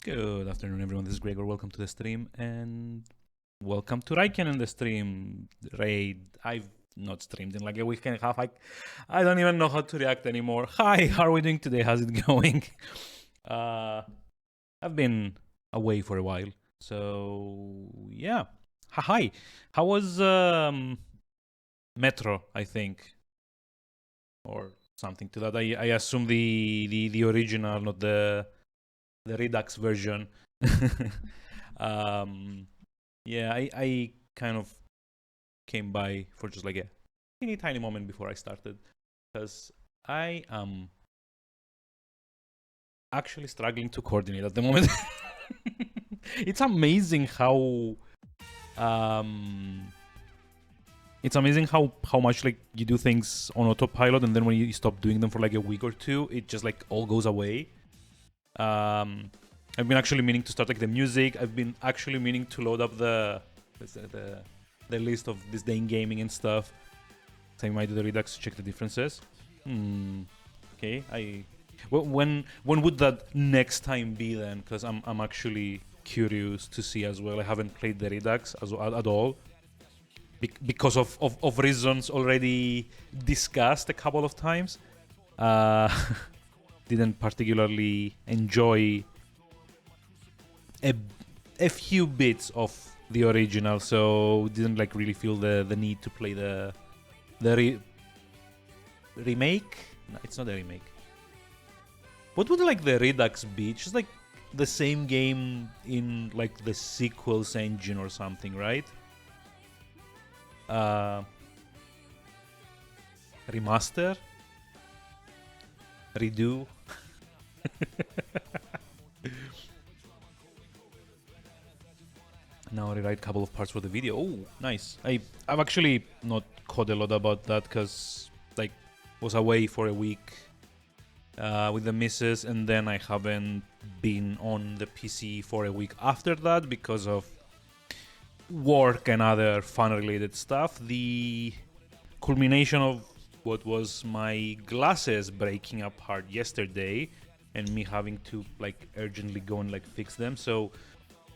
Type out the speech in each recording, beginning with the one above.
Good afternoon, everyone. This is Gregor. Welcome to the stream, and welcome to Raiken in the stream. Raid. I've not streamed in like a week and a half. I don't even know how to react anymore. Hi, how are we doing today? How's it going? I've been away for a while, so yeah. Hi. How was Metro? I think, or something to that. I assume the original, not the Redux version. Yeah, I kind of came by for just like a teeny tiny moment before I started, because I am actually struggling to coordinate at the moment. It's amazing how much like you do things on autopilot, and then when you stop doing them for like a week or two, it just like all goes away. I've been actually meaning to start like the music. I've been actually meaning to load up the list of this day in gaming and stuff. So I might do the Redux to check the differences. Okay, when would that next time be then? Because I'm actually curious to see as well. I haven't played the Redux at all. Because of reasons already discussed a couple of times. Didn't particularly enjoy a few bits of the original, so didn't like really feel the need to play the remake. No, it's not a remake. What would like the Redux be? It's just like the same game in like the sequels engine or something, right? Remaster? Redo? Now rewrite a couple of parts for the video. Oh, nice. I've actually not caught a lot about that because like was away for a week with the missus, and then I haven't been on the PC for a week after that because of work and other fun-related stuff. The culmination of what was my glasses breaking apart yesterday and me having to like urgently go and like fix them. So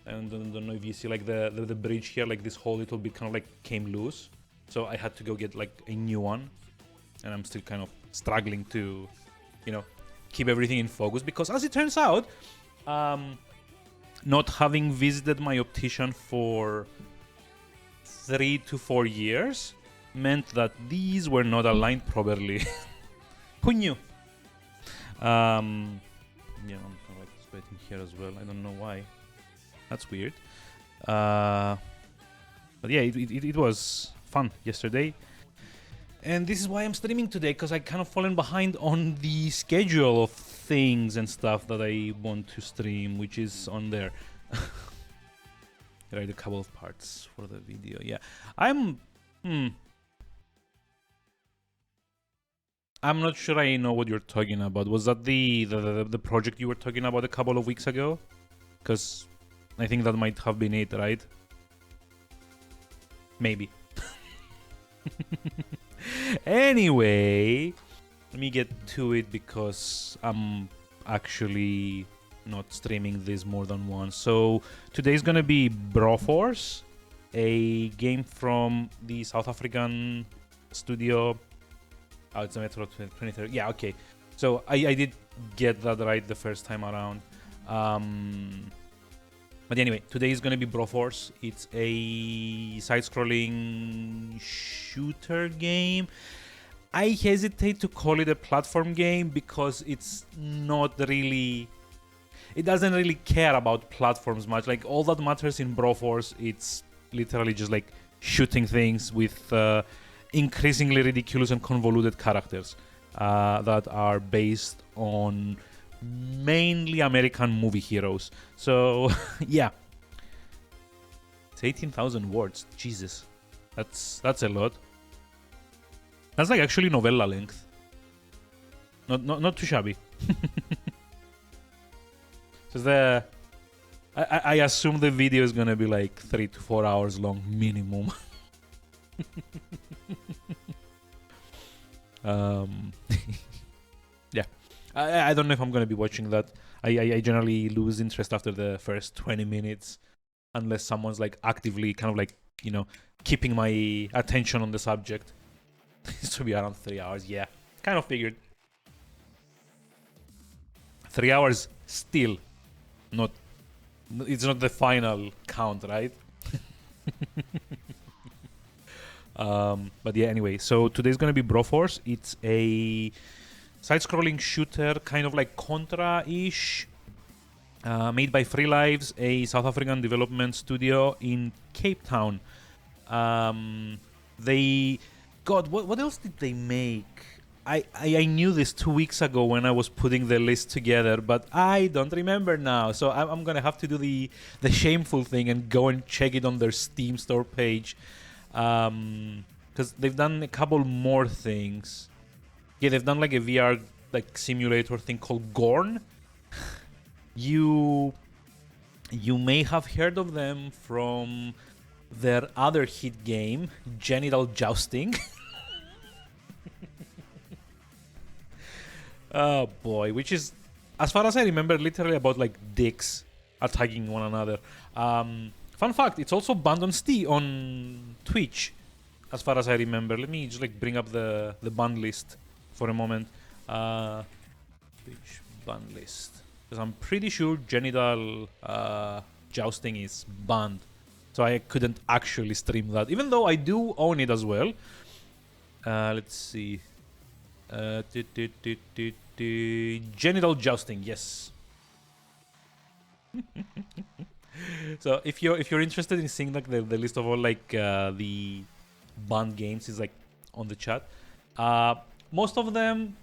I don't know if you see like the bridge here, like this whole little bit kind of like came loose. So I had to go get like a new one, and I'm still kind of struggling to, you know, keep everything in focus because as it turns out, not having visited my optician for 3 to 4 years meant that these were not aligned properly. Who knew? Yeah, I'm kind of like sweating here as well. I don't know why. That's weird. But yeah, it was fun yesterday. And this is why I'm streaming today, because I kind of fallen behind on the schedule of things and stuff that I want to stream, which is on there. Write a couple of parts for the video. Yeah, I'm not sure I know what you're talking about. Was that the project you were talking about a couple of weeks ago? Because I think that might have been it, right? Maybe. Anyway, let me get to it because I'm actually not streaming this more than once. So today's gonna be Broforce, a game from the South African studio. Oh, it's a Metro 2030. Yeah, okay. So I did get that right the first time around. But anyway, today is going to be Broforce. It's a side-scrolling shooter game. I hesitate to call it a platform game because it's not really... It doesn't really care about platforms much. Like, all that matters in Broforce, it's literally just like shooting things with increasingly ridiculous and convoluted characters that are based on mainly American movie heroes. So yeah, it's 18,000 words. Jesus, that's a lot. That's like actually novella length. Not too shabby. So I assume the video is gonna be like 3 to 4 hours long minimum. Yeah, I don't know if I'm gonna be watching that. I generally lose interest after the first 20 minutes unless someone's like actively kind of like, you know, keeping my attention on the subject. This to be around 3 hours. Yeah, kind of figured. 3 hours still not. It's not the final count, right? But yeah, anyway. So today's gonna be Broforce. It's a side-scrolling shooter, kind of like Contra-ish, made by Free Lives, a South African development studio in Cape Town. What else did they make? I knew this 2 weeks ago when I was putting the list together, but I don't remember now. So I'm gonna have to do the shameful thing and go and check it on their Steam store page, because they've done a couple more things. Yeah, they've done like a VR like simulator thing called Gorn. You may have heard of them from their other hit game, Genital Jousting. Oh boy, which is, as far as I remember, literally about like dicks attacking one another. Fun fact, it's also banned on Twitch, as far as I remember. Let me just like bring up the ban list for a moment. Twitch ban list. Because I'm pretty sure genital jousting is banned. So I couldn't actually stream that, even though I do own it as well. Let's see. Genital jousting, yes. So if you're interested in seeing like the list of all like the banned games is like on the chat. Most of them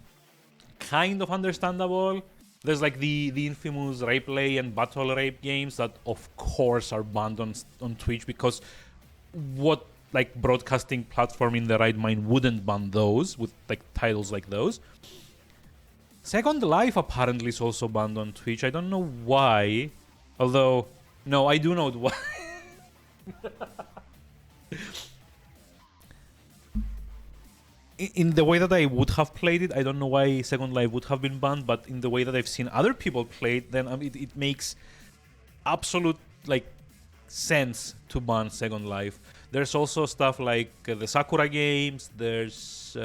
kind of understandable. There's like the infamous rape play and battle rape games that of course are banned on Twitch, because what like broadcasting platform in the right mind wouldn't ban those with like titles like those. Second Life apparently is also banned on Twitch. I don't know why, although no, I do know why. In the way that I would have played it, I don't know why Second Life would have been banned, but in the way that I've seen other people play it, then it makes absolute like sense to ban Second Life. There's also stuff like the Sakura games. There's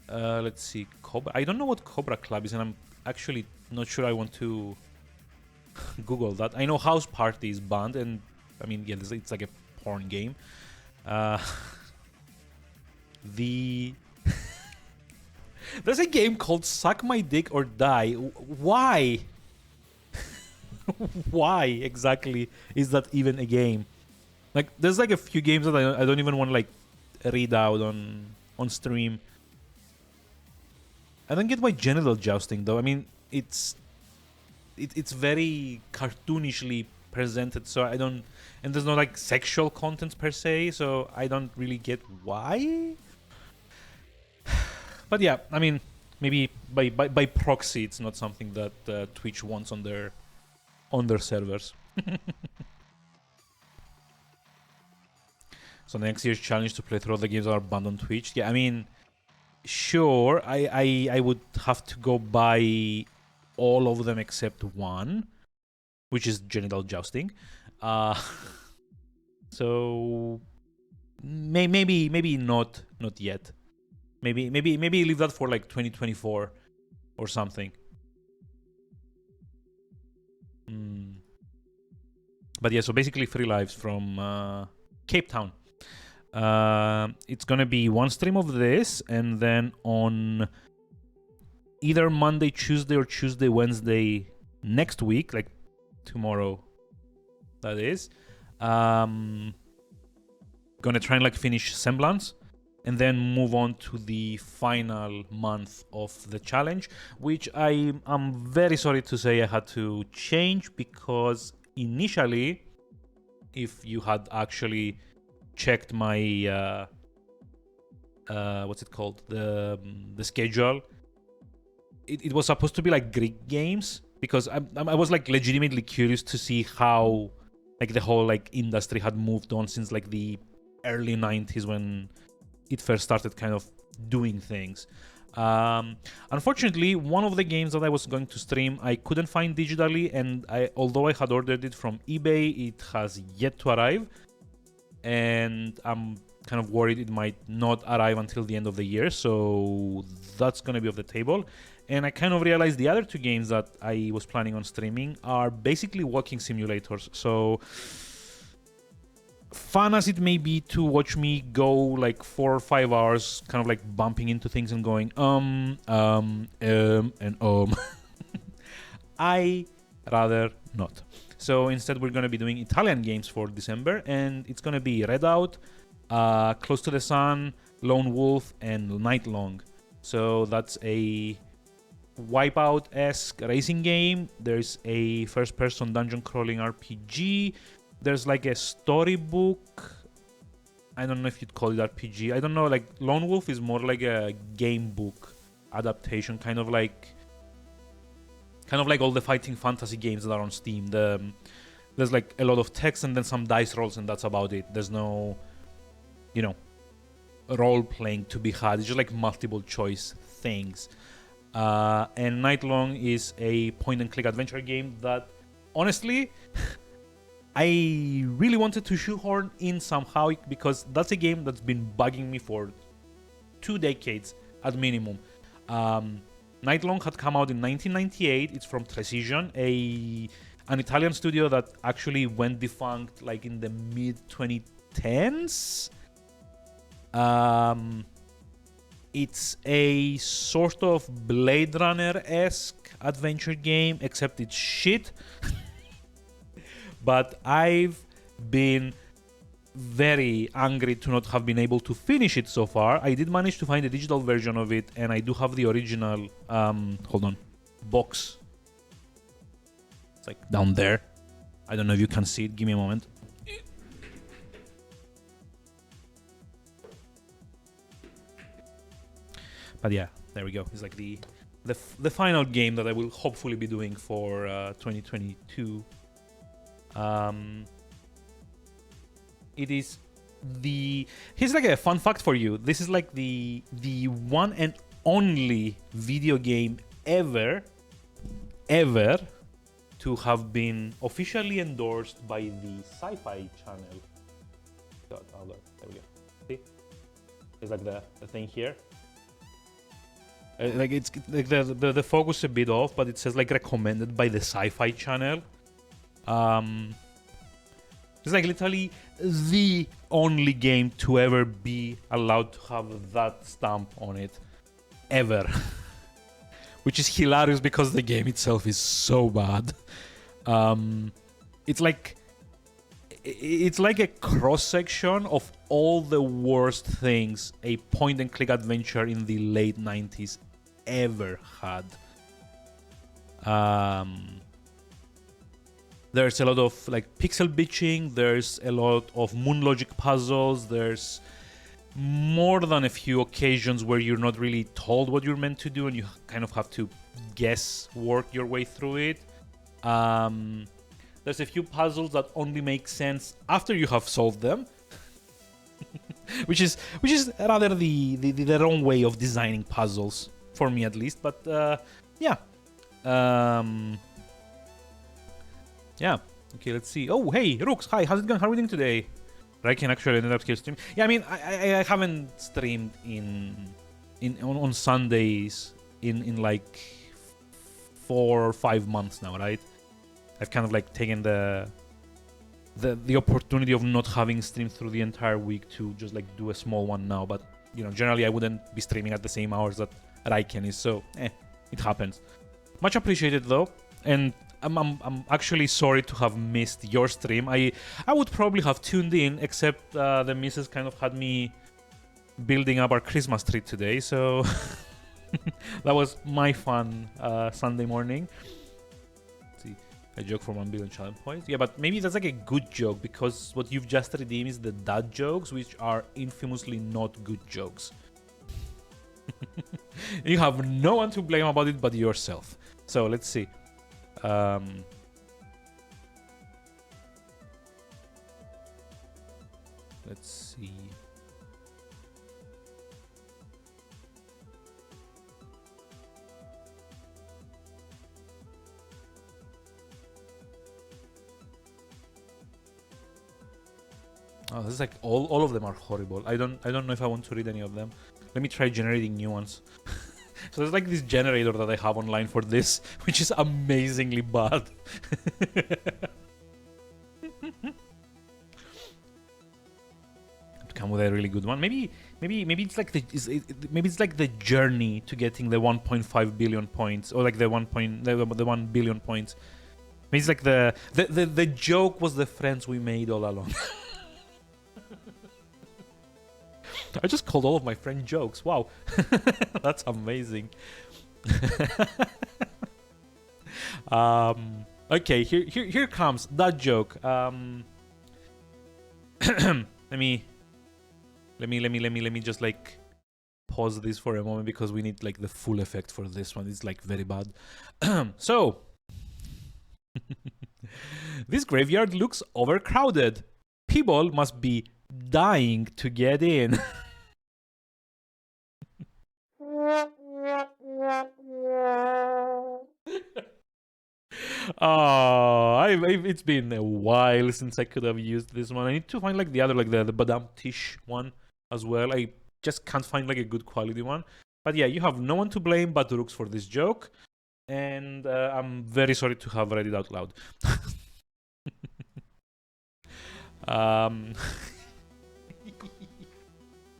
let's see, Cobra. I don't know what Cobra Club is, and I'm actually not sure I want to Google that. I know House Party is banned, and I mean, yeah, it's like a porn game. There's a game called Suck My Dick or Die. Why? Why exactly is that even a game? Like, there's like a few games that I don't even want to like read out on stream. I don't get why genital jousting though. I mean, it's very cartoonishly presented, so I don't, and there's no like sexual content per se, so I don't really get why. But yeah, I mean, maybe by proxy, it's not something that Twitch wants on their servers. So next year's challenge to play through all the games that are banned on Twitch. Yeah, I mean, sure, I would have to go buy all of them except one, which is genital jousting. So maybe not yet. Maybe leave that for like 2024 or something. But yeah, so basically Free Lives from Cape Town. It's gonna be one stream of this, and then on either Monday, Tuesday, or Tuesday, Wednesday next week, like tomorrow, that is. Gonna try and like finish Semblance, and then move on to the final month of the challenge, which I'm very sorry to say I had to change, because initially, if you had actually checked my what's it called, the schedule, it was supposed to be like Greek games, because I was like legitimately curious to see how like the whole like industry had moved on since like the early 90s when it first started kind of doing things. Unfortunately, one of the games that I was going to stream, I couldn't find digitally, and although I had ordered it from eBay, it has yet to arrive, and I'm kind of worried it might not arrive until the end of the year, so that's going to be off the table. And I kind of realized the other two games that I was planning on streaming are basically walking simulators, so fun as it may be to watch me go like 4 or 5 hours kind of like bumping into things and going I rather not. So instead we're going to be doing Italian games for December, and it's going to be Redout, Close to the Sun, Lone Wolf, and Night Long. So that's a Wipeout-esque racing game. There's a first-person dungeon crawling RPG. There's like a storybook. I don't know if you'd call it RPG. I don't know, like Lone Wolf is more like a game book adaptation, kind of like all the fighting fantasy games that are on Steam. There's like a lot of text and then some dice rolls, and that's about it. There's no, role playing to be had. It's just like multiple choice things. And Night Long is a point and click adventure game that, honestly, I really wanted to shoehorn in somehow, because that's a game that's been bugging me for 2 decades at minimum. Night Long had come out in 1998. It's from Precision, an Italian studio that actually went defunct like in the mid-2010s. It's a sort of Blade Runner-esque adventure game, except it's shit. But I've been very angry to not have been able to finish it so far. I did manage to find a digital version of it, and I do have the original, box. It's like down there. I don't know if you can see it. Give me a moment. But yeah, there we go. It's like the final game that I will hopefully be doing for 2022. It is here's like a fun fact for you. This is like the one and only video game ever to have been officially endorsed by the Sci-Fi Channel. There we go. See? It's like the thing here. Like it's like the focus is a bit off, but it says like recommended by the Sci-Fi Channel. It's like literally the only game to ever be allowed to have that stamp on it, ever. Which is hilarious because the game itself is so bad. It's like a cross-section of all the worst things a point-and-click adventure in the late 90s ever had. There's a lot of like pixel bitching, there's a lot of moon logic puzzles, there's more than a few occasions where you're not really told what you're meant to do and you kind of have to work your way through it. There's a few puzzles that only make sense after you have solved them. which is rather the wrong way of designing puzzles, for me at least, but yeah. Yeah. Okay, let's see. Oh, hey, Rooks. Hi, how's it going? How are we doing today? I can actually end up stream. Yeah, I mean, I haven't streamed on Sundays in like 4 or 5 months now, right? I've kind of like taken the opportunity of not having streamed through the entire week to just like do a small one now. But generally I wouldn't be streaming at the same hours that Raiken is, so it happens. Much appreciated though, and I'm actually sorry to have missed your stream. I would probably have tuned in, except the missus kind of had me building up our Christmas tree today, so that was my fun Sunday morning. Let's see, a joke for 1 billion challenge points. Yeah, but maybe that's like a good joke, because what you've just redeemed is the dad jokes, which are infamously not good jokes. You have no one to blame about it but yourself. So let's see. Let's see. Oh, this is like all of them are horrible. I don't know if I want to read any of them. Let me try generating new ones. So there's like this generator that I have online for this, which is amazingly bad. To come with a really good one. Maybe it's like maybe it's like the journey to getting the 1.5 billion points, or like the 1 billion points. Maybe it's like the joke was the friends we made all along. I just called all of my friend jokes. Wow, that's amazing. Okay, here comes that joke. Let me just like pause this for a moment because we need like the full effect for this one. It's like very bad. So this graveyard looks overcrowded. People must be dying to get in. Oh, it's been a while since I could have used this one. I need to find like the other, like the Badam Tish one as well. I just can't find like a good quality one. But yeah, you have no one to blame but Rooks for this joke. And I'm very sorry to have read it out loud.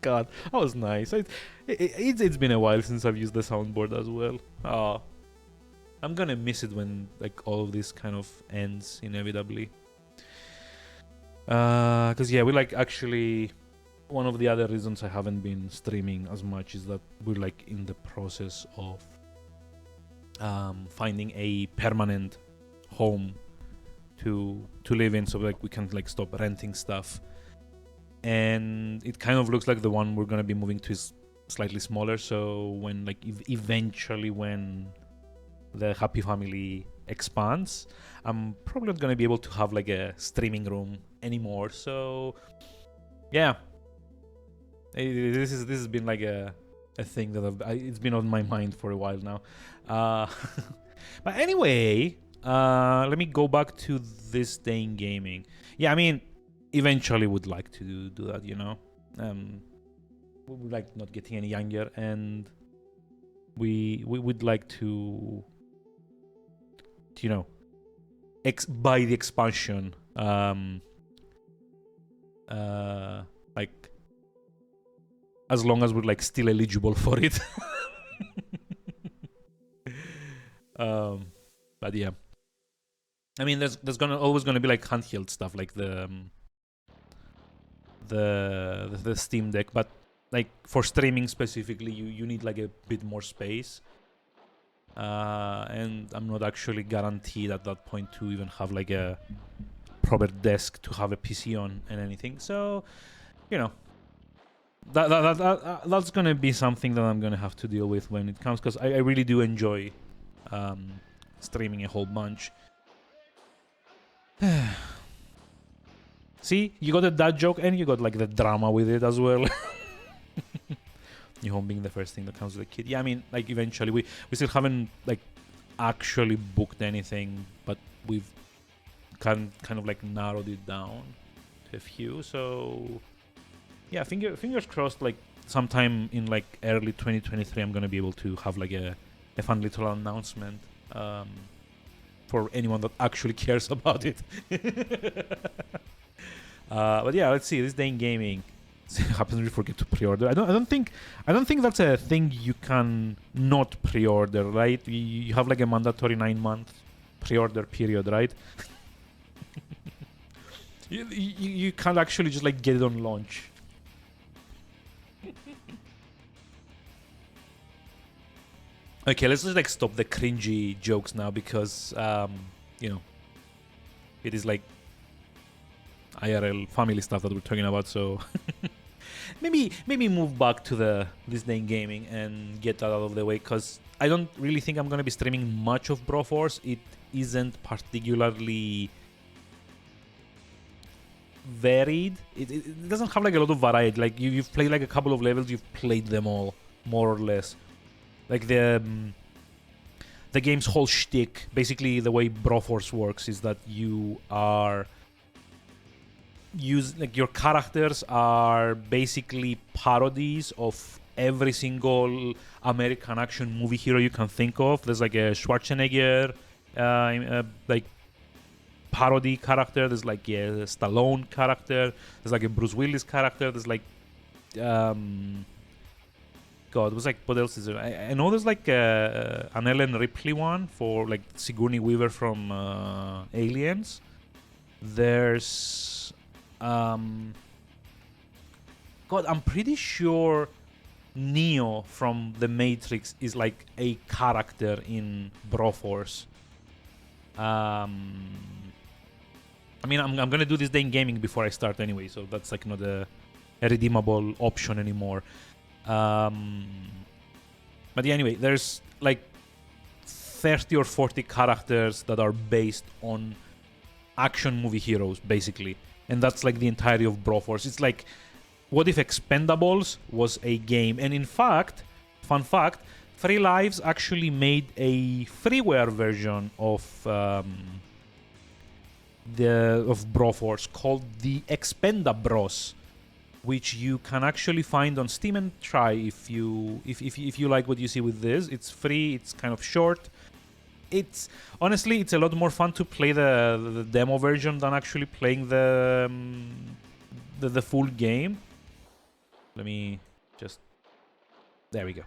God, that was nice. It's been a while since I've used the soundboard as well. I'm gonna miss it when like all of this kind of ends inevitably. Because yeah, we like actually one of the other reasons I haven't been streaming as much is that we're like in the process of finding a permanent home to live in, so like we can like stop renting stuff. And it kind of looks like the one we're gonna be moving to is slightly smaller. So when like eventually when the happy family expands, I'm probably not gonna be able to have like a streaming room anymore. So yeah, this has been like a thing that it's been on my mind for a while now. But anyway, let me go back to this day in gaming. Yeah, I mean, eventually would like to do that, you know. We like not getting any younger, and we would like to, you know, buy the expansion. Like as long as we're like still eligible for it. But yeah, I mean, there's always gonna be like handheld stuff like the Steam Deck, but like for streaming specifically, you need like a bit more space. And I'm not actually guaranteed at that point to even have like a proper desk to have a PC on and anything. So, you know, that's gonna be something that I'm gonna have to deal with when it comes, because I really do enjoy streaming a whole bunch. See, you got a dad joke and you got like the drama with it as well. New home being the first thing that comes with a kid. Yeah, I mean, like eventually we still haven't like actually booked anything, but we've kind of like narrowed it down to a few. So yeah, fingers crossed. Like sometime in like early 2023, I'm gonna be able to have like a fun little announcement for anyone that actually cares about it. But yeah, let's see. This day in gaming happens we forget to pre-order. I don't think that's a thing you can not pre-order, right? You have like a mandatory 9-month pre-order period, right? you can't actually just like get it on launch. Okay, let's just like stop the cringy jokes now, because you know, it is like IRL family stuff that we're talking about. So maybe move back to this day in gaming and get that out of the way, because I don't really think I'm gonna be streaming much of Broforce. It isn't particularly varied. It doesn't have like a lot of variety. Like you've played like a couple of levels, you've played them all more or less. Like the game's whole shtick, basically the way Broforce works is that you are use like your characters are basically parodies of every single American action movie hero you can think of. There's like a Schwarzenegger like parody character. There's like a Stallone character. There's like a Bruce Willis character. There's like God, it was like, what else is there? I know there's like an Ellen Ripley one for like Sigourney Weaver from Aliens. There's God, I'm pretty sure Neo from The Matrix is like a character in Broforce. I mean, I'm gonna do this day in gaming before I start anyway, so that's like not a redeemable option anymore. But yeah, anyway, there's like 30 or 40 characters that are based on action movie heroes, basically. And that's like the entirety of Broforce. It's like, what if Expendables was a game? And in fact, fun fact, Free Lives actually made a freeware version of Broforce called the Expendabros, which you can actually find on Steam and try if you like what you see with this. It's free. It's kind of short. It's honestly, it's a lot more fun to play the demo version than actually playing the full game. Let me just... There we go.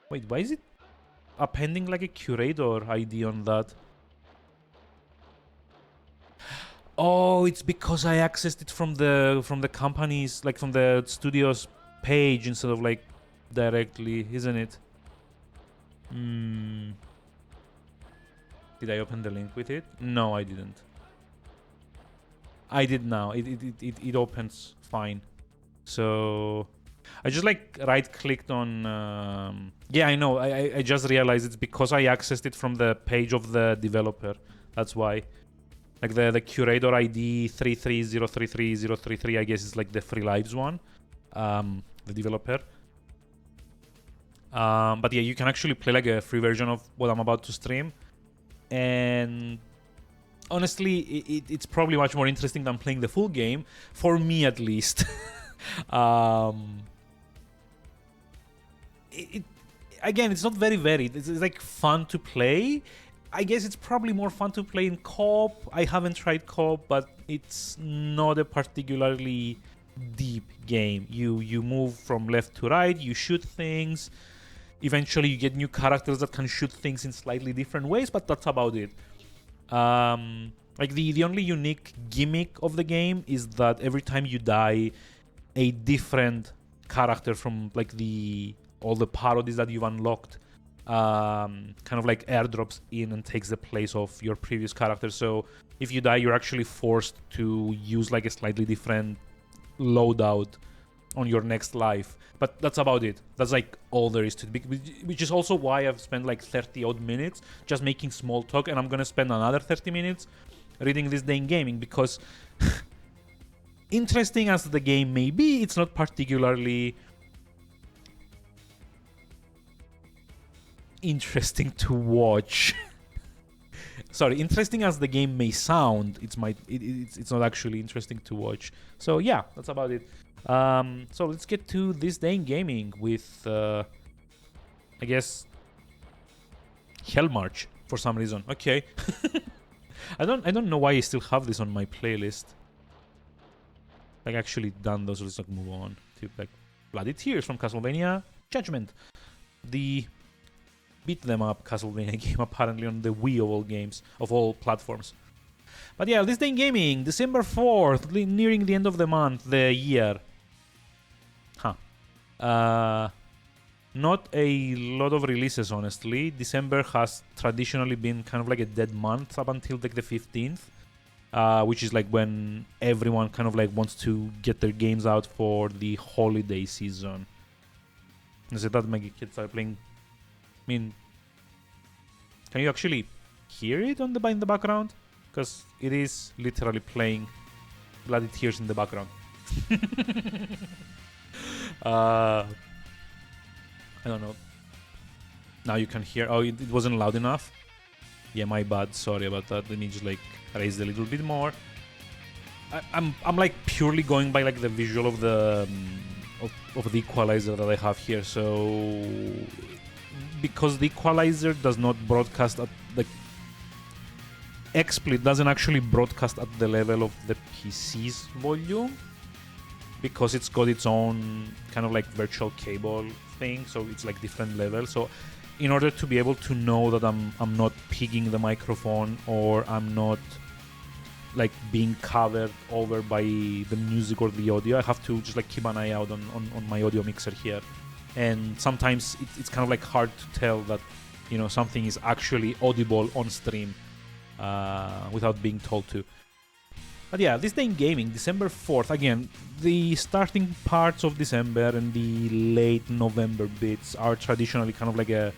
Wait, why is it appending like a curator ID on that? Oh, it's because I accessed it from the company's, like from the studio's page instead of like directly, isn't it? Did I open the link with it? No, I didn't. I did now. It opens fine. So I just like right-clicked on... yeah, I know. I just realized it's because I accessed it from the page of the developer. That's why. Like the curator ID 33033, I guess is like the Free Lives one, the developer. But yeah, you can actually play like a free version of what I'm about to stream. And honestly, it's probably much more interesting than playing the full game, for me at least. Again, it's not very varied. It's like fun to play. I guess it's probably more fun to play in co-op. I haven't tried co-op, but it's not a particularly deep game. You move from left to right, you shoot things. Eventually, you get new characters that can shoot things in slightly different ways, but that's about it. Like the only unique gimmick of the game is that every time you die, a different character from like all the parodies that you've unlocked kind of like airdrops in and takes the place of your previous character. So if you die, you're actually forced to use like a slightly different loadout on your next life. But that's about it. That's like all there is to it, which is also why I've spent like 30 odd minutes just making small talk, and I'm gonna spend another 30 minutes reading this day in gaming, because interesting as the game may be, it's not particularly interesting to watch. Sorry, interesting as the game may sound, it's not actually interesting to watch. So yeah, that's about it. So let's get to this day in gaming with I guess Hell March for some reason. Okay. I don't know why I still have this on my playlist. Like actually done those. Let's like move on to like Bloody Tears from Castlevania Judgment, the beat them up Castlevania game apparently on the Wii of all games, of all platforms. But yeah, this day in gaming, December 4th, nearing the end of the month, the year. Not a lot of releases, honestly. December has traditionally been kind of like a dead month up until like the 15th, which is like when everyone kind of like wants to get their games out for the holiday season. Is it that my kids are playing? I mean, can you actually hear it in the background? Because it is literally playing Bloody Tears in the background. I don't know. Now you can hear. Oh, it wasn't loud enough. Yeah, my bad. Sorry about that. Let me just like raise it a little bit more. I'm like purely going by like the visual of the of the equalizer that I have here. So because the equalizer does not broadcast at like XSplit doesn't actually broadcast at the level of the PC's volume, because it's got its own kind of like virtual cable thing, so it's like different levels. So in order to be able to know that I'm not pigging the microphone, or I'm not like being covered over by the music or the audio, I have to just like keep an eye out on my audio mixer here. And sometimes it's kind of like hard to tell that, you know, something is actually audible on stream without being told to. But yeah, this day in gaming, December 4th, again, the starting parts of December and the late November bits are traditionally kind of like a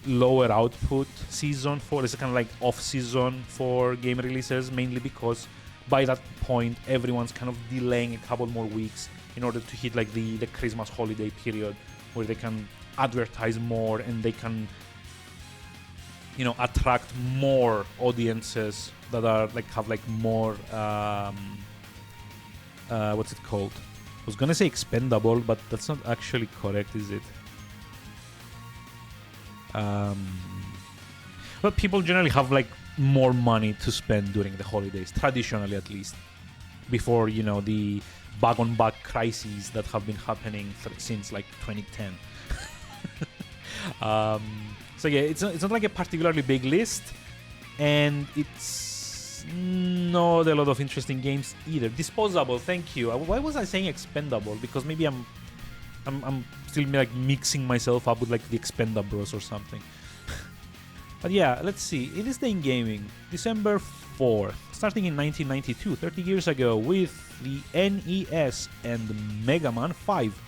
lower output season for, it's kind of like off season for game releases, mainly because by that point everyone's kind of delaying a couple more weeks in order to hit like the Christmas holiday period, where they can advertise more and they can, you know, attract more audiences that are like have like more what's it called? I was gonna say expendable, but that's not actually correct, is it? But people generally have like more money to spend during the holidays, traditionally at least, before, you know, the bag-on-bag crises that have been happening since like 2010. So yeah, it's not like a particularly big list, and it's not a lot of interesting games either. Disposable, thank you. Why was I saying expendable? Because maybe I'm still like mixing myself up with like the Expendables or something. But yeah, let's see. It is the in gaming, December 4th, starting in 1992, 30 years ago, with the NES and Mega Man 5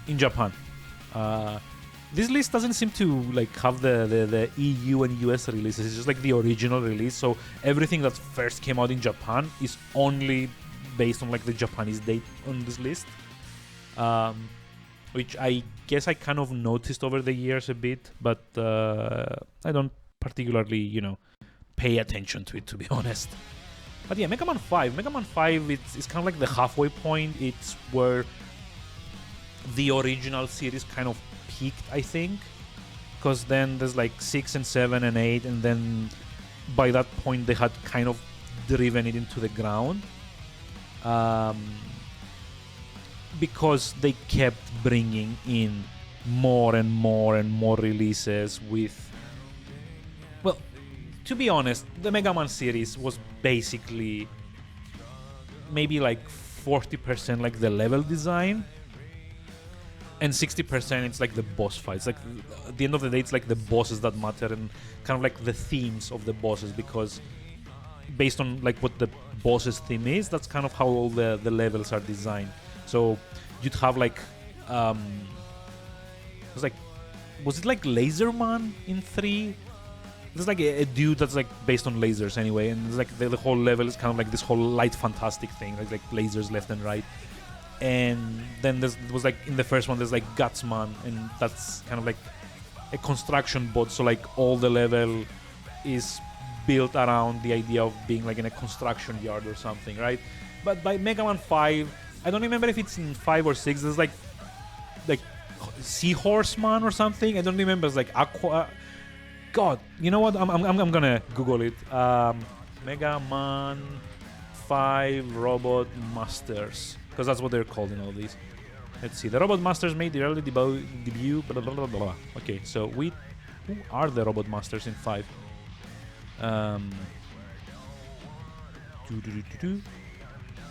in Japan. This list doesn't seem to like have the EU and US releases. It's just like the original release. So everything that first came out in Japan is only based on like the Japanese date on this list. Which I guess I kind of noticed over the years a bit, but I don't particularly, you know, pay attention to it, to be honest. But yeah, Mega Man 5, it's kind of like the halfway point. It's where the original series kind of peaked, I think, because then there's like 6 and 7 and 8, and then by that point they had kind of driven it into the ground, because they kept bringing in more and more and more releases with, well, to be honest, the Mega Man series was basically maybe like 40% like the level design, and 60% it's like the boss fights. Like at the end of the day, it's like the bosses that matter, and kind of like the themes of the bosses, because based on like what the boss's theme is, that's kind of how all the levels are designed. So you'd have like was it like Laserman in 3? There's like a dude that's like based on lasers anyway, and it's like the whole level is kind of like this whole light fantastic thing, like lasers left and right. And then there was like in the first one there's like Gutsman, and that's kind of like a construction bot, so like all the level is built around the idea of being like in a construction yard or something, right? But by Mega Man 5, I don't remember if it's in 5 or 6, there's like Seahorseman or something. I don't remember. It's like Aqua. God, you know what? I'm gonna Google it. Mega Man 5 Robot Masters, because that's what they're called in all these. Let's see. The Robot Masters made the early debut. Blah, blah, blah, blah. Okay, so who are the Robot Masters in 5?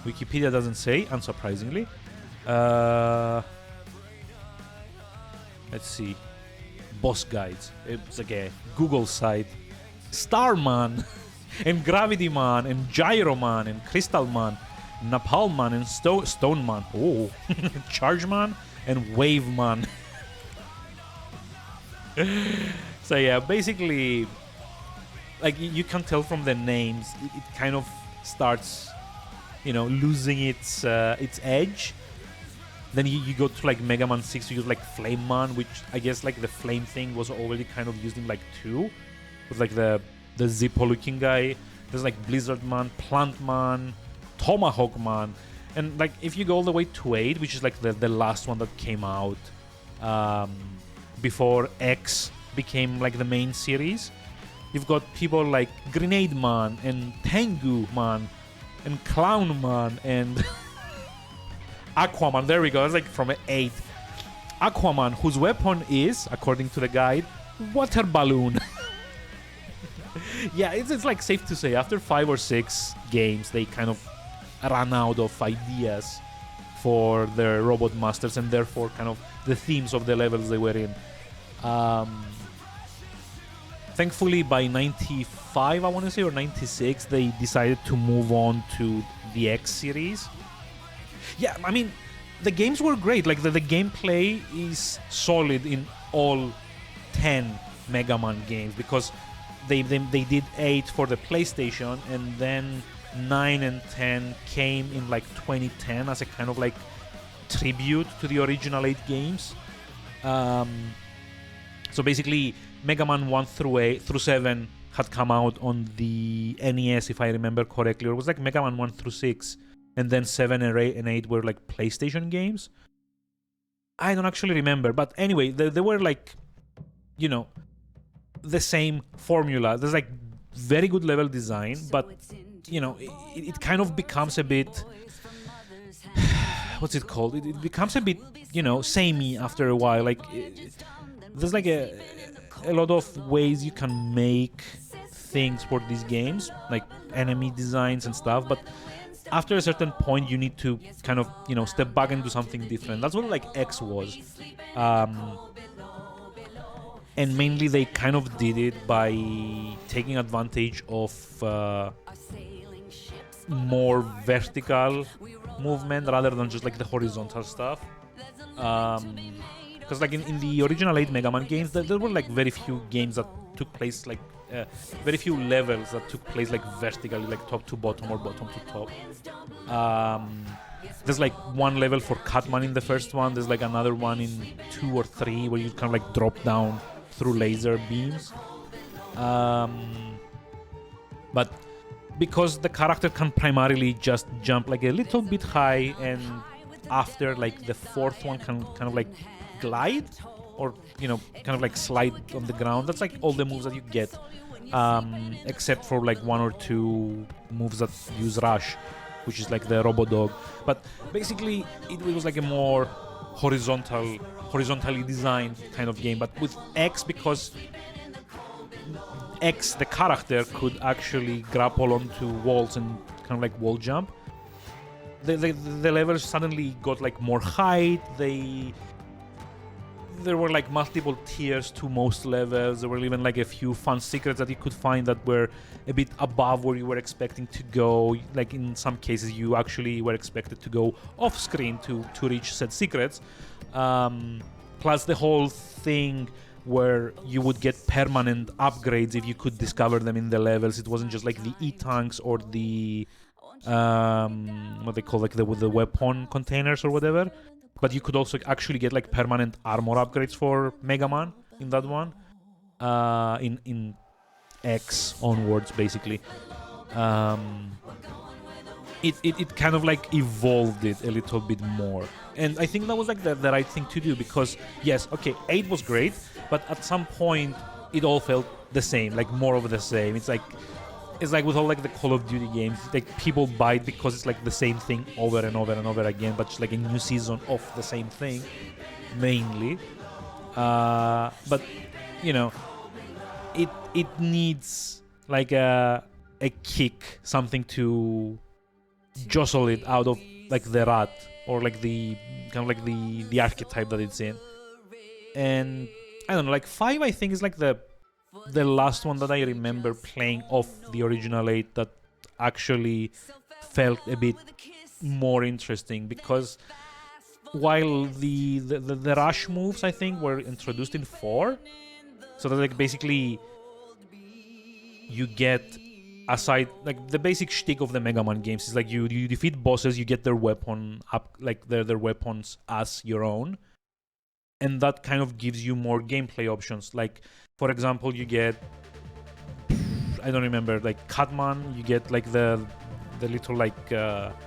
Wikipedia doesn't say, unsurprisingly. Let's see. Boss guides. It's like a Google site. Starman, and Gravity Man, and Gyro Man, and Crystal Man, Napalm Man, and Stone Man. Oh, Charge Man, and Wave Man. So yeah, basically, like you can tell from the names, it kind of starts, you know, losing its edge. Then you go to like Mega Man 6, you use like Flame Man, which I guess like the flame thing was already kind of used in like 2, with like the Zippo looking guy. There's like Blizzard Man, Plant Man, Tomahawk Man. And like if you go all the way to 8, which is like the last one that came out before X became like the main series, you've got people like Grenade Man and Tengu Man and Clown Man and Aquaman. There we go. It's like from 8. Aquaman, whose weapon is, according to the guide, water balloon. Yeah, it's like safe to say after 5 or 6 games they kind of ran out of ideas for their robot masters and therefore kind of the themes of the levels they were in. Thankfully by 95, I want to say, or 96, they decided to move on to the X series. Yeah, I mean, the games were great. Like the gameplay is solid in all 10 Mega Man games because they did 8 for the PlayStation, and then 9 and 10 came in like 2010 as a kind of like tribute to the original 8 games. So basically Mega Man 1 through 7 had come out on the NES, if I remember correctly, or it was like Mega Man 1 through 6, and then 7 and 8 were like PlayStation games. I don't actually remember, but anyway, they were like, you know, the same formula. There's like very good level design, but you know, it kind of becomes a bit what's it called? It becomes a bit, you know, samey after a while. Like there's like a lot of ways you can make things for these games, like enemy designs and stuff, but after a certain point you need to kind of, you know, step back and do something different. That's what like X was. And mainly they kind of did it by taking advantage of more vertical movement rather than just like the horizontal stuff. Because like in the original 8 Mega Man games, there were like very few games that took place like very few levels that took place like vertically, like top to bottom or bottom to top. There's like one level for Catman in the first one. There's like another one in 2 or 3 where you kind of like drop down through laser beams. But because the character can primarily just jump like a little bit high, and after like the 4th one can kind of like glide or, you know, kind of like slide on the ground. That's like all the moves that you get, except for like 1 or 2 moves that use Rush, which is like the Robo-Dog. But basically it was like a more horizontally designed kind of game. But with X, because X, the character, could actually grapple onto walls and kind of like wall jump, the levels suddenly got like more height. There were like multiple tiers to most levels. There were even like a few fun secrets that you could find that were a bit above where you were expecting to go. Like in some cases you actually were expected to go off screen to reach said secrets. Plus the whole thing where you would get permanent upgrades if you could discover them in the levels. It wasn't just like the E-tanks or the what they call like the weapon containers or whatever, but you could also actually get like permanent armor upgrades for Mega Man in that one, in X onwards basically. It kind of like evolved it a little bit more, and I think that was like the right thing to do, because yes, okay, 8 was great, but at some point it all felt the same, like more of the same. It's like with all like the Call of Duty games, like people buy it because it's like the same thing over and over and over again, but just like a new season of the same thing mainly. But you know, it needs like a kick, something to jostle it out of like the rut, or like the kind of like the archetype that it's in. And I don't know, like 5 I think is like the last one that I remember playing off the original 8 that actually felt a bit more interesting, because while the rush moves I think were introduced in 4, so that like basically you get, aside like the basic shtick of the Mega Man games is like you defeat bosses, you get their weapon up, like their weapons as your own, and that kind of gives you more gameplay options. Like for example, you get, I don't remember, like Catman, you get like the the little like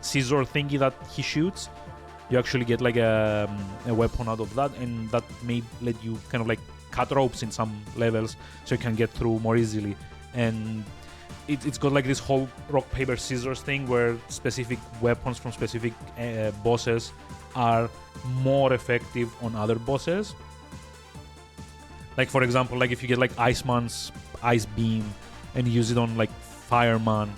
scissor thingy that he shoots. You actually get like a weapon out of that, and that may let you kind of like cut ropes in some levels so you can get through more easily. And it's got like this whole rock paper scissors thing where specific weapons from specific bosses are more effective on other bosses. Like for example, like if you get like Iceman's ice beam and you use it on like Fireman,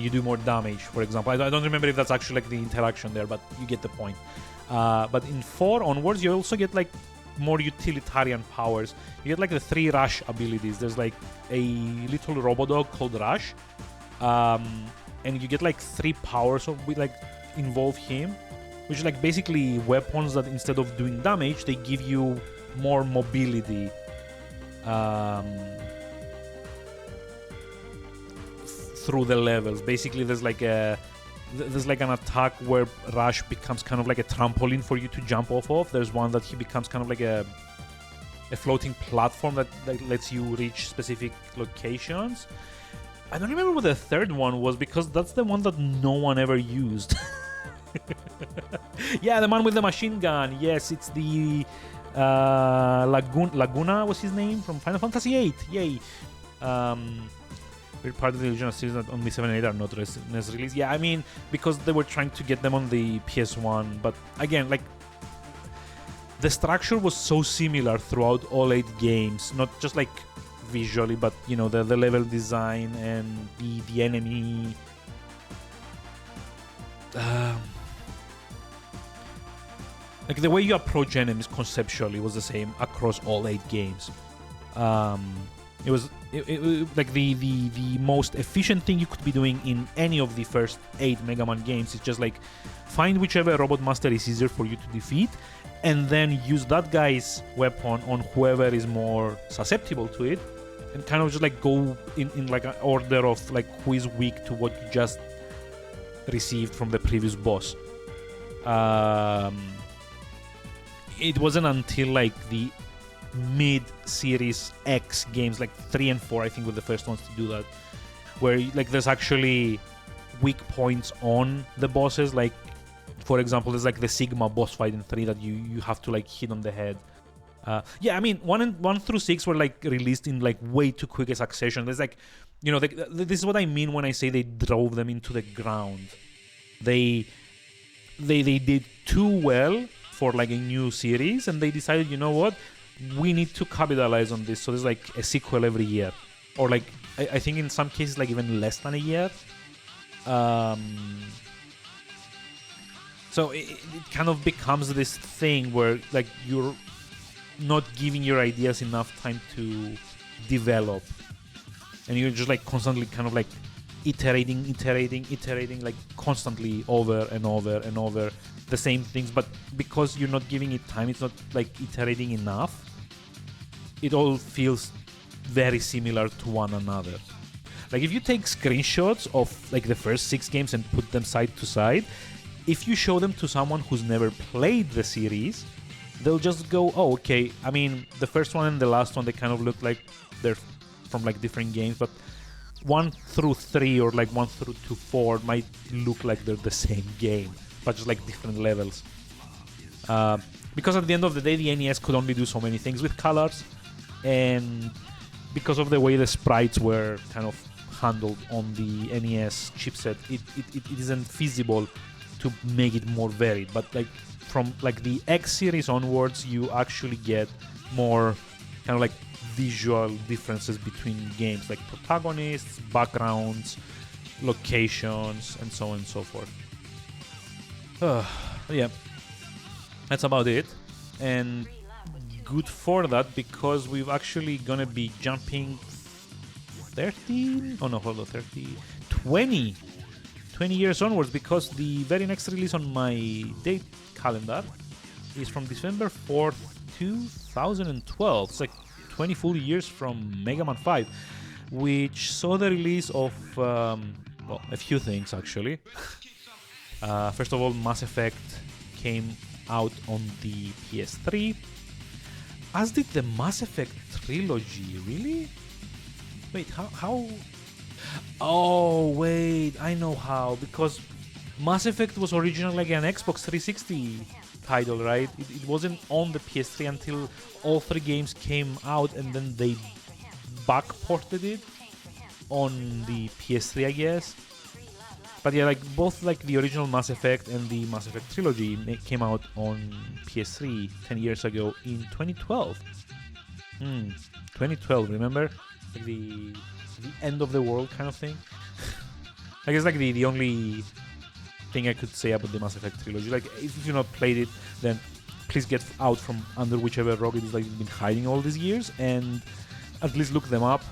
you do more damage, for example. I don't remember if that's actually like the interaction there, but you get the point. But in 4 onwards, you also get like more utilitarian powers. You get like the 3 Rush abilities. There's like a little robodog called Rush, and you get like 3 powers with like involve him, which is like basically weapons that instead of doing damage, they give you more mobility. Through the levels. Basically, there's like an attack where Rush becomes kind of like a trampoline for you to jump off of. There's one that he becomes kind of like a floating platform that lets you reach specific locations. I don't remember what the third one was because that's the one that no one ever used. Yeah, the man with the machine gun. Yes, it's the Laguna was his name from Final Fantasy VIII. Yay. We're part of the original series that only 7 and 8 are not NES released. Yeah, I mean, because they were trying to get them on the PS1. But again, like, the structure was so similar throughout all 8 games. Not just like visually, but, you know, the level design and the enemy. Like, the way you approach enemies conceptually was the same across all 8 games. It was like the most efficient thing you could be doing in any of the first 8 Mega Man games is just like find whichever robot master is easier for you to defeat and then use that guy's weapon on whoever is more susceptible to it and kind of just like go in like an order of like who is weak to what you just received from the previous boss. It wasn't until like the mid-series X games, like 3 and 4 I think were the first ones to do that, where like there's actually weak points on the bosses. Like for example, there's like the Sigma boss fight in 3 that you have to like hit on the head. Yeah, I mean 1 through 6 were like released in like way too quick a succession. There's like, you know, this is what I mean when I say they drove them into the ground. They did too well for like a new series, and they decided, you know what, we need to capitalize on this. So there's like a sequel every year, or like I think in some cases like even less than a year. So it kind of becomes this thing where like you're not giving your ideas enough time to develop, and you're just like constantly kind of like iterating, like constantly over and over and over the same things. But because you're not giving it time, it's not like iterating enough. It all feels very similar to one another. Like if you take screenshots of like the first 6 games and put them side to side, if you show them to someone who's never played the series, they'll just go, oh, okay. I mean, the first one and the last one, they kind of look like they're from like different games, but 1 through 3 or like 1 through 4 might look like they're the same game, but just like different levels. Because at the end of the day, the NES could only do so many things with colors, and because of the way the sprites were kind of handled on the NES chipset, it isn't feasible to make it more varied. But like from like the X series onwards, you actually get more kind of like visual differences between games, like protagonists, backgrounds, locations, and so on and so forth. Yeah, that's about it. And good for that, because we've actually gonna be jumping 20 years onwards, because the very next release on my date calendar is from December 4th, 2012. It's like 20 full years from Mega Man 5, which saw the release of well, a few things actually. First of all, Mass Effect came out on the PS3, as did the Mass Effect trilogy. Really? Wait, how? Oh wait, I know how, because Mass Effect was originally like an Xbox 360 title, right? It wasn't on the PS3 until all three games came out, and then they backported it on the PS3, I guess. But yeah, like both like the original Mass Effect and the Mass Effect trilogy came out on PS3 10 years ago in 2012. 2012, remember? Like the end of the world kind of thing. I guess like the only thing I could say about the Mass Effect trilogy, like if you've not played it, then please get out from under whichever rock it is like you've been hiding all these years and at least look them up.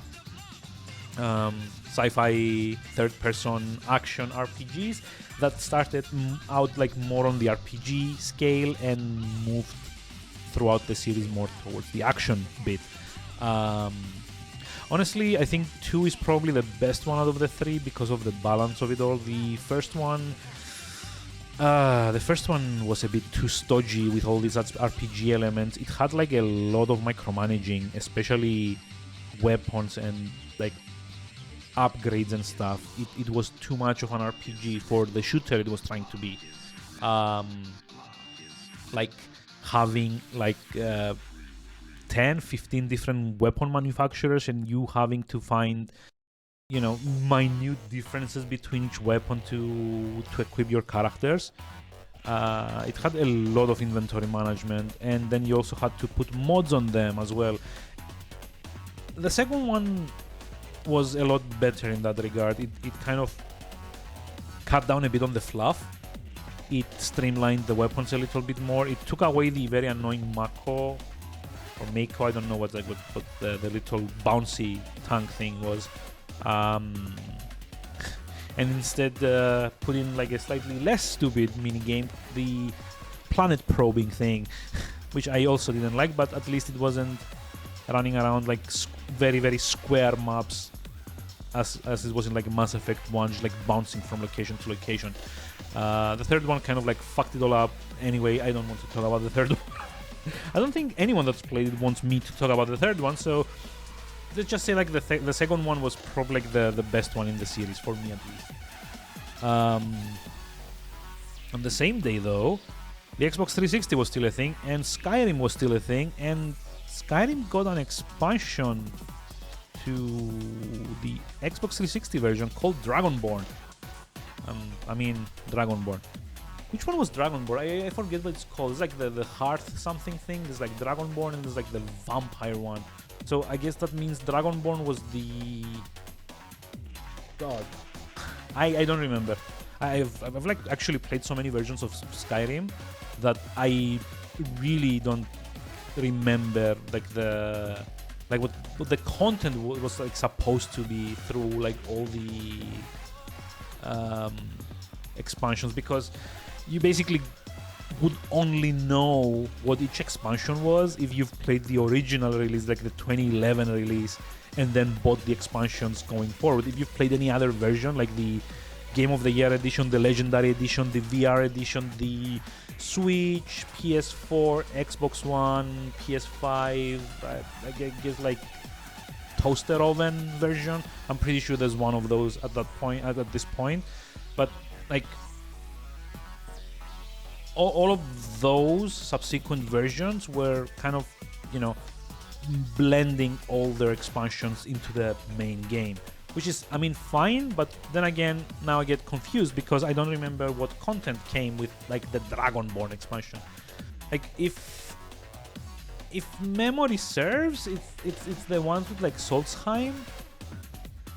Sci-fi third-person action RPGs that started out like more on the RPG scale and moved throughout the series more towards the action bit. Honestly, I think 2 is probably the best one out of the 3 because of the balance of it all. The first one was a bit too stodgy with all these RPG elements. It had like a lot of micromanaging, especially weapons and like upgrades and stuff. It was too much of an RPG for the shooter it was trying to be. Like having like 10-15 different weapon manufacturers and you having to find, you know, minute differences between each weapon to equip your characters. It had a lot of inventory management, and then you also had to put mods on them as well. The second one was a lot better in that regard. It kind of cut down a bit on the fluff. It streamlined the weapons a little bit more. It took away the very annoying Mako, or Mako, I don't know what the little bouncy tank thing was. And instead put in like a slightly less stupid minigame, the planet probing thing, which I also didn't like, but at least it wasn't running around like very, very square maps as it was in like Mass Effect 1, just like bouncing from location to location. The third one kind of like fucked it all up. Anyway, I don't want to talk about the third one. I don't think anyone that's played it wants me to talk about the third one, so let's just say like the second one was probably like the best one in the series, for me at least. On the same day though, the Xbox 360 was still a thing, and Skyrim was still a thing, and Skyrim got an expansion to the Xbox 360 version called Dragonborn. Dragonborn. Which one was Dragonborn? I forget what it's called. It's like the Hearth something thing. There's like Dragonborn and there's like the vampire one. So I guess that means Dragonborn was the... God. I don't remember. I've like actually played so many versions of Skyrim that I really don't remember like what the content was like supposed to be through like all the expansions, because you basically would only know what each expansion was if you've played the original release, like the 2011 release, and then bought the expansions going forward. If you've played any other version, like the Game of the Year edition, the Legendary edition, the VR edition, the Switch, PS4, Xbox One, PS5, I guess like toaster oven version. I'm pretty sure there's one of those at this point. But like all of those subsequent versions were kind of, you know, blending all their expansions into the main game, which is, I mean, fine, but then again, now I get confused because I don't remember what content came with like the Dragonborn expansion. Like if memory serves, it's the ones with like Solstheim.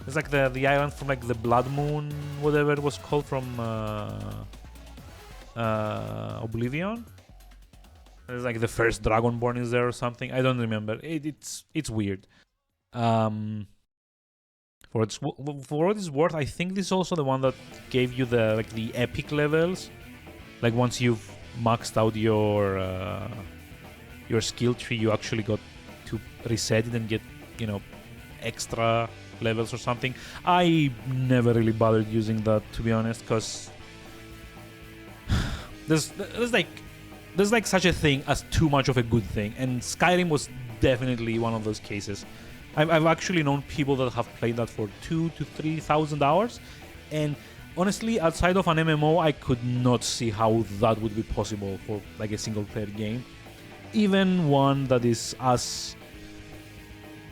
It's like the island from like the Blood Moon, whatever it was called, from Oblivion. It's like the first Dragonborn is there or something. I don't remember. It's weird. For what it's worth, I think this is also the one that gave you the epic levels. Like once you've maxed out your skill tree, you actually got to reset it and get, you know, extra levels or something. I never really bothered using that, to be honest, because there's like such a thing as too much of a good thing, and Skyrim was definitely one of those cases. I've actually known people that have played that for 2,000 to 3,000 hours, and honestly, outside of an MMO, I could not see how that would be possible for like a single-player game, even one that is as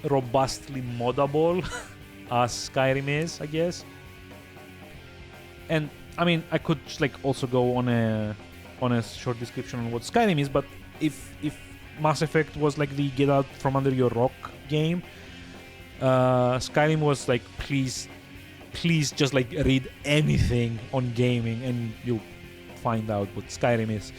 robustly moddable as Skyrim is, I guess. And I mean, I could like also go on a short description on what Skyrim is, but if Mass Effect was like the get out from under your rock game, Skyrim was like, please just like read anything on gaming and you'll find out what Skyrim is.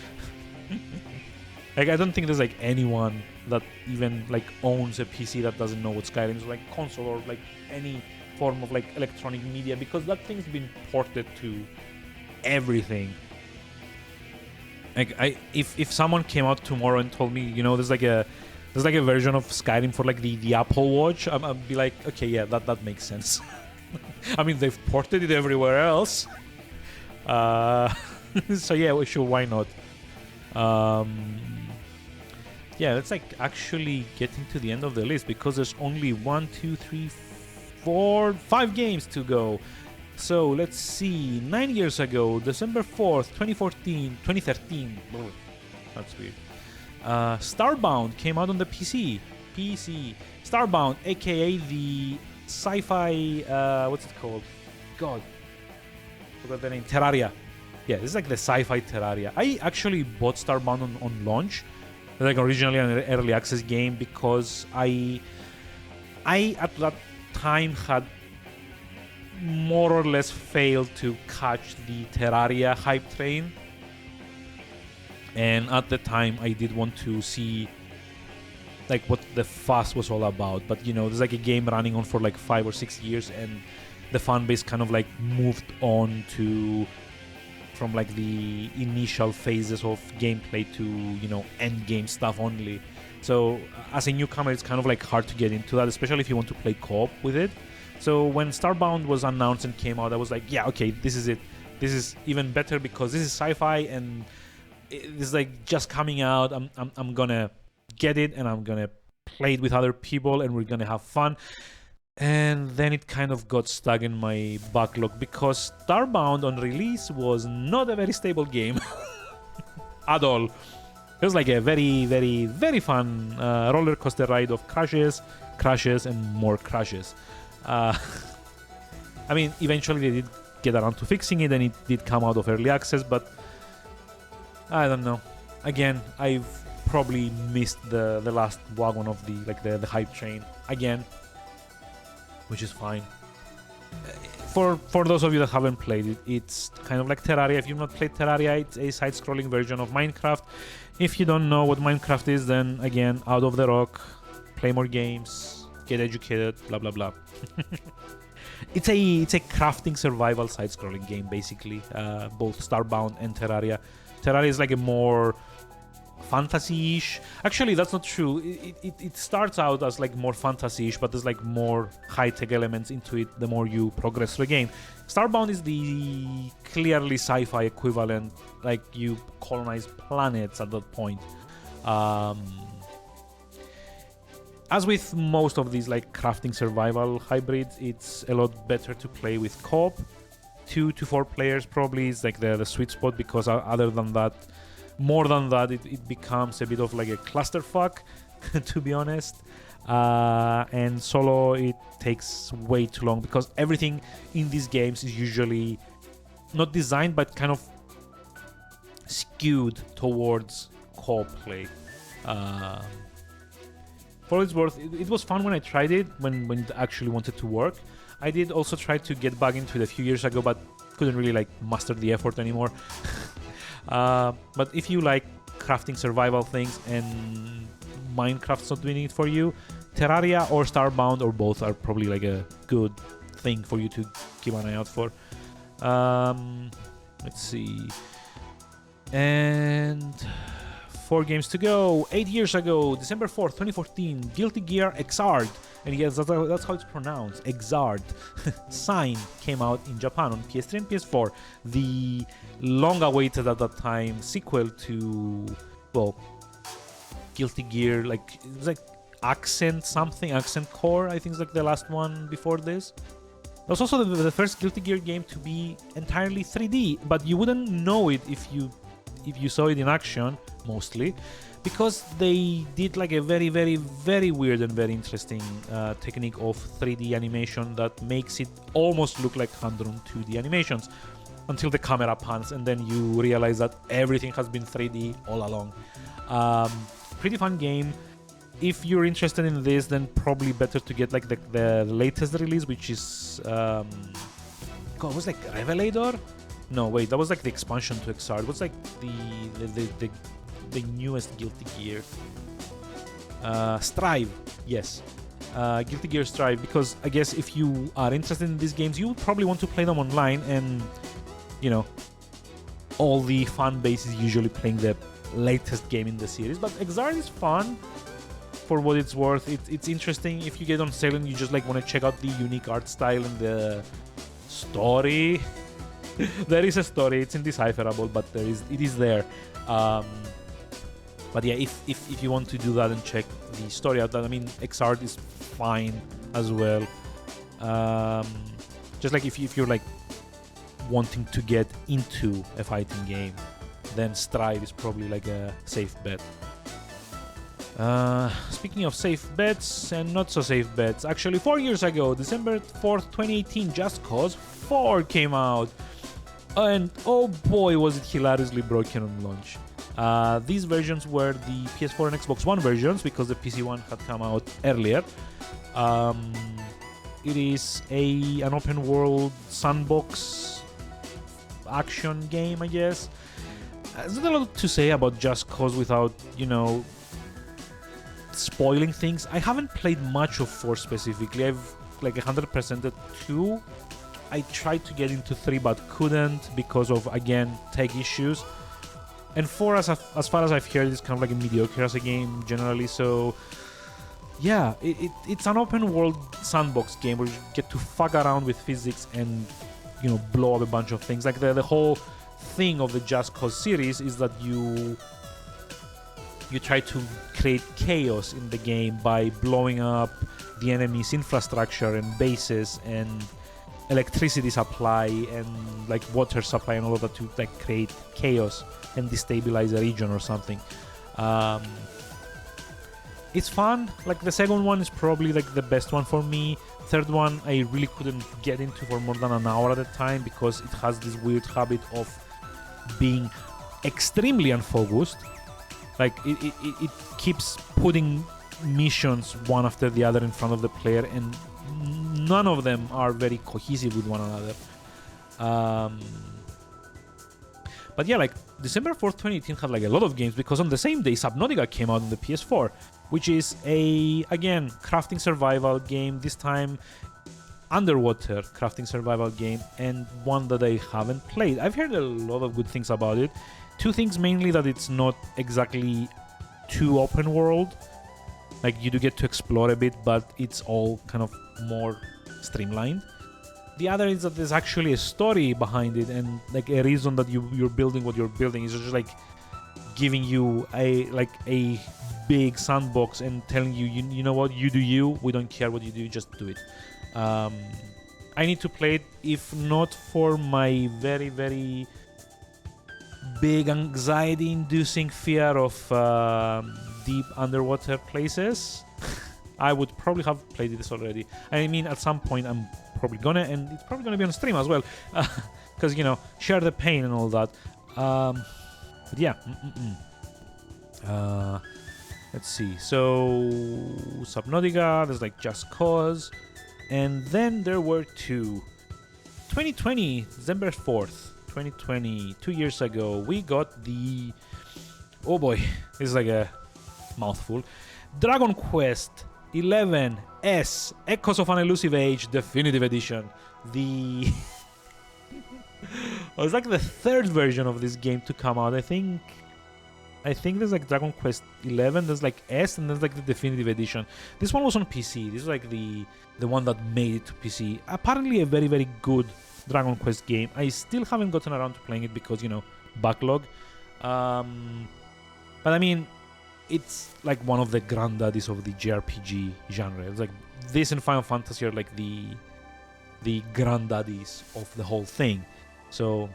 Like, I don't think there's like anyone that even like owns a PC that doesn't know what Skyrim is, like console or like any form of like electronic media, because that thing's been ported to everything. Like, if someone came out tomorrow and told me, you know, there's like a version of Skyrim for like the Apple Watch, I'd be like, okay, yeah, that makes sense. I mean, they've ported it everywhere else. So yeah, well, sure, why not? Yeah, let's like actually getting to the end of the list, because there's only 1, 2, 3, 4, 5 games to go. So let's see. 9 years ago, December 4th, 2013. Oh, that's weird. Starbound came out on the PC. Starbound, aka the sci-fi. What's it called? God, forgot the name. Terraria. Yeah, this is like the sci-fi Terraria. I actually bought Starbound on launch, like originally an early access game, because I at that time had more or less failed to catch the Terraria hype train, and at the time I did want to see like what the fuss was all about. But you know, there's like a game running on for like 5 or 6 years, and the fan base kind of like moved on to from like the initial phases of gameplay to, you know, end game stuff only. So as a newcomer, it's kind of like hard to get into that, especially if you want to play co-op with it. So when Starbound was announced and came out, I was like, yeah, okay, this is it. This is even better because this is sci-fi and it's like just coming out. I'm gonna get it and I'm gonna play it with other people and we're gonna have fun. And then it kind of got stuck in my backlog because Starbound on release was not a very stable game at all. It was like a very, very, very fun roller coaster ride of crashes, and more crashes. I mean, eventually they did get around to fixing it and it did come out of early access, but I don't know. Again, I've probably missed the last wagon of the hype train again, which is fine. For those of you that haven't played it, it's kind of like Terraria. If you've not played Terraria, it's a side-scrolling version of Minecraft. If you don't know what Minecraft is, then again, out of the rock, play more games, get educated, blah blah blah. It's a crafting survival side-scrolling game, basically. Both Starbound and Terraria. Terraria is like a more fantasy-ish. Actually, that's not true. It starts out as like more fantasy-ish, but there's like more high-tech elements into it the more you progress through the game. Starbound is the clearly sci-fi equivalent, like you colonize planets at that point. As with most of these like crafting survival hybrids, it's a lot better to play with co-op. 2 to 4 players probably is like the sweet spot, because other than that, more than that, it becomes a bit of like a clusterfuck, to be honest. And solo, it takes way too long because everything in these games is usually not designed, but kind of skewed towards co-op play. For what it's worth, it was fun when I tried it, when it actually wanted to work. I did also try to get back into it a few years ago, but couldn't really like master the effort anymore. But if you like crafting survival things and Minecraft's not doing it for you, Terraria or Starbound or both are probably like a good thing for you to keep an eye out for. Let's see. And 4 games to go. 8 years ago, December 4th, 2014, Guilty Gear Xrd. And yes, that's how it's pronounced, Xrd. Sign came out in Japan on PS3 and PS4. The long-awaited at that time sequel to, well, Guilty Gear. Like, it was like Accent something, Accent Core, I think is like the last one before this. It was also the first Guilty Gear game to be entirely 3D, but you wouldn't know it if you saw it in action, mostly, because they did like a very, very, very weird and very interesting technique of 3D animation that makes it almost look like hand-drawn 2D animations until the camera pans, and then you realize that everything has been 3D all along. Pretty fun game. If you're interested in this, then probably better to get like the latest release, which is God, it was like Revelator? No, wait, that was like the expansion to Exart. What's like the newest Guilty Gear? Strive, yes. Guilty Gear Strive, because I guess if you are interested in these games, you would probably want to play them online, and you know, all the fan base is usually playing the latest game in the series. But Exart is fun. For what it's worth, it's interesting if you get on sale and you just like want to check out the unique art style and the story. There is a story, it's indecipherable, but it is there. But yeah, if you want to do that and check the story out, I mean, Exart is fine as well. Just like if you're like wanting to get into a fighting game, then Strive is probably like a safe bet. Speaking of safe bets and not so safe bets, actually 4 years ago, December 4th, 2018, Just Cause 4 came out. And oh boy, was it hilariously broken on launch. These versions were the PS4 and Xbox One versions, because the PC one had come out earlier. It is an open world sandbox action game, I guess. There's not a lot to say about Just Cause without, you know, spoiling things. I haven't played much of 4 specifically. I've like 100%ed 2. I tried to get into 3 but couldn't because of, again, tech issues. And 4, as far as I've heard, is kind of like a mediocre as a game generally. So yeah, it's an open world sandbox game where you get to fuck around with physics and, you know, blow up a bunch of things. Like the whole thing of the Just Cause series is that you try to create chaos in the game by blowing up the enemy's infrastructure and bases and electricity supply and like water supply and all of that to like create chaos and destabilize a region or something. It's fun. Like the second one is probably like the best one for me. Third one I really couldn't get into for more than an hour at a time because it has this weird habit of being extremely unfocused. Like it keeps putting missions one after the other in front of the player, and none of them are very cohesive with one another. But yeah, like December 4th, 2018 had like a lot of games, because on the same day Subnautica came out on the PS4, which is again crafting survival game, this time underwater crafting survival game, and one that I haven't played. I've heard a lot of good things about it. Two things mainly: that it's not exactly too open world, like you do get to explore a bit, but it's all kind of more streamlined. The other is that there's actually a story behind it, and like a reason that you're building what you're building is just like giving you a big sandbox and telling you, you know what, you do you, we don't care what you do, just do it. I need to play it, if not for my very, very big anxiety-inducing fear of deep underwater places. I would probably have played this already. I mean, at some point I'm probably gonna, and it's probably gonna be on stream as well, because you know, share the pain and all that. But yeah, let's see. So Subnautica, there's like Just Cause, and then there were two. 2020, December 4th, 2020, 2 years ago, we got the, oh boy, this is like a mouthful, Dragon Quest 11 S Echoes of an Elusive Age Definitive Edition. The it was like the third version of this game to come out. I think there's like Dragon Quest 11, there's like S, and there's like the Definitive Edition. This one was on PC. This is like the one that made it to PC. Apparently a very, very good Dragon Quest game. I still haven't gotten around to playing it because, you know, backlog. But I mean, it's like one of the granddaddies of the JRPG genre. It's like this and Final Fantasy are like the granddaddies of the whole thing. So,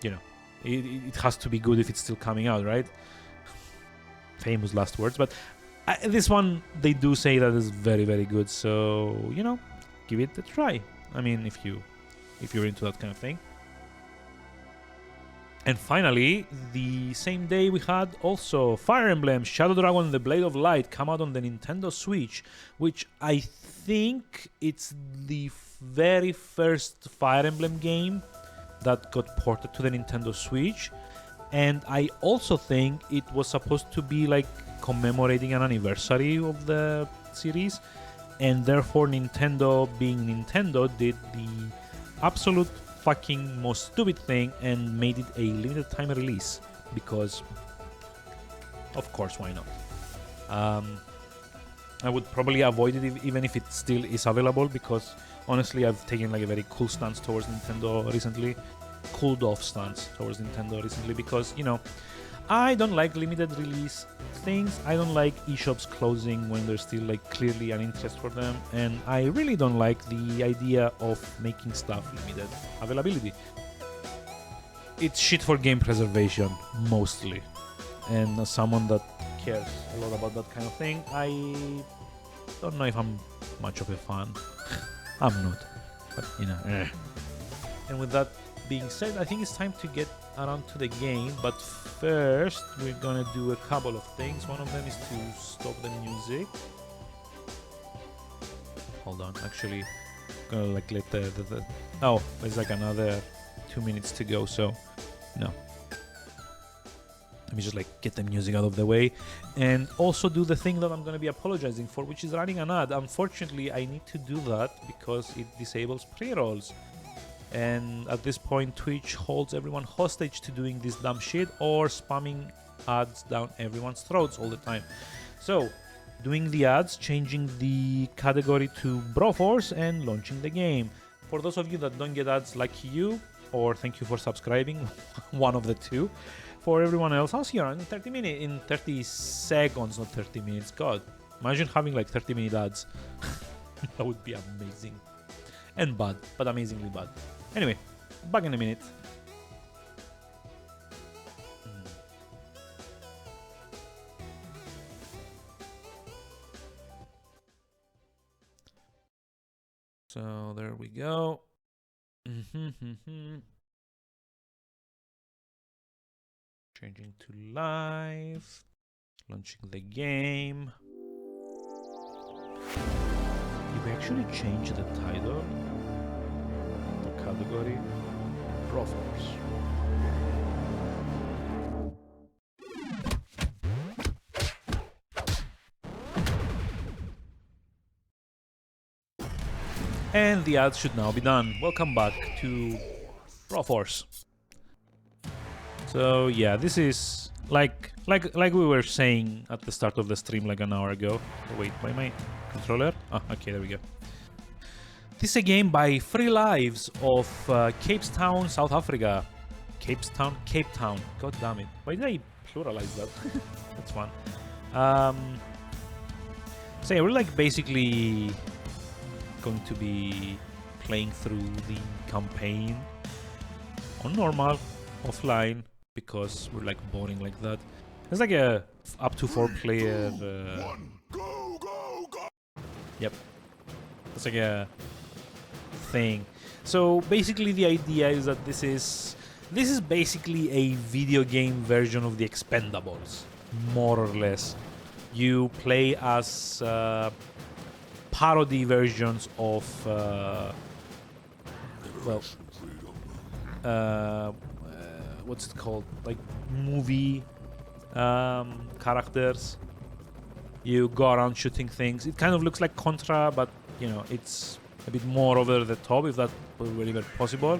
you know, it has to be good if it's still coming out, right? Famous last words. But this one, they do say that is very, very good. So, you know, give it a try. I mean, if you're into that kind of thing. And finally, the same day we had also Fire Emblem Shadow Dragon The Blade of Light come out on the Nintendo Switch, which I think it's the very first Fire Emblem game that got ported to the Nintendo Switch. And I also think it was supposed to be like commemorating an anniversary of the series. And therefore Nintendo, being Nintendo, did the absolute fucking most stupid thing and made it a limited time release, because of course, why not? I would probably avoid it even if it still is available, because honestly I've taken like a very cool stance towards Nintendo recently, cooled off stance towards Nintendo recently, because, you know, I don't like limited release things. I don't like eShops closing when there's still like clearly an interest for them, and I really don't like the idea of making stuff limited availability. It's shit for game preservation mostly, and as someone that cares a lot about that kind of thing, I don't know if I'm much of a fan. I'm not, but you know. And with that being said, I think it's time to get around to the game, but first we're gonna do a couple of things. One of them is to stop the music. Hold on, actually gonna like let the oh, there's like another 2 minutes to go, so no, let me just like get the music out of the way, and also do the thing that I'm gonna be apologizing for, which is running an ad. Unfortunately, I need to do that because it disables pre-rolls. And at this point, Twitch holds everyone hostage to doing this dumb shit or spamming ads down everyone's throats all the time. So, doing the ads, changing the category to Broforce, and launching the game. For those of you that don't get ads, lucky you, or thank you for subscribing, one of the two. For everyone else, I'll see you around in 30 seconds, not 30 minutes. God, imagine having like 30-minute ads. That would be amazing. And bad, but amazingly bad. Anyway, back in a minute. So there we go. Changing to live. Launching the game. Did we actually change the title? Category Broforce. And the ads should now be done. Welcome back to Broforce. So yeah, this is like we were saying at the start of the stream like an hour ago. Oh, wait, by my controller? Ah, okay, there we go. This is a game by Free Lives of Cape Town, South Africa. Cape Town. God damn it. Why did I pluralize that? That's fun. So yeah, we're like basically going to be playing through the campaign on normal, offline, because we're like boring like that. It's like a up to 4 player. Yep. It's like a thing. So basically the idea is that this is basically a video game version of the Expendables, more or less. You play as parody versions of what's it called, like movie characters. You go around shooting things. It kind of looks like Contra, but you know, it's a bit more over the top, if that were even possible.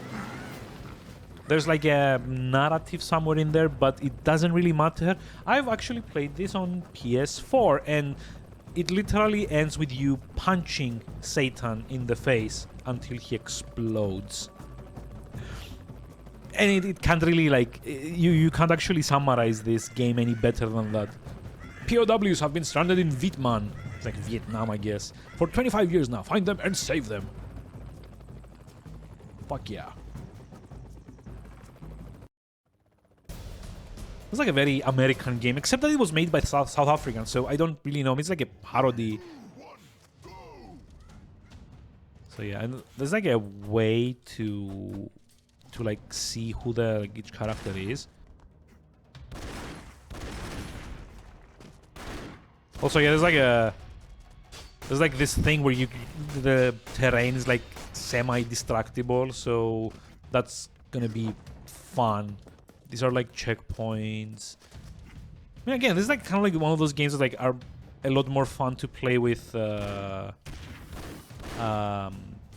There's like a narrative somewhere in there, but it doesn't really matter. I've actually played this on PS4, and it literally ends with you punching Satan in the face until he explodes. And it can't really, like, you can't actually summarize this game any better than that. POWs have been stranded in Vietnam. It's like Vietnam, I guess. For 25 years now. Find them and save them. Fuck yeah. It's like a very American game, except that it was made by South Africans, so I don't really know. It's like a parody. So yeah, and there's like a way to like see who each character is. Also, yeah, there's like this thing where the terrain is like semi-destructible, so that's gonna be fun. These are like checkpoints. I mean, again, this is like kind of like one of those games that like are a lot more fun to play with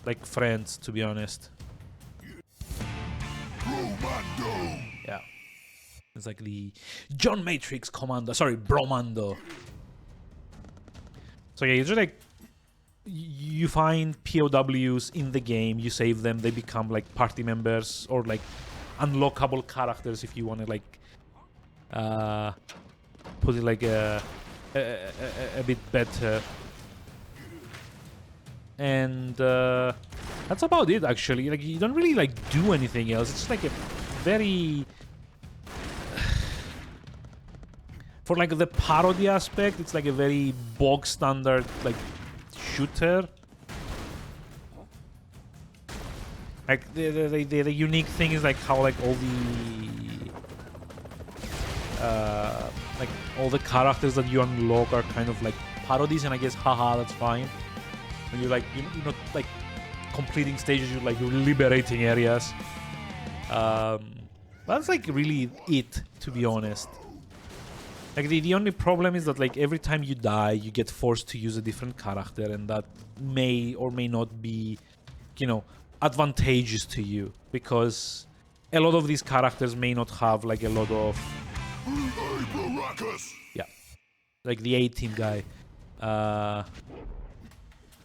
like friends, to be honest. Yeah, it's like the John Matrix Commando. Sorry, Bromando. So yeah, it's just like you find POWs in the game, you save them, they become like party members or like unlockable characters if you want to like put it like a bit better. And that's about it, actually. Like, you don't really like do anything else. It's just like a very for like the parody aspect, it's like a very bog standard like shooter. Like the unique thing is like how like all the characters that you unlock are kind of like parodies, and I guess haha, that's fine. When you're like you're not like completing stages, you're liberating areas. That's like really it, to be honest. Like the only problem is that like every time you die, you get forced to use a different character, and that may or may not be, you know, advantageous to you, because a lot of these characters may not have like a lot of yeah, like the A-team guy.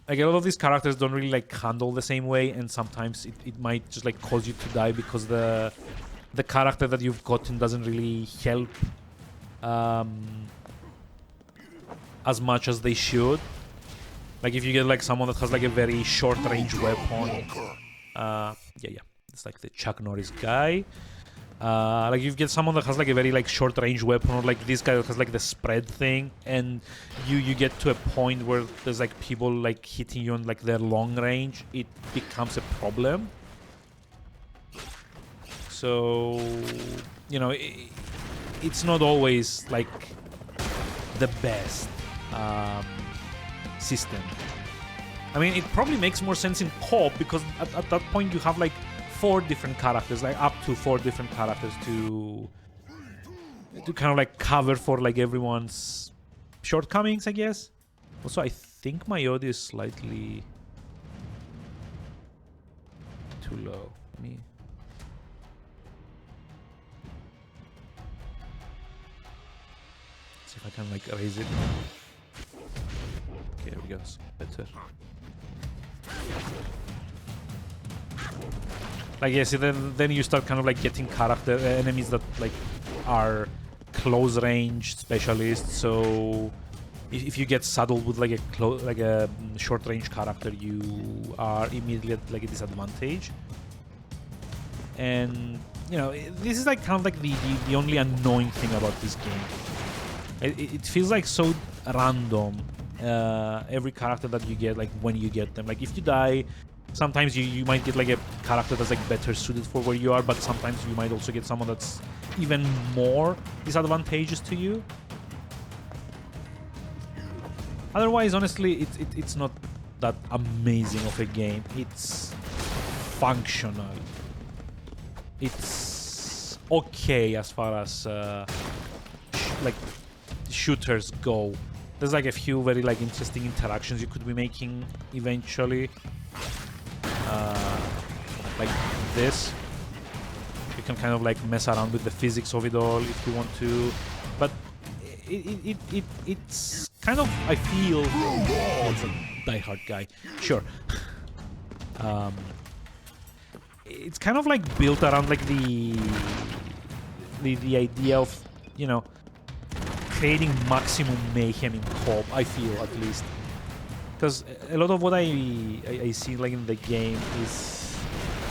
Like a lot of these characters don't really like handle the same way, and sometimes it might just like cause you to die because the character that you've gotten doesn't really help as much as they should. Like if you get like someone that has like a very short range weapon, yeah, it's like the Chuck Norris guy. Like you get someone that has like a very like short range weapon, or like this guy that has like the spread thing, and you get to a point where there's like people like hitting you on like their long range, it becomes a problem. So, you know, it's not always like the best system. I mean, it probably makes more sense in co-op, because at that point you have like 4 different characters, like up to 4 different characters to kind of like cover for like everyone's shortcomings, I guess. Also, I think my audio is slightly too low. Let me see if I can like raise it. Okay, there we go. It's better. Like, yeah, see, then you start kind of like getting character enemies that like are close range specialists. So if you get saddled with like a short range character, you are immediately at like a disadvantage. And you know, this is like kind of like the only annoying thing about this game. It feels like so random. Every character that you get, like when you get them, like if you die, sometimes you might get like a character that's like better suited for where you are, but sometimes you might also get someone that's even more disadvantageous to you. Otherwise, honestly, it's not that amazing of a game. It's functional. It's okay as far as like shooters go. There's like a few very like interesting interactions you could be making eventually. Like this. You can kind of like mess around with the physics of it all if you want to. But it's kind of, I feel, it's a diehard guy. Sure. It's kind of like built around like the idea of, you know, creating maximum mayhem in co-op, I feel, at least. Because a lot of what I see like in the game is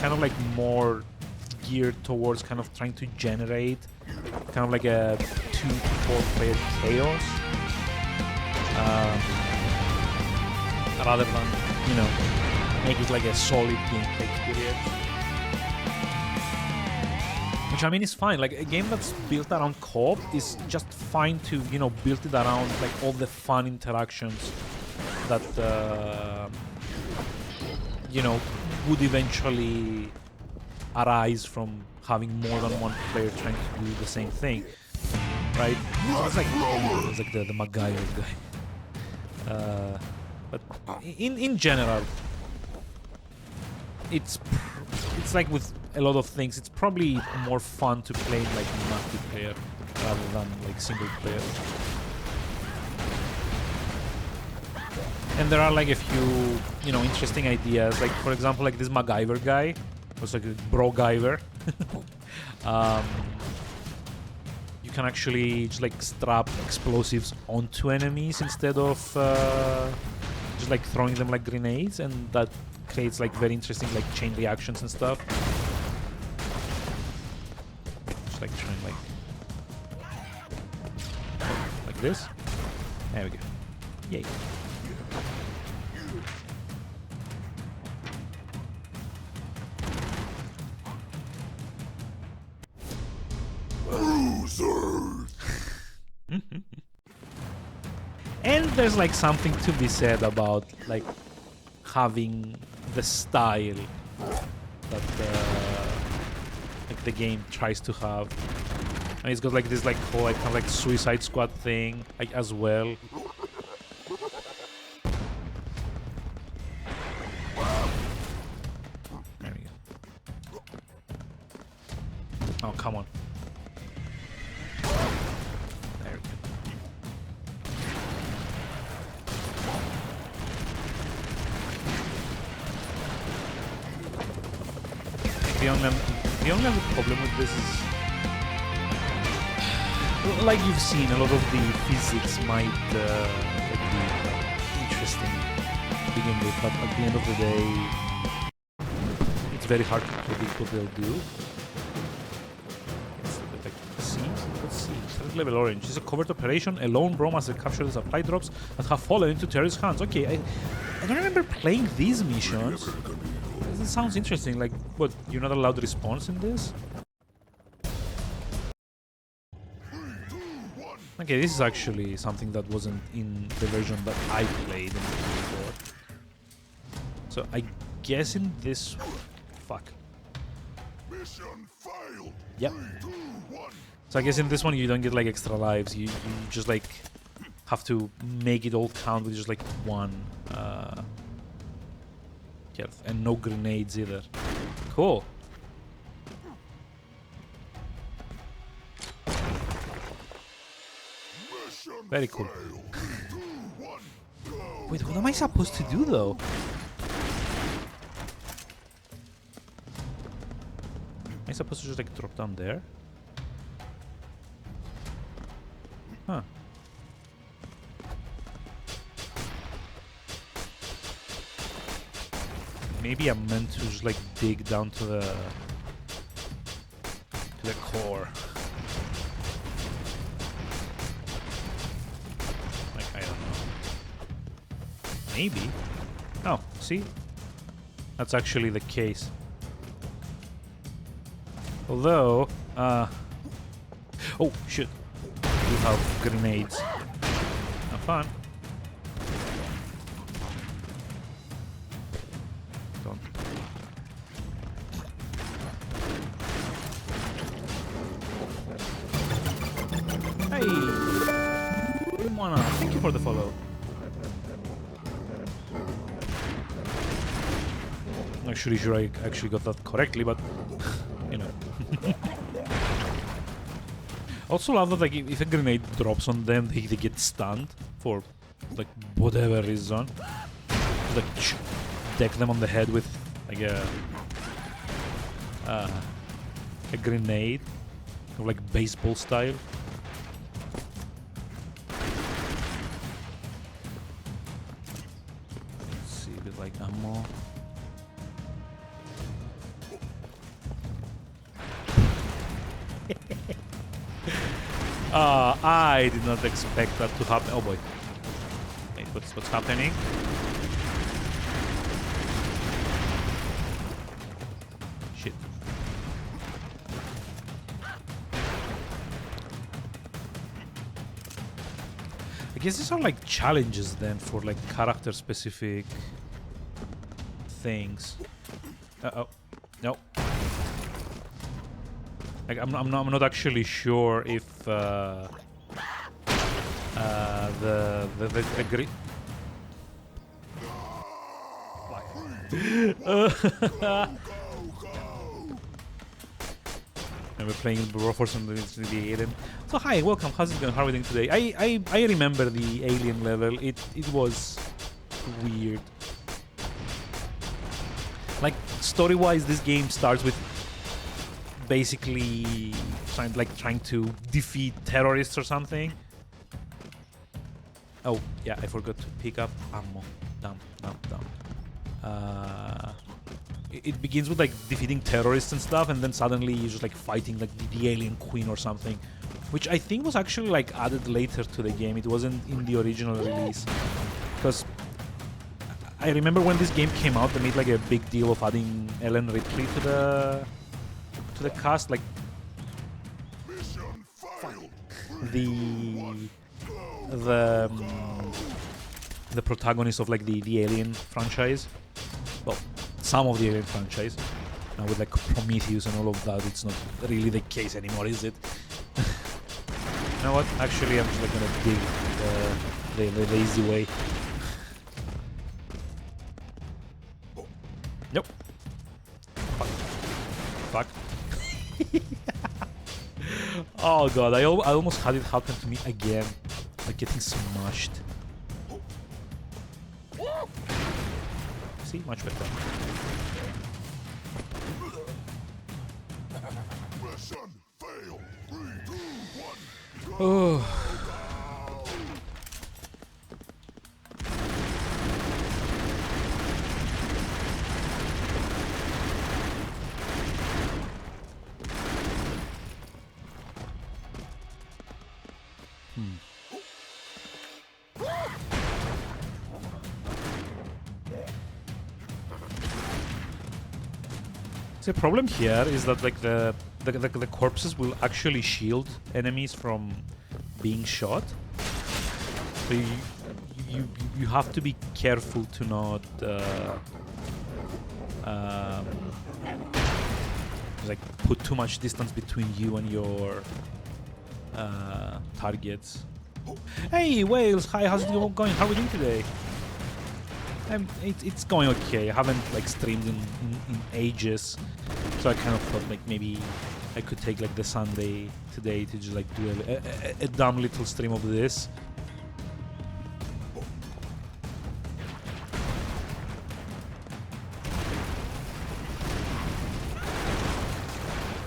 kind of like more geared towards kind of trying to generate kind of like a 2 to 4 player chaos, rather than, you know, make it like a solid gameplay experience. Which I mean is fine. Like a game that's built around co-op is just fine to, you know, build it around like all the fun interactions that you know, would eventually arise from having more than one player trying to do the same thing, right? So it's like the MacGyver guy. But in general, it's like with a lot of things, it's probably more fun to play like multiplayer rather than like single player. And there are like a few, you know, interesting ideas. Like for example, like this MacGyver guy was like a Brogyver. You can actually just like strap explosives onto enemies instead of just like throwing them like grenades, and that creates like very interesting like chain reactions and stuff. Just like trying like this. There we go. Yay. And there's like something to be said about like having the style that like the game tries to have. And it's got like this like whole like kind of like Suicide Squad thing like as well. There we go. Oh, come on. There we go. The only other problem with this is, like you've seen, a lot of the physics might like be interesting to begin with, but at the end of the day, it's very hard to predict what they'll do. Let's see. Third level orange. It's a covert operation. A lone Bromaster captured the supply drops that have fallen into terrorist hands. Okay, I don't remember playing these missions. This sounds interesting. Like, what? You're not allowed response in this? Okay, this is actually something that wasn't in the version that I played before. So I guess in this... Fuck. Mission failed. Yep. 3, 2, 1. So I guess in this one you don't get like extra lives. You just like have to make it all count with just like one health, and no grenades either. Cool. Mission Very cool. failed. 3, 2, 1, go. Wait, what am I supposed to do though? Am I supposed to just like drop down there? Huh. Maybe I'm meant to just like dig down to the core. Like, I don't know. Maybe. Oh, see? That's actually the case. Although, oh shit. We have grenades. Have fun. Don't. Hey! Mona, thank you for the follow. I'm not sure I actually got that correctly, but you know. Also love that like if a grenade drops on them, they get stunned for like whatever reason. Like deck them on the head with like a grenade, or like baseball style. I did not expect that to happen. Oh boy. Wait, what's happening? Shit. I guess these are like challenges then for like character specific things. Uh-oh. No. Like, I'm not actually sure if the grid. And we're playing Broforce and the alien. So hi, welcome. How's it going? How are we doing today? I remember the alien level. It was weird. Like story-wise, this game starts with basically trying to defeat terrorists or something. Oh yeah, I forgot to pick up ammo. Damn. It begins with like defeating terrorists and stuff, and then suddenly you're just like fighting like the alien queen or something, which I think was actually like added later to the game. It wasn't in the original release, because I remember when this game came out, they made like a big deal of adding Ellen Ripley to the cast, like the protagonist of like the Alien franchise. Well, some of the Alien franchise. Now with like Prometheus and all of that, it's not really the case anymore, is it? You know what? Actually, I'm just like gonna dig the easy way. Nope. Fuck. Oh god, I almost had it happen to me again. Like getting smashed. See? Much better. Oh. The problem here is that like the corpses will actually shield enemies from being shot. So you have to be careful to not like put too much distance between you and your targets. Hey Wales, hi, how's it going? How are we doing today? It's going okay. I haven't like streamed in ages, so I kind of thought like maybe I could take like the Sunday today to just like do a dumb little stream of this.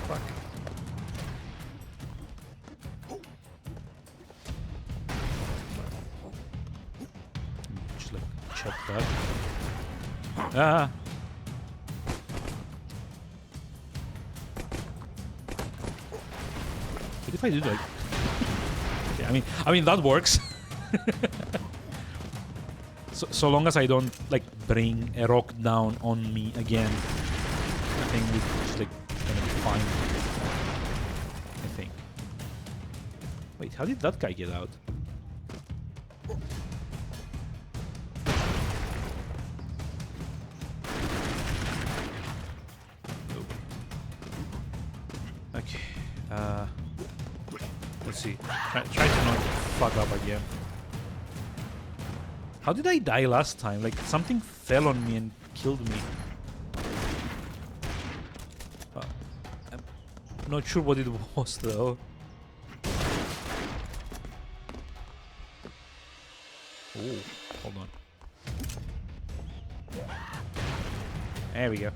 Fuck. Just like check that. Ah. What if I do like? Okay, I mean that works. so long as I don't like bring a rock down on me again, I think we're just like gonna be fine. I think. Wait, how did that guy get out? Okay. Let's see. Try to not fuck up again. How did I die last time? Like something fell on me and killed me. I'm not sure what it was though. Oh, hold on. There we go.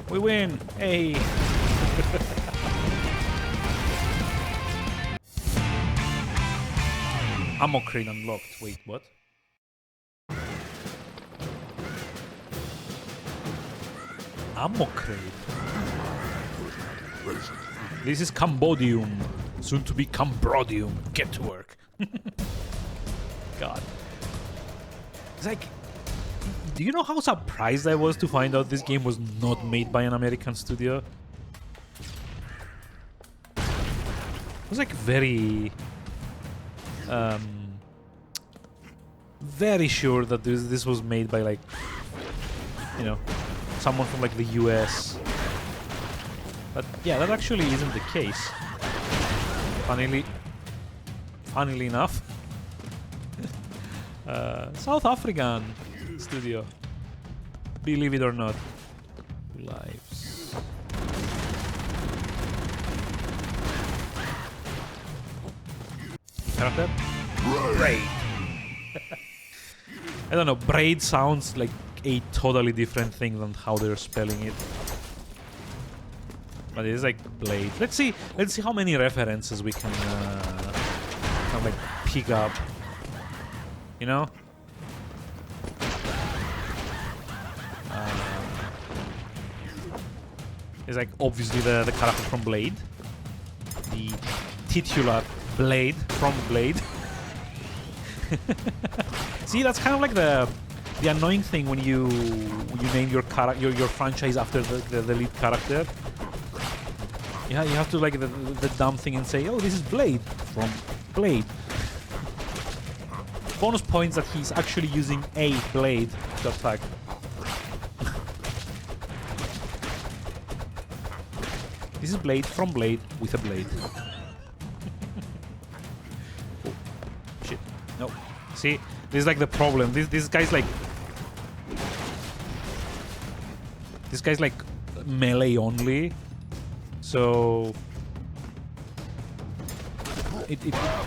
We win! Hey! Ammo crate unlocked. Wait, what? Ammo crate? This is Cambodium. Soon to become Brodium. Get to work. God. It's like, do you know how surprised I was to find out this game was not made by an American studio? I was like very sure that this was made by, like, you know, someone from like the US. But yeah, that actually isn't the case. Funnily enough. South African studio. Believe it or not. Lives. Character? Braid. I don't know, braid sounds like a totally different thing than how they're spelling it. But it's like blade. Let's see how many references we can like pick up. You know? It's like obviously the character from Blade. The titular Blade from Blade. See, that's kind of like the annoying thing when you name your franchise after the lead character. Yeah, you have to like the dumb thing and say, oh, this is Blade from Blade. Bonus points that he's actually using a blade to attack. This is Blade from Blade with a blade. Oh, shit. No. See, this is like the problem. This guy's like melee only. So it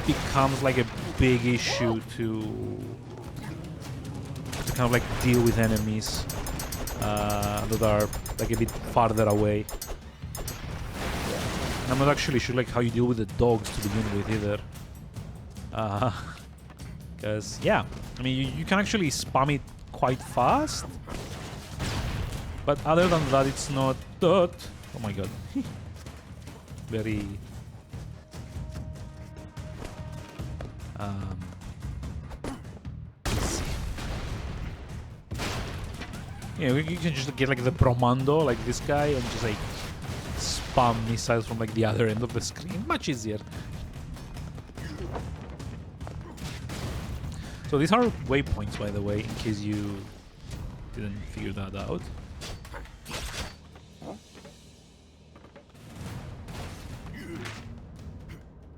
becomes like a big issue to kind of like deal with enemies that are like a bit farther away. And I'm not actually sure like how you deal with the dogs to begin with either. Because yeah, I mean you can actually spam it quite fast. But other than that, it's not that. Oh my god. Very let's see. Yeah, you can just get like the Bromando, like this guy, and just like spam missiles from like the other end of the screen. Much easier. So these are waypoints, by the way, in case you didn't figure that out.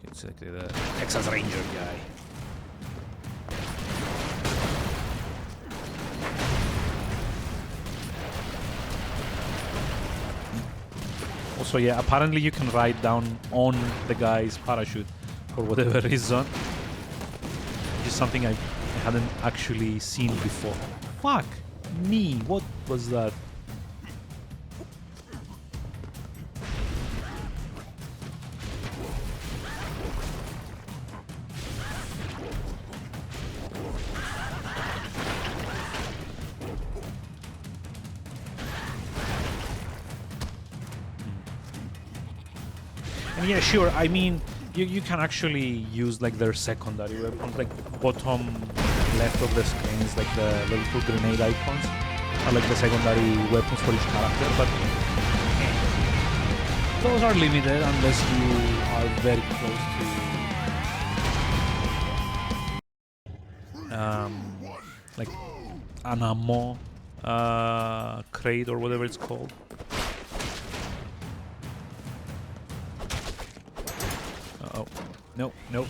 It's like the Texas Ranger guy. Also, yeah, apparently you can ride down on the guy's parachute for whatever reason. Which is something I hadn't actually seen before. Fuck me, what was that? And yeah, sure, I mean, you can actually use like their secondary weapons, like bottom left of the screen is like the little grenade icons are like the secondary weapons for each character, but those are limited unless you are very close to like an ammo crate or whatever it's called. Uh-oh. No, no.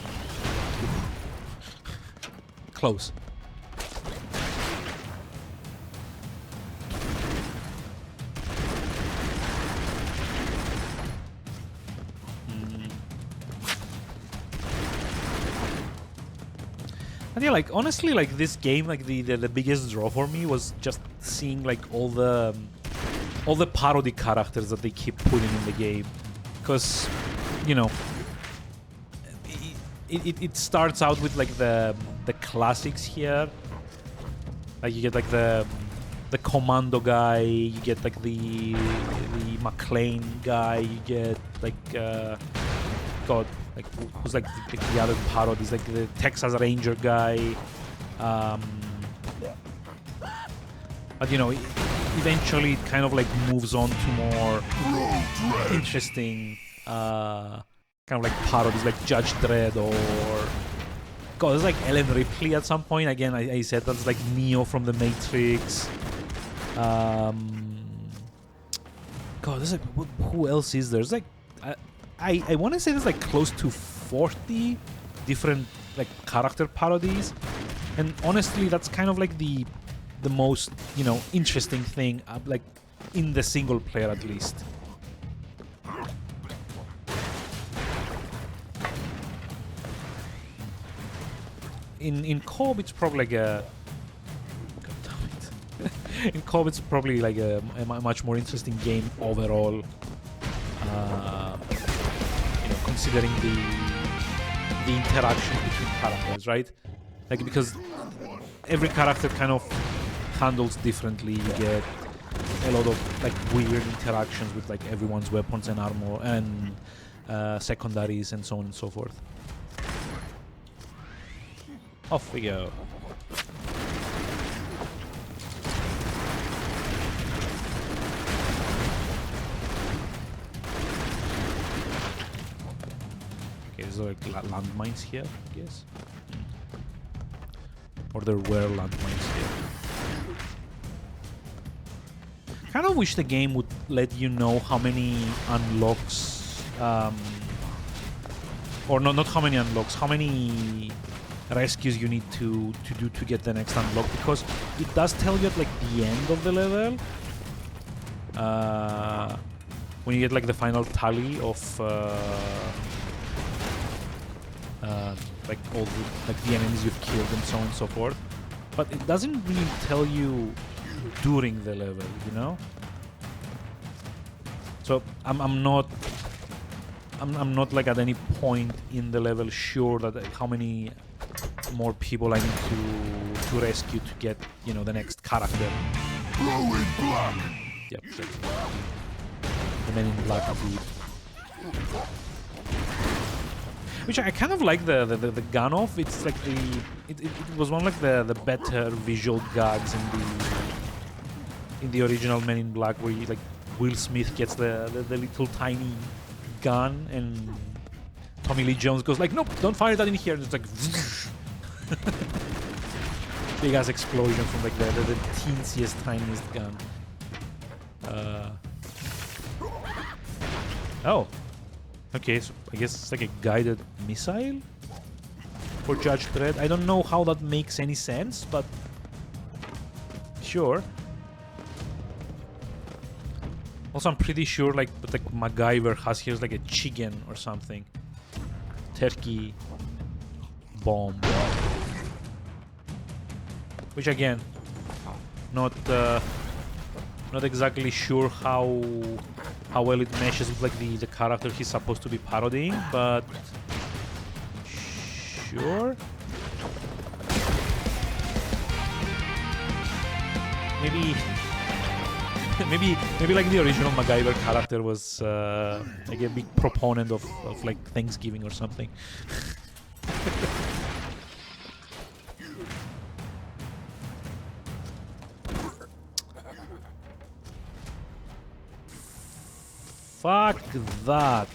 Close. And yeah, like honestly, like this game, like the biggest draw for me was just seeing like all the parody characters that they keep putting in the game, because you know it starts out with like the classics here. Like you get like the commando guy, you get like the McLean guy, you get like God, like who's like the other parodies, like the Texas Ranger guy. But you know, eventually it kind of like moves on to more interesting kind of like parodies, like Judge Dredd or God, there's like Ellen Ripley at some point. Again, I said that's like Neo from the Matrix. God, there's like who else is there? There's like I want to say there's like close to 40 different like character parodies, and honestly, that's kind of like the most, you know, interesting thing, like in the single player at least. In co-op, it's probably like a. God damn it. In co-op, it's probably like a much more interesting game overall. You know, considering the interaction between characters, right? Like, because every character kind of handles differently. You get a lot of like weird interactions with like everyone's weapons and armor and secondaries and so on and so forth. Off we go. Okay, there's like landmines here, I guess. Or there were landmines here. Kind of wish the game would let you know how many unlocks, or not how many unlocks, how many rescues you need to do to get the next unlock, because it does tell you at like the end of the level, when you get like the final tally of like all the enemies you've killed and so on and so forth, but it doesn't really tell you during the level, you know. So I'm not like at any point in the level sure that how many more people I need to rescue to get, you know, the next character. Glowing black. Yep. The Men in Black indeed. Which I kind of like the gun off. It's like it was one of like the better visual gags in the original Men in Black, where you, like, Will Smith gets the little tiny gun and Tommy Lee Jones goes like, nope, don't fire that in here. And it's like big ass explosion from like the teensiest, tiniest gun. Oh. Okay, so I guess it's like a guided missile for Judge Dredd. I don't know how that makes any sense, but sure. Also, I'm pretty sure like MacGyver has here like a chicken or something. Turkey bomb. Which again, not exactly sure how well it meshes with like the character he's supposed to be parodying, but sure. Maybe like the original MacGyver character was like a big proponent of like Thanksgiving or something. Fuck that.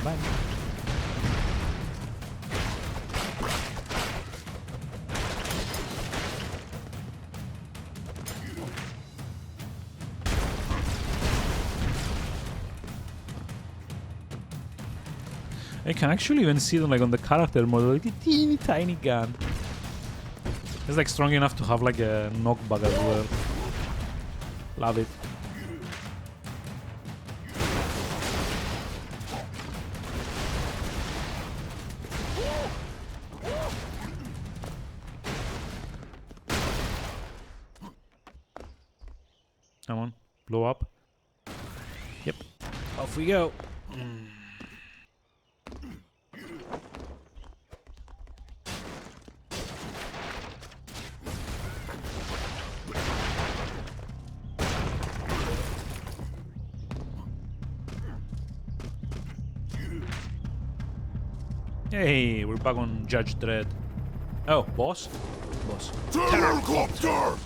Bye-bye. I can actually even see them like on the character model, like a teeny tiny gun. It's like strong enough to have like a knockback as well. Love it. Come on, blow up. Yep, off we go. Hey, we're back on Judge Dredd. Oh, boss? Boss. Terrorcopter!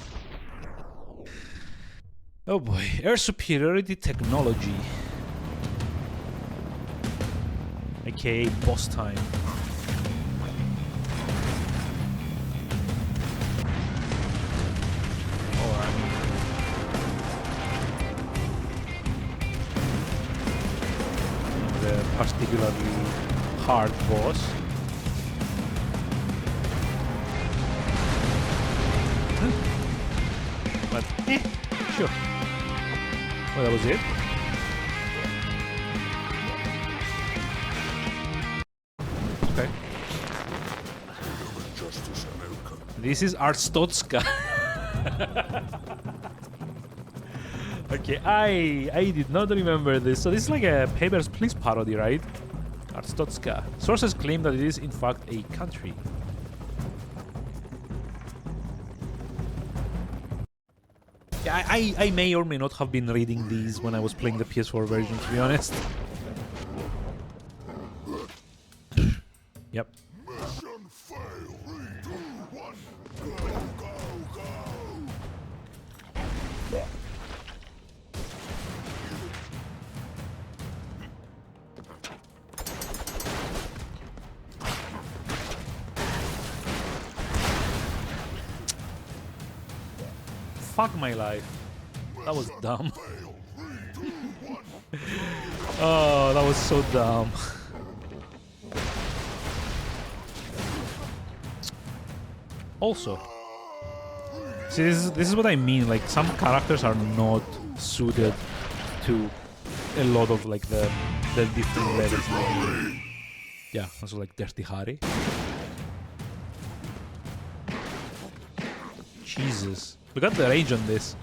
Oh boy, air superiority technology. AKA boss time. Or I mean... the particularly hard boss. But, sure. Well, that was it. Okay. This is Arstotska. Okay, I did not remember this. So this is like a Papers, Please parody, right? Arstotska. Sources claim that it is in fact a country. Yeah, I may or may not have been reading these when I was playing the PS4 version, to be honest. Yep. Mission fail. 3, 2, 1. Go, go, go. Fuck my life. That was dumb. Oh, that was so dumb. Also, see, this is what I mean. Like, some characters are not suited to a lot of like the different levels. Yeah, also like Dirty Harry. Jesus, we got the range on this.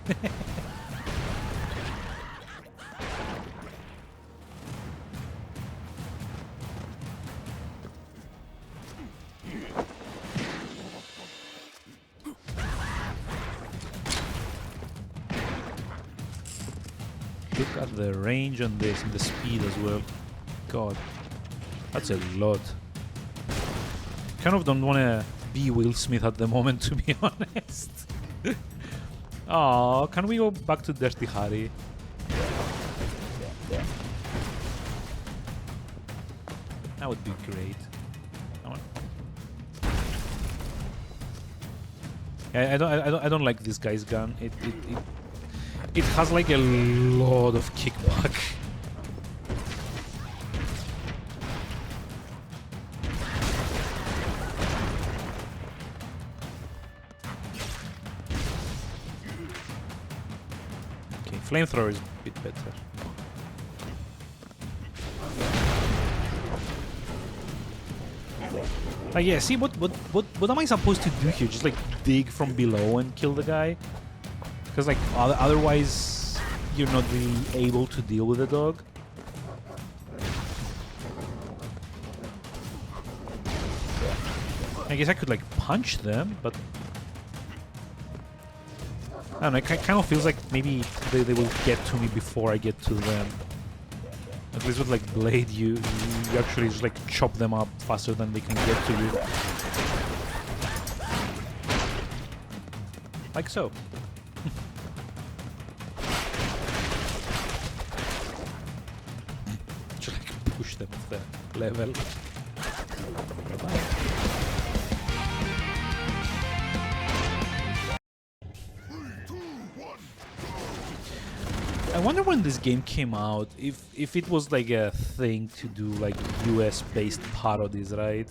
Look at the range on this and the speed as well. God, that's a lot. Kind of don't want to be Will Smith at the moment, to be honest. Oh, can we go back to Dirty Harry? That would be great. Come on. I don't like this guy's gun. It has like a lot of kickback. Okay, flamethrower is a bit better. Like, yeah, see what am I supposed to do here? Just like dig from below and kill the guy? Because like otherwise you're not really able to deal with the dog. I guess I could like punch them, but I don't know, it kind of feels like maybe they will get to me before I get to them. At least with like Blade, you actually just like chop them up faster than they can get to you. Like so. Just like push them off the level. Bye-bye. I wonder when this game came out, if it was like a thing to do like US based parodies, right?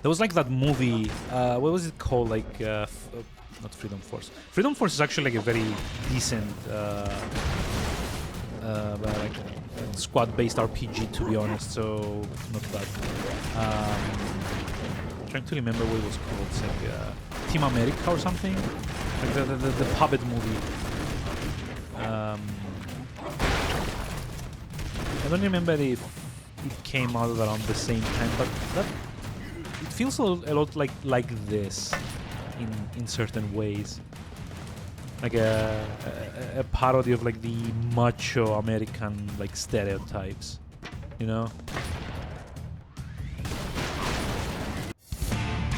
There was like that movie, what was it called, like, not Freedom Force. Freedom Force is actually like a very decent like squad based RPG, to be honest, so not that. I'm trying to remember what it was called, it's like Team America or something. Like the puppet movie. I don't remember if it came out around the same time, but it feels a lot like this in certain ways. Like a parody of like the macho American like stereotypes, you know?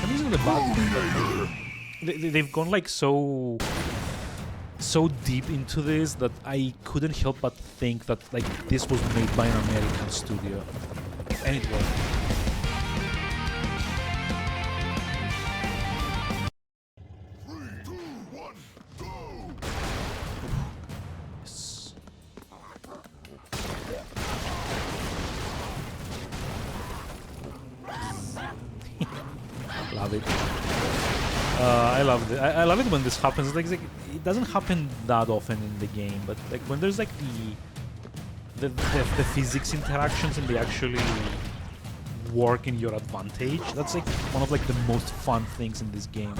And these are the bad things. They've gone like so deep into this that I couldn't help but think that like this was made by an American studio, and it was. 3, 2, 1, go! Yes. Love it. I love it. I love it when this happens. Like it doesn't happen that often in the game, but like when there's like the physics interactions and they actually work in your advantage. That's like one of like the most fun things in this game.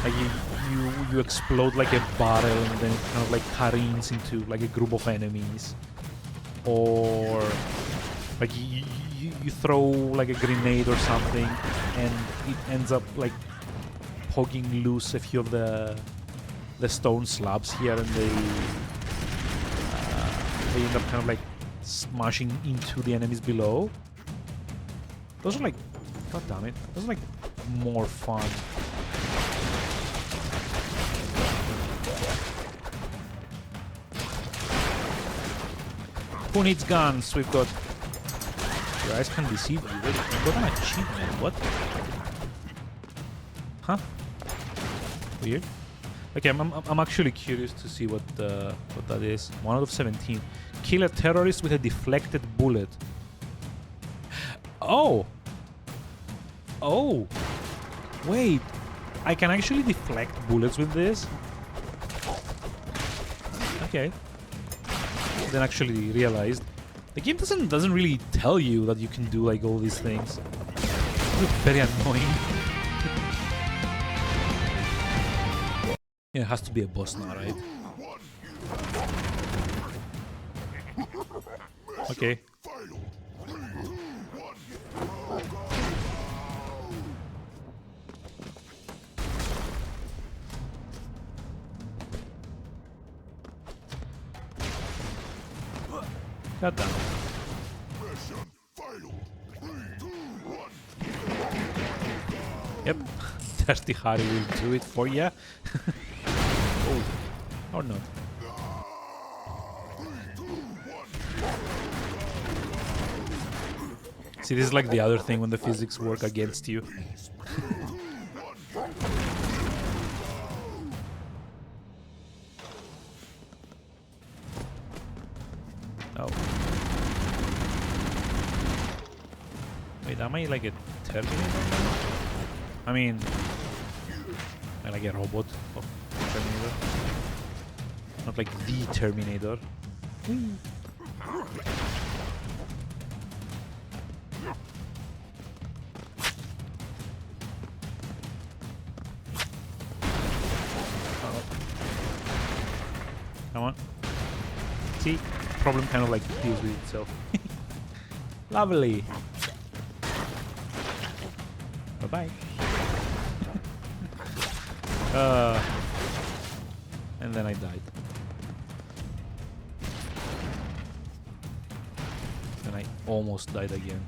Like you explode like a barrel and then it kind of like careens into like a group of enemies, or like you throw like a grenade or something and it ends up like poking loose a few of the stone slabs here, and they end up kind of like smashing into the enemies below. Those are like, god damn it, those are like more fun. Who needs guns? We've got... Your eyes can deceive you. Wait, you got an achievement. What? Huh? Weird. Okay, I'm actually curious to see what that is. 1 out of 17. Kill a terrorist with a deflected bullet. Oh! Oh! Wait. I can actually deflect bullets with this? Okay. Then actually realized the game doesn't really tell you that you can do like all these things. It's very annoying. Yeah, it has to be a boss now, right? Okay. God damn it. Mission failed. 3, 2, 1. Yep. Thirsty Harry will do it for ya. Oh. Or not. 3, 2, 1. See, this is like the other thing when the physics work against you. Oh. Wait, am I like a Terminator now? I mean, am I like a robot of Terminator? Not like the Terminator. Oh. Come on. See? Problem kind of like deals with itself. Lovely. Bye-bye. And then I died. Then I almost died again.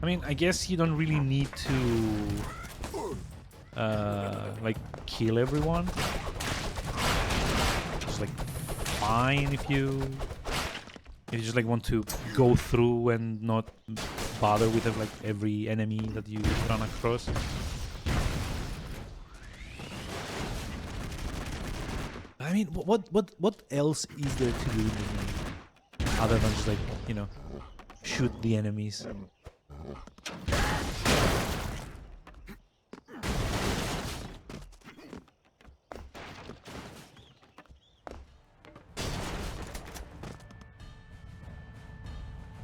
I mean, I guess you don't really need to like kill everyone. It's like fine if you just like want to go through and not bother with like every enemy that you run across. I mean, what else is there to do in the game other than just like, you know, shoot the enemies?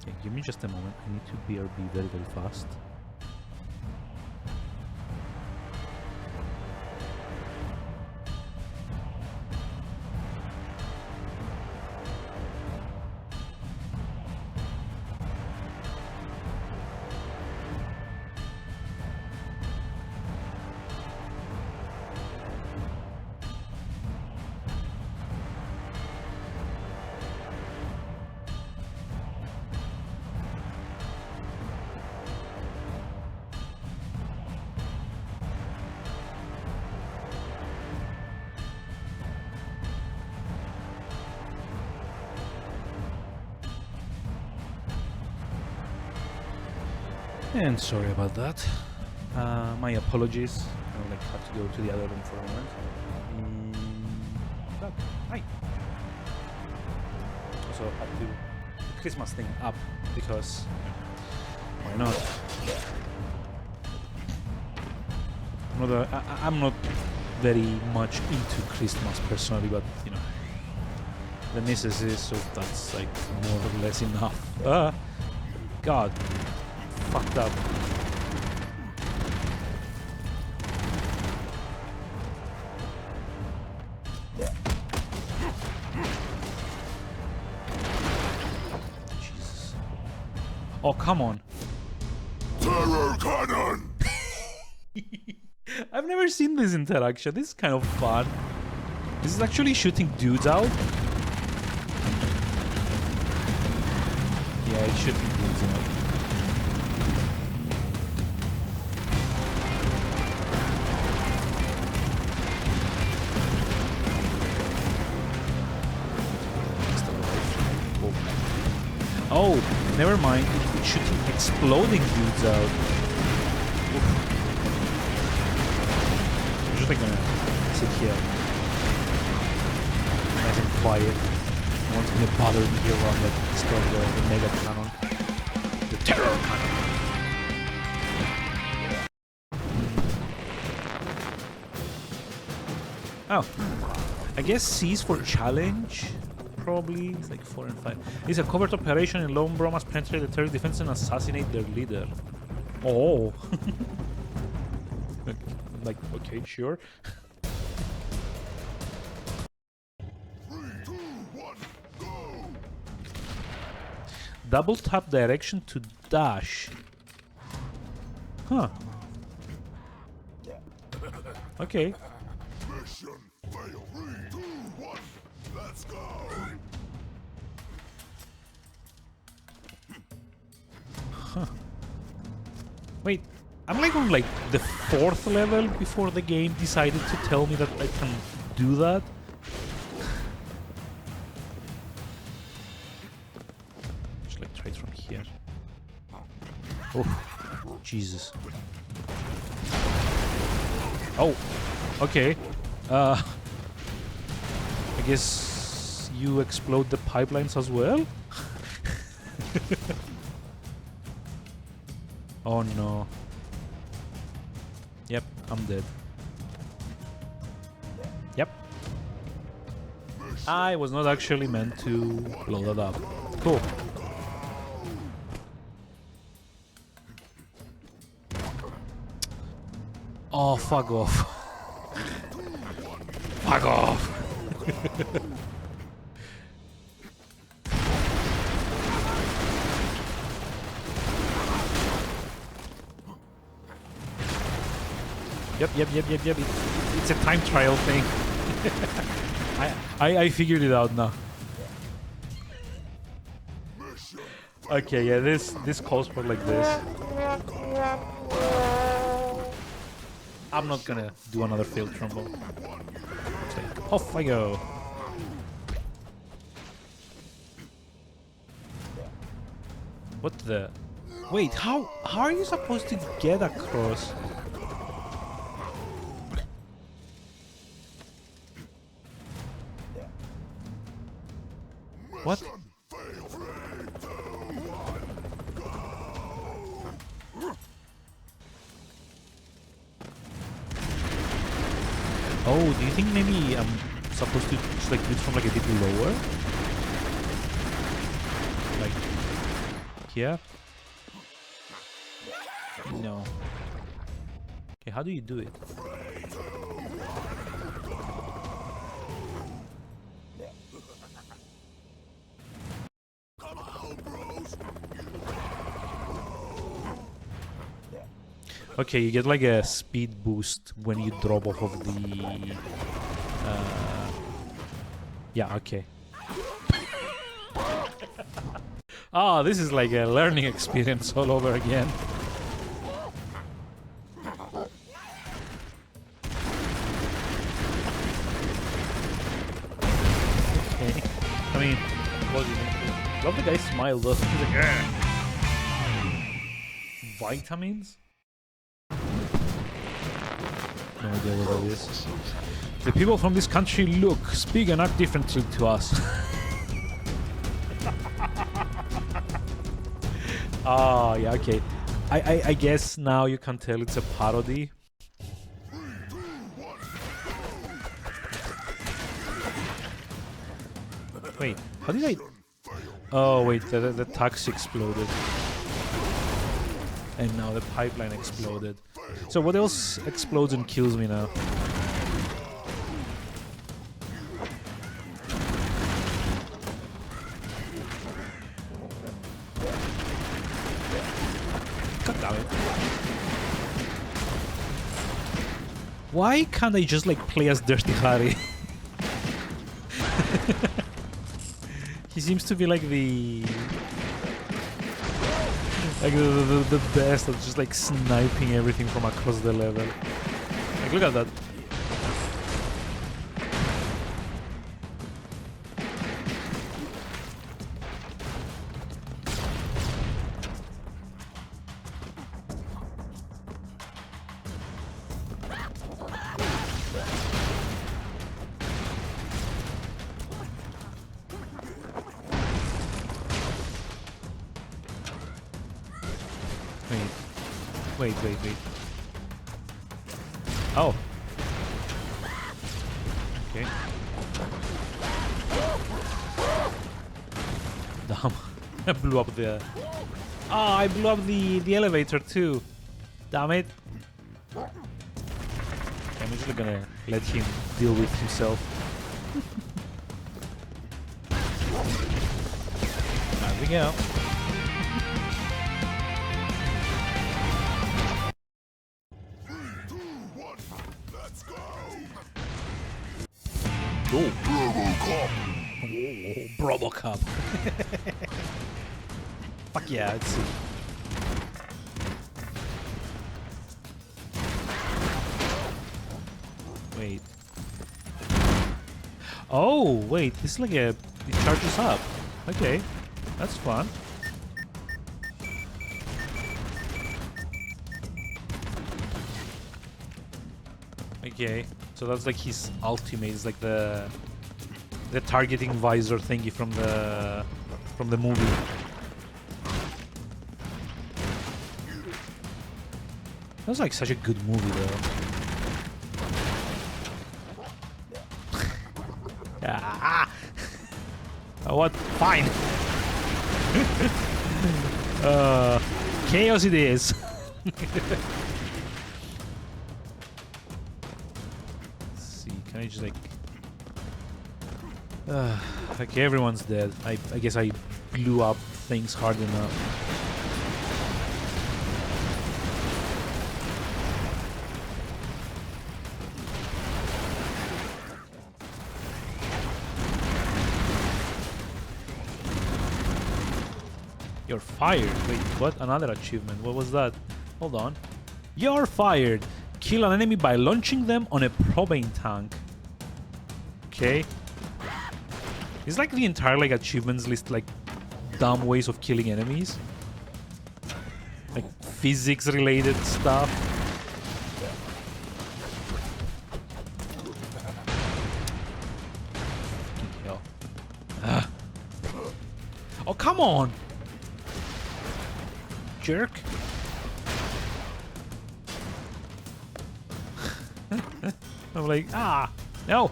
Okay, give me just a moment. I need to BRB very, very fast. And sorry about that. My apologies. I like had to go to the other room for a moment. But hi. Also had to the Christmas thing up because why not? I'm not very much into Christmas personally, but you know, the missus is, so that's like more or less enough. God. Fucked up. Jesus. Oh, come on. Terror cannon! I've never seen this interaction. This is kind of fun. This is actually shooting dudes out. Yeah, it's shooting dudes out. Oh, never mind. It's shooting exploding dudes out. Oof. I'm just like gonna sit here. Nice and quiet. No one's gonna bother me here while I'm like explode the mega cannon. The terror cannon. Oh. I guess C is for challenge. Probably it's like 4 and 5. It's a covert operation in Lone Bro must penetrate the terrorist defense and assassinate their leader. Oh. Like, okay, sure. 3, 2, 1, go! Double tap direction to dash. Huh. Okay. Mission fail. 3, 2, 1, let's go! Wait, I'm like on like the 4th level before the game decided to tell me that I can do that. Just like try it from here. Oh, Jesus. Oh, okay. I guess you explode the pipelines as well? Oh no. Yep, I'm dead. Yep. I was not actually meant to blow that up. Cool. Oh, fuck off. Fuck off. Yep. It's a time trial thing. I figured it out now. Okay, yeah, this calls for like this. I'm not gonna do another failed trombone. It's like, off I go. What the? Wait, how are you supposed to get across? What? Oh, do you think maybe I'm supposed to just like do it from like a bit lower? Like, here? No. Okay, how do you do it? Okay, you get like a speed boost when you drop off of the... yeah, okay. Ah, this is like a learning experience all over again. Okay. I mean, love the guy's smile though. He's like, "Argh." Vitamins? No idea what that is. The people from this country look, speak and act differently to us. Oh, yeah, okay. I guess now you can tell it's a parody. Wait, how did I... Oh, wait, the taxi exploded. And now the pipeline exploded. So what else explodes and kills me now? God damn it. Why can't I just like play as Dirty Harry? He seems to be like the best at just like sniping everything from across the level. Like, look at that. Wait. Oh. Okay. Damn. I blew up the... Oh, I blew up the elevator too. Damn it. I'm just gonna let him deal with himself. There we go. Oh, Brobocop. Fuck yeah, let's see. Wait. Oh, wait, this is like a... It charges up. Okay, that's fun. Okay, so that's like his ultimate, it's like the targeting visor thingy from the movie. That was like such a good movie though. Ah! Oh, what? Fine. Chaos it is. Can I just like... okay, everyone's dead. I guess I blew up things hard enough. You're fired. Wait, what? Another achievement. What was that? Hold on. You're fired. Kill an enemy by launching them on a propane tank. Okay. It's like the entire like achievements list like dumb ways of killing enemies. Like physics related stuff. Oh, come on! Jerk. I'm like, ah, no.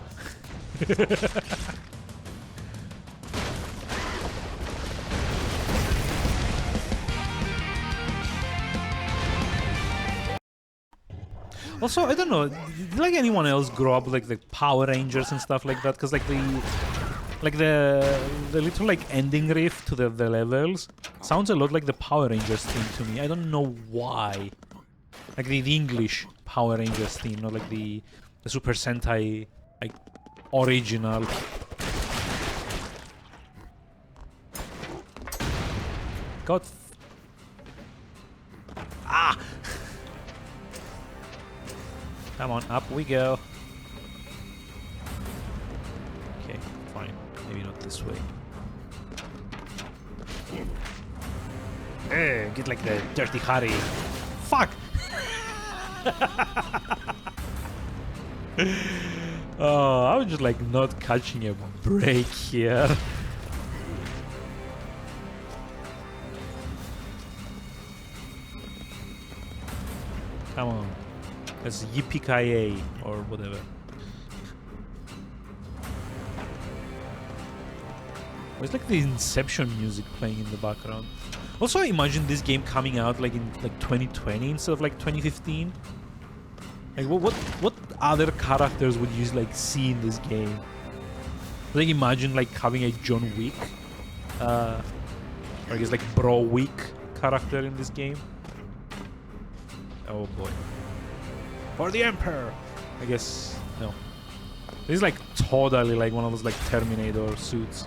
Also, I don't know, did like anyone else grow up like the Power Rangers and stuff like that? Because like the little like ending riff to the levels sounds a lot like the Power Rangers theme to me. I don't know why. Like the English Power Rangers theme, not like the Super Sentai like original. God. Ah! Come on, up we go. Okay, fine. Maybe not this way. Get like the Dirty Harry. Fuck! Oh, I was just like not catching a break here. Come on. That's Yippee-ki-yay or whatever. It's like the Inception music playing in the background. Also, I imagine this game coming out like in like 2020 instead of like 2015. Like what other characters would you like see in this game? Like imagine like having a John Wick, or I guess like Bro Wick character in this game. Oh boy. For the Emperor! I guess, no. This is like totally like one of those like Terminator suits.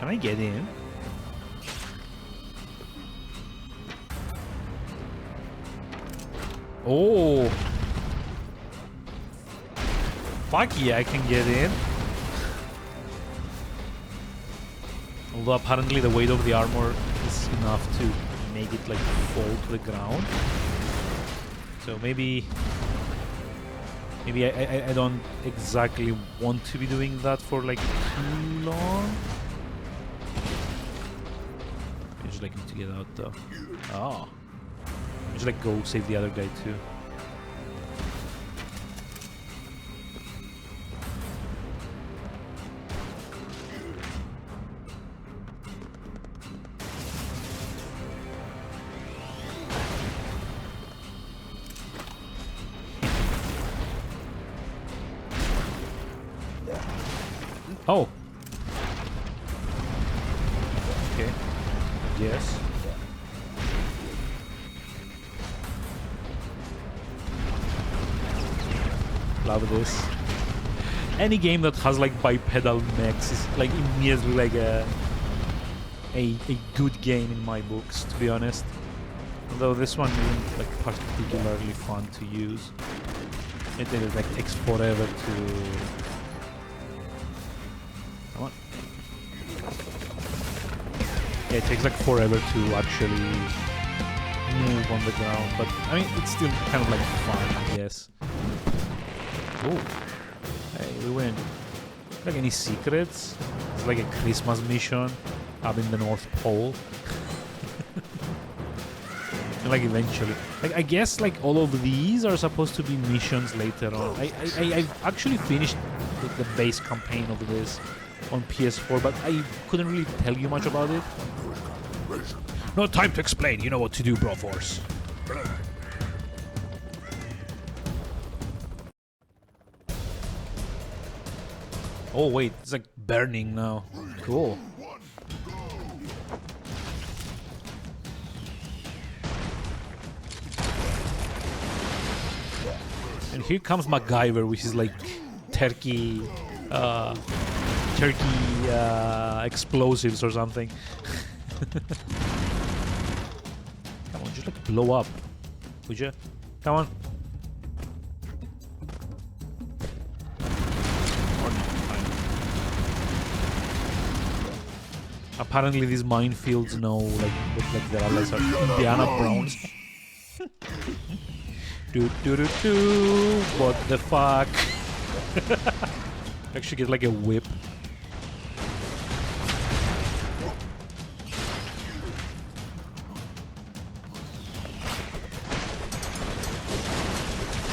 Can I get in? Oh! Fuck yeah, I can get in. Although apparently the weight of the armor is enough to make it like fall to the ground. So maybe I don't exactly want to be doing that for like too long. I just like need to get out though. Oh. I just like go save the other guy too. Oh. Okay. Yes. Love this. Any game that has like bipedal mechs is like immediately like a good game in my books, to be honest. Although this one isn't like particularly fun to use. It like takes forever to. Come on. Yeah, it takes like forever to actually move on the ground, but I mean it's still kind of like fun, I guess. Oh, hey, we win. Like any secrets? It's like a Christmas mission up in the North Pole. And like eventually, like I guess like all of these are supposed to be missions later on. I've actually finished the base campaign of this on PS4, but I couldn't really tell you much about it. No time to explain. You know what to do, Broforce. Oh wait, it's like burning now. Cool. And here comes MacGyver, which is like turkey explosives or something. Come on, just like blow up, would you? Come on. Apparently these minefields know like their allies are Indiana Browns. Do. What the fuck? Actually get like a whip.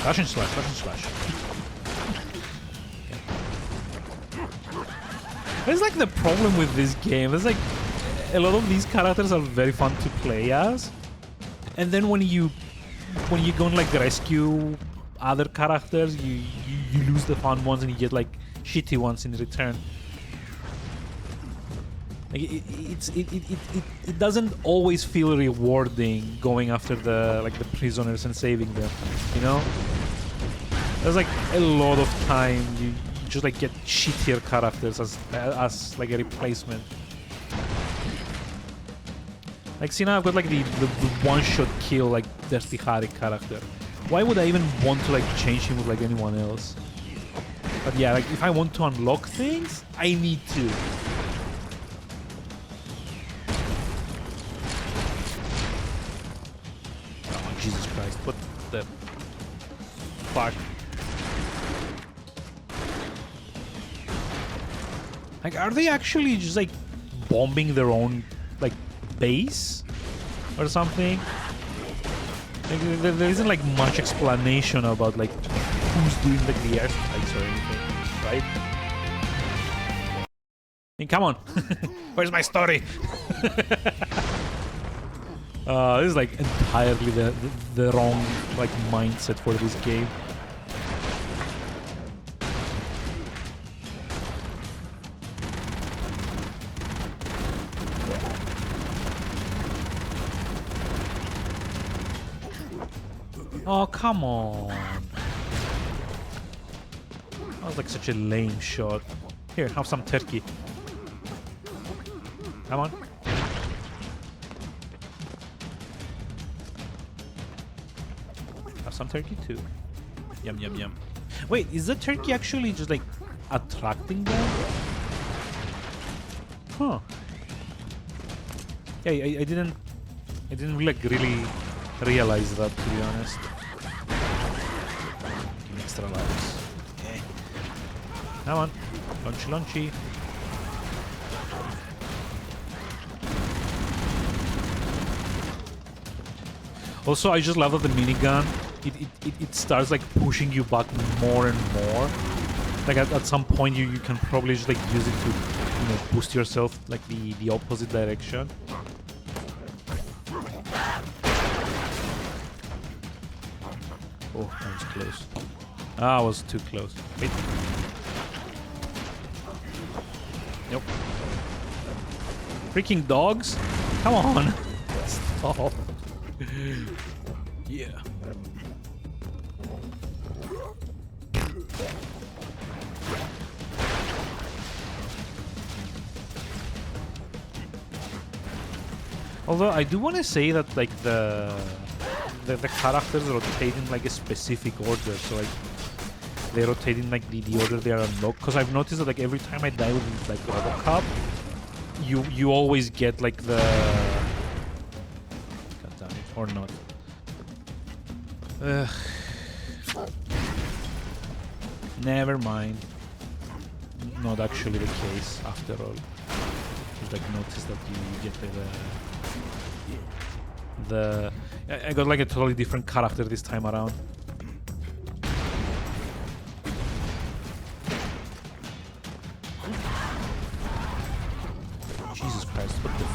Slash and slash, slash and slash. That's like the problem with this game. It's like a lot of these characters are very fun to play as, and then when you go and like rescue other characters, you lose the fun ones and you get like shitty ones in return. Like it doesn't always feel rewarding going after the prisoners and saving them, you know? There's like a lot of time you just like get shittier characters as like a replacement. Like, see, now I've got like the one-shot kill like Thirsty Harry character. Why would I even want to like change him with like anyone else? But yeah, like if I want to unlock things, I need to. Oh, Jesus Christ, what the fuck? Like, are they actually just like bombing their own like base or something? Like, there isn't like much explanation about like who's doing like the airstrikes or anything, right? I mean, come on, where's my story? This is like entirely the wrong like mindset for this game. Oh, come on. That was like such a lame shot. Here, have some turkey. Come on. Have some turkey too. Yum, yum, yum. Wait, is the turkey actually just like attracting them? Huh. Yeah, I didn't like really realize that, to be honest. Give me extra lives. Okay. Come on. Launchy, launchy. Also, I just love that the minigun, it starts like pushing you back more and more. Like at some point you can probably just like use it to, you know, boost yourself like the opposite direction. Oh, that was close. Ah, I was too close. Wait. Nope. Freaking dogs? Come on. Stop. Yeah. Although I do want to say that like the characters rotate in like a specific order, so like they rotate in like the order they are unlocked. Because I've noticed that like every time I die with like Robocop, you always get like the God damn it, or not. Ugh. Never mind. Not actually the case after all. Just like notice that you get I got like a totally different character this time around. Jesus Christ, what the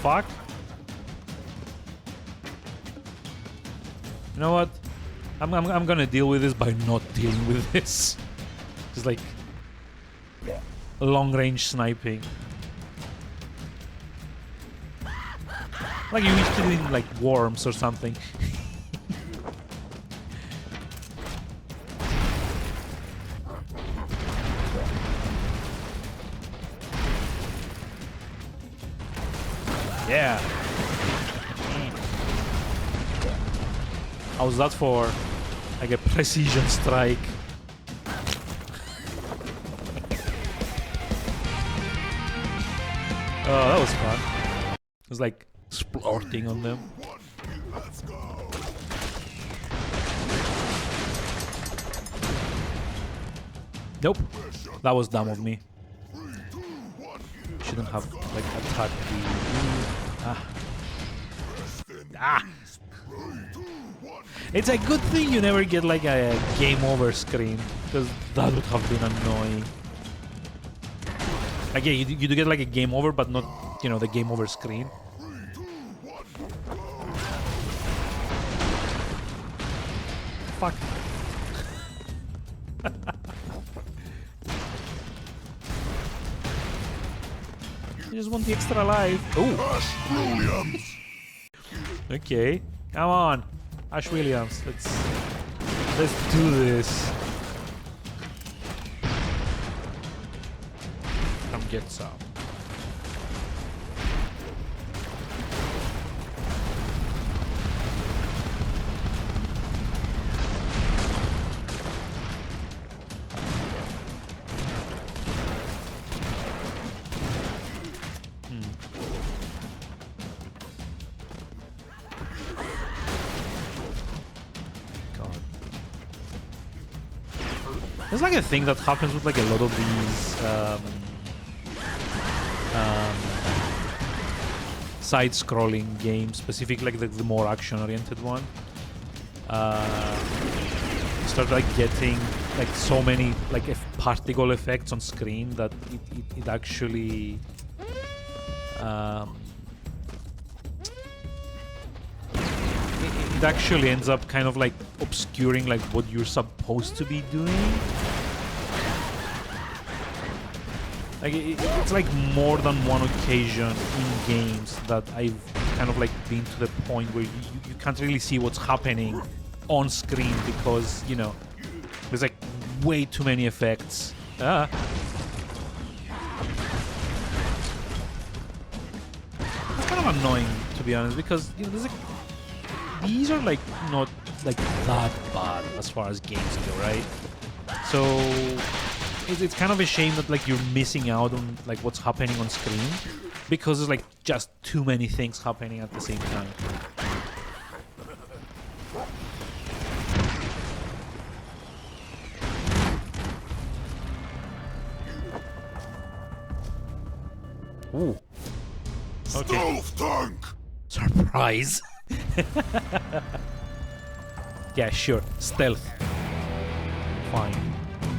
fuck? You know what? I'm gonna deal with this by not dealing with this. Just like long range sniping. Like you used to do in like Worms or something. Yeah. How's that for like a precision strike? Oh, that was fun. It was like splorting on them. Nope. That was dumb of me. Shouldn't have like attacked the... Ah. It's a good thing you never get like a game over screen, because that would have been annoying. Like, yeah, you do get like a game over, but not, you know, the game over screen. Fuck. I just want the extra life. Oh. Okay, come on, Ash Williams. Let's do this. Come get some. It's like a thing that happens with like a lot of these side-scrolling games, specifically like the more action-oriented one. You start like getting like so many like particle effects on screen that it actually it actually ends up kind of like obscuring like what you're supposed to be doing. Like it's like more than one occasion in games that I've kind of like been to the point where you can't really see what's happening on screen because, you know, there's like way too many effects. It's kind of annoying, to be honest, because, you know, there's like these are like not like that bad as far as games go, right? So it's kind of a shame that like you're missing out on like what's happening on screen because there's like just too many things happening at the same time. Ooh. Okay. Stealth tank. Surprise. Yeah, sure. Stealth. Fine.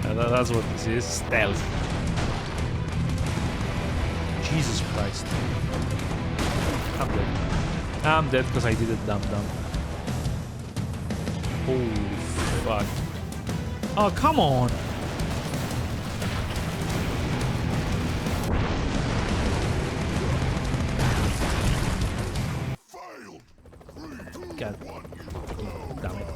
That's what this is. Stealth. Jesus Christ. I'm dead. I'm dead because I did it dumb. Holy fuck. Oh, come on. God damn it.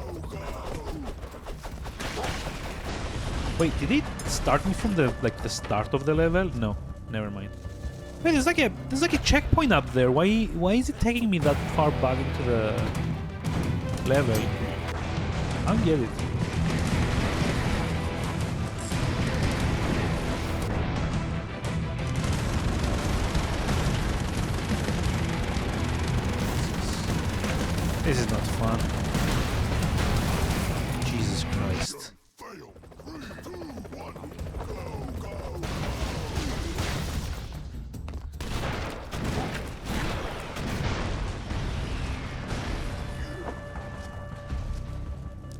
Wait, did it start me from the like the start of the level? No, never mind. Wait, there's like a checkpoint up there. Why is it taking me that far back into the level? I don't get it. This is not fun. Jesus Christ.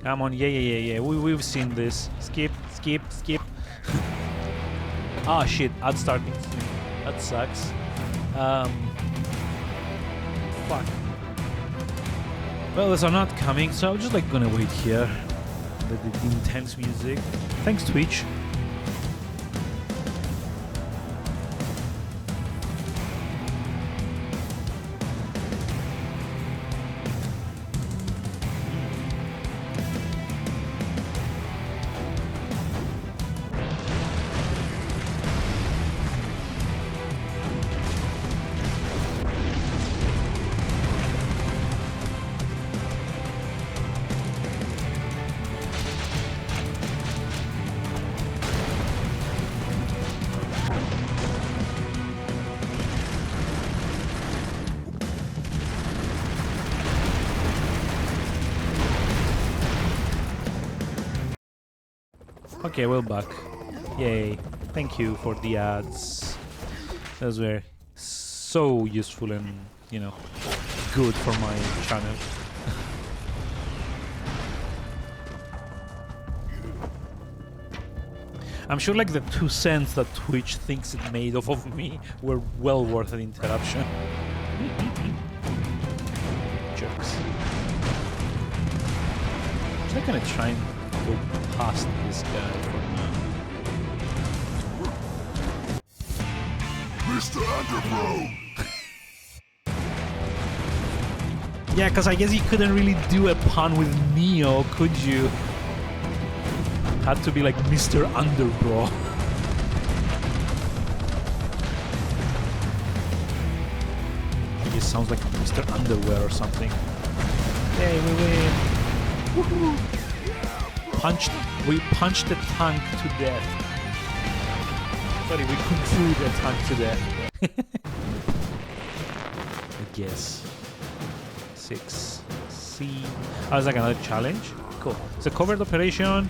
Come on, yeah. We've seen this. Skip. Ah, shit. Ad starting soon. That sucks. Fuck. Well, those are not coming, so I'm just like gonna wait here. The intense music. Thanks, Twitch. Okay, we're back. Yay. Thank you for the ads. Those were so useful and, you know, good for my channel. I'm sure like the 2 cents that Twitch thinks it made off of me were well worth an interruption. Jerks. I'm just gonna try and go past this guy for now. Mr. Underbro! Yeah, because I guess you couldn't really do a pun with Neo, could you? Had to be like Mr. Underbro. It just sounds like Mr. Underwear or something. Yay, we win! Woohoo! We punched the tank to death. Sorry, we kung fu the tank to death. I guess. 6C. Oh, it's like another challenge? Cool. It's a covert operation.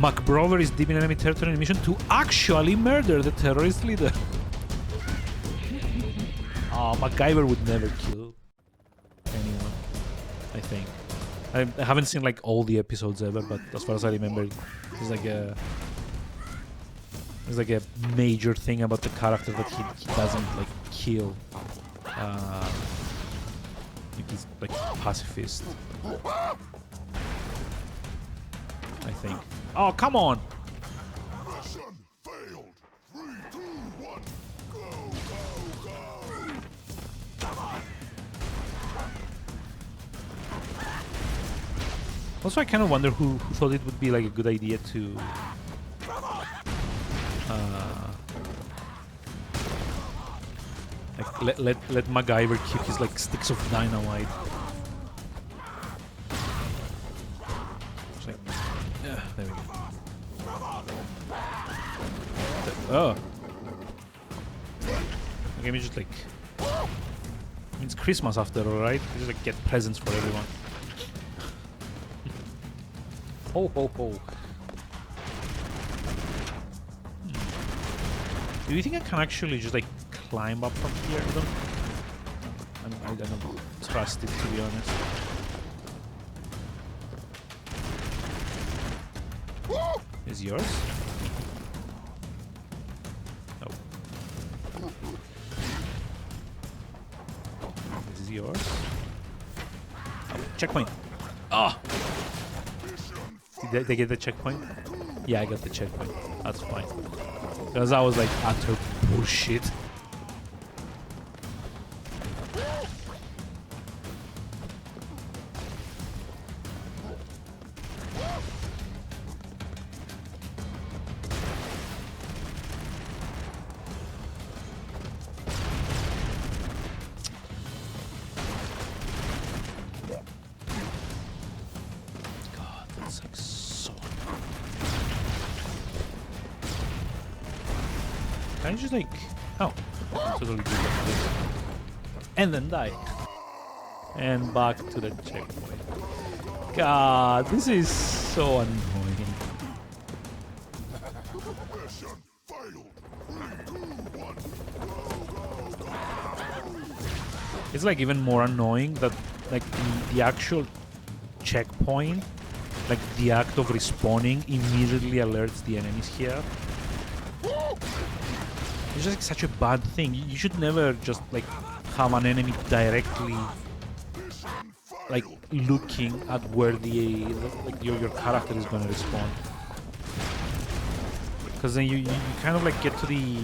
McBrover is deep in enemy territory in a mission to actually murder the terrorist leader. Oh, MacGyver would never kill anyone, I think. I haven't seen like all the episodes ever, but as far as I remember, it's like a major thing about the character that he doesn't like kill. Like he's like pacifist, I think. Oh, come on! Mission failed. 3, 2, 1, go, go, go! Come on! Also, I kind of wonder who thought it would be like a good idea to like let MacGyver keep his like sticks of dynamite. Just like, yeah, there we go. Oh, okay, we just like. It's Christmas after all, right? We just like get presents for everyone. Ho ho ho. Do you think I can actually just like climb up from here though? I don't trust it, to be honest. Is yours? No. This is yours. Oh, checkpoint. Ah! Did they get the checkpoint? Yeah, I got the checkpoint. That's fine. Because that was like utter bullshit. God, that's like so annoying. Can I just like... Oh, I can totally do like this. And then die. And back to the checkpoint. God, this is so annoying. Mission failed. 3, 2, 1, go, go, go! It's like even more annoying that like the actual checkpoint, like the act of respawning immediately alerts the enemies here. It's just like such a bad thing. You should never just like have an enemy directly like looking at where the like your character is gonna respawn. Because then you kind of like get to the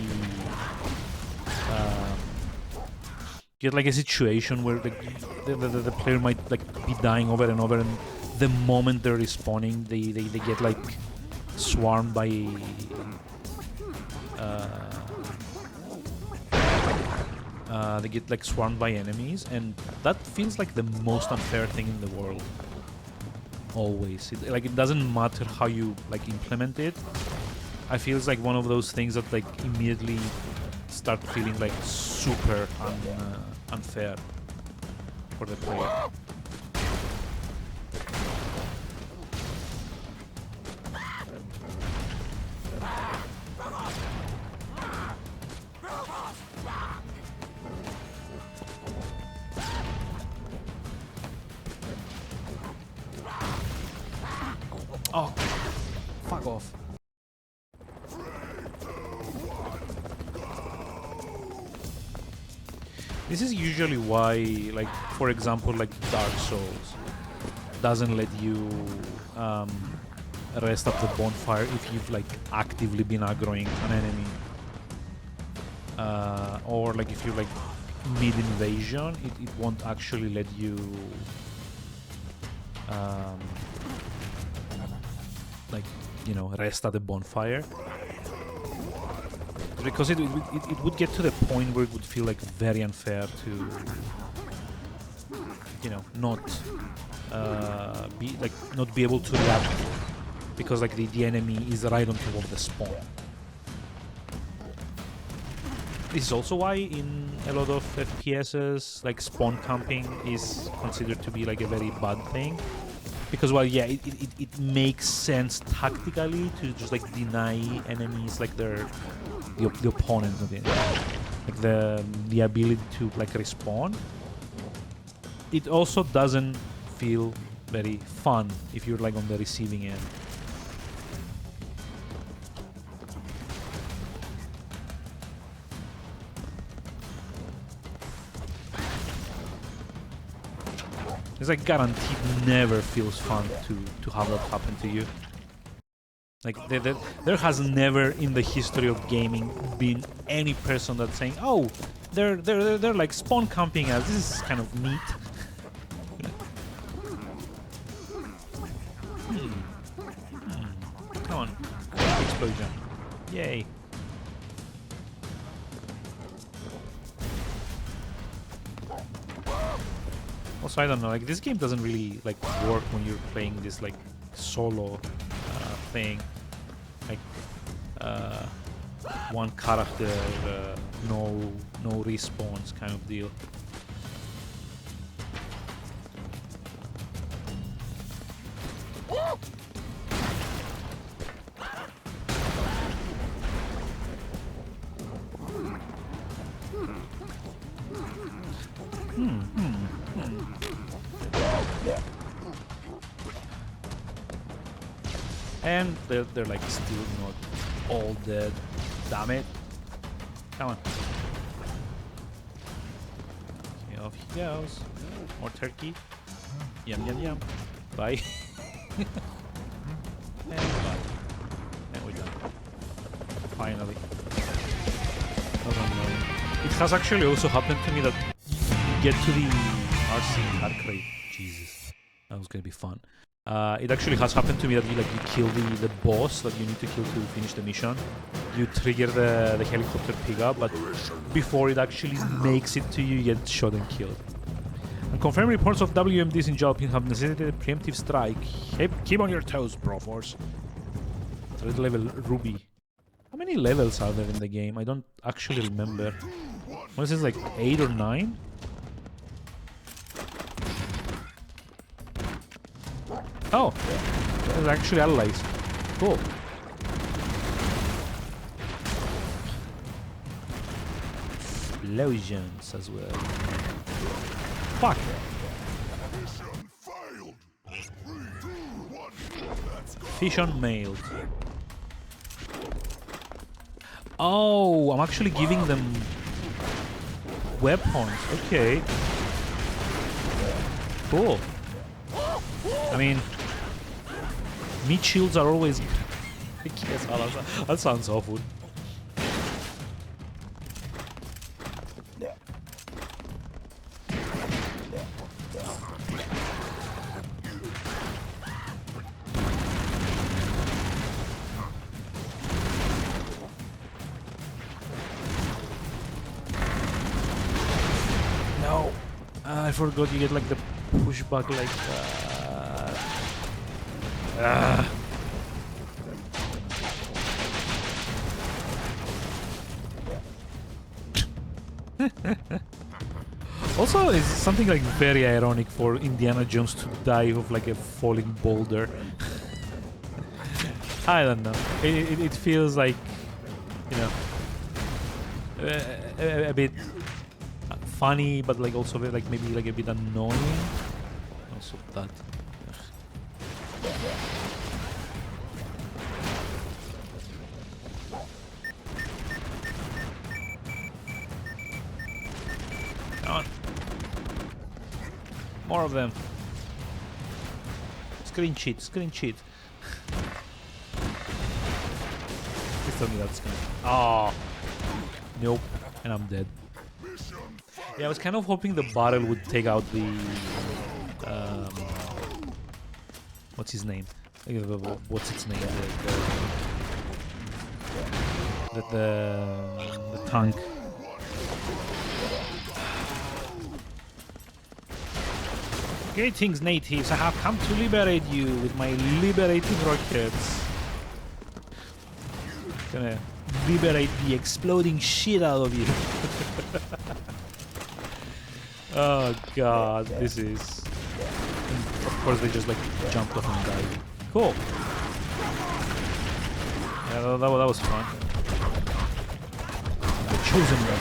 get like a situation where the player might like be dying over and over, and the moment they're respawning, they get like swarmed by they get like swarmed by enemies, and that feels like the most unfair thing in the world. Always, it doesn't matter how you like implement it. I feel it's like one of those things that like immediately start feeling like super unfair for the player. Oh, fuck off. This is usually why, like, for example, like Dark Souls doesn't let you rest at the bonfire if you've like actively been aggroing an enemy, or like if you're like mid-invasion, it won't actually let you like, you know, rest at the bonfire, because it would get to the point where it would feel like very unfair to, you know, not be able to react, because like the enemy is right on top of the spawn. This is also why in a lot of FPSs, like spawn camping is considered to be like a very bad thing. Because, well, yeah, it makes sense tactically to just like deny enemies like the opponent, like the ability to like respawn. It also doesn't feel very fun if you're like on the receiving end. It's like guaranteed never feels fun to have that happen to you. Like there has never in the history of gaming been any person that's saying, "Oh, they're like spawn camping us. This is kind of neat." Come on, explosion! Yay! Also, I don't know, like this game doesn't really like work when you're playing this like solo thing, like one character, no respawns kind of deal. And they're like still not all dead. Damn it. Come on. Okay, off he goes. More turkey. Yum yum yum. Bye. And bye. And we're done. Finally. That was annoying. It has actually also happened to me that you get to the RC car crate. Jesus. That was gonna be fun. It actually has happened to me that you kill the boss that you need to kill to finish the mission. You trigger the helicopter pickup, but before it actually makes it to you, you get shot and killed. And confirmed reports of WMDs in Jalpin have necessitated a preemptive strike. Keep on your toes, Broforce. Third level Ruby. How many levels are there in the game? I don't actually remember. What is this, like 8 or 9? Oh, there's actually allies. Cool. Explosions as well. Fuck. Fission mailed. Oh, I'm actually giving them weapons. Okay. Cool. I mean, meat shields are always... Yes, that sounds awful. No! I forgot you get like the pushback like that. Also, it's something like very ironic for Indiana Jones to die of like a falling boulder. I don't know. It feels like, you know, a bit funny, but like also like maybe like a bit annoying. Also that. More of them. Screen cheat, screen cheat. Please tell me that's gonna... Oh. Nope. And I'm dead. Yeah, I was kind of hoping the barrel would take out the... what's his name? What's its name? The tank. Greetings, natives. I have come to liberate you with my liberating rockets. Gonna liberate the exploding shit out of you. Oh god, this is... And of course they just like jumped off and died. Cool. Yeah, that was fun. The chosen one.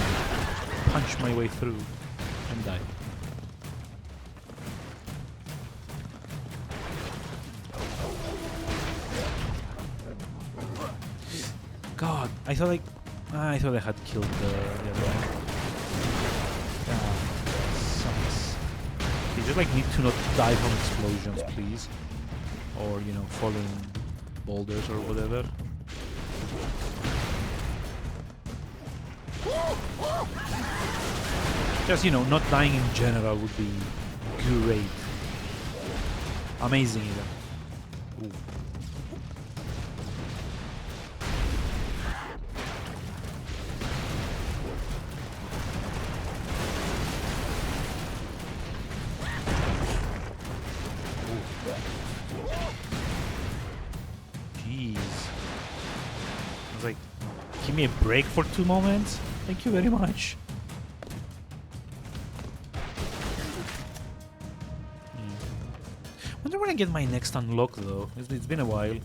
Punch my way through and die. God, I thought I had killed the other one. Sucks. You just like need to not die from explosions, please, or you know, falling boulders or whatever. Just you know, not dying in general would be great, amazing even. Ooh. Give me a break for 2 moments. Thank you very much. Wonder when I get my next unlock though. It's been a while.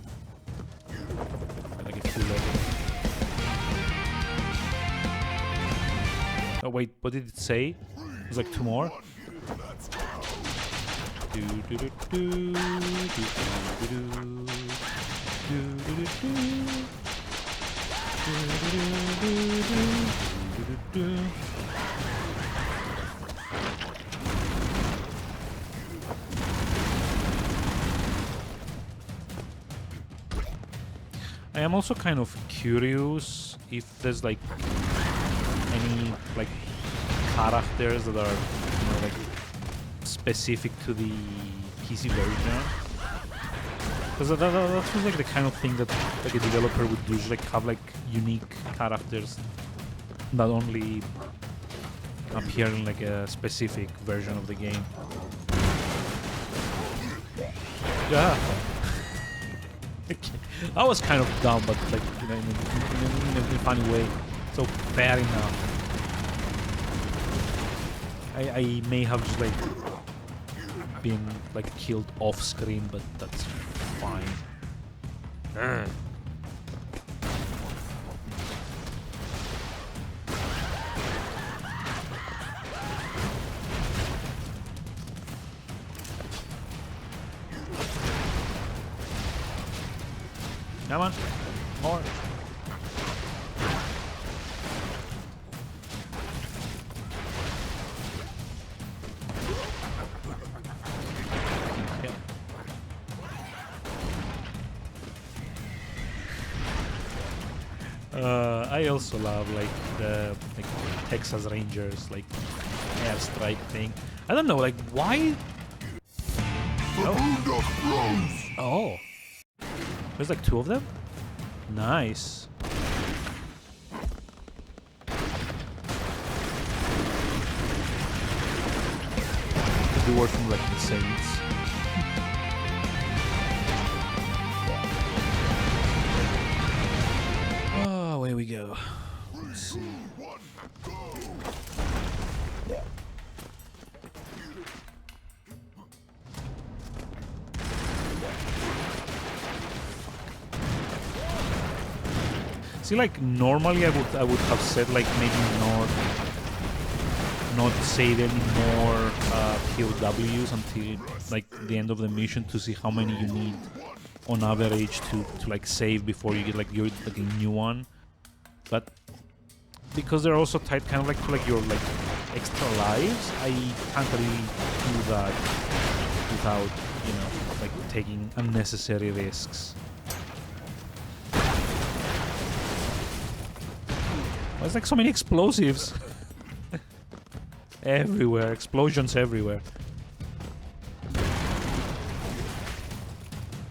Like a few levels. Oh wait, what did it say? It was like 2 more. I am also kind of curious if there's like any like characters that are, you know, like specific to the PC version. Because that feels like the kind of thing that like a developer would do, just like have like unique characters that only appear in like a specific version of the game. Yeah. That was kind of dumb, but like, you know, in a funny way. So fair enough. I may have just like been like killed off screen, but that's fine. Come on, more. I also love like the Texas Rangers like airstrike thing. I don't know, like why? Oh, there's like 2 of them. Nice. Could be working like the Saints. Away we go. Let's see. See, like normally I would have said like maybe not save any more POWs until like the end of the mission to see how many you need on average to like save before you get like your like a new one. But because they're also tied kind of like to like your like extra lives, I can't really do that without, you know, like taking unnecessary risks. There's like so many explosives everywhere, explosions everywhere.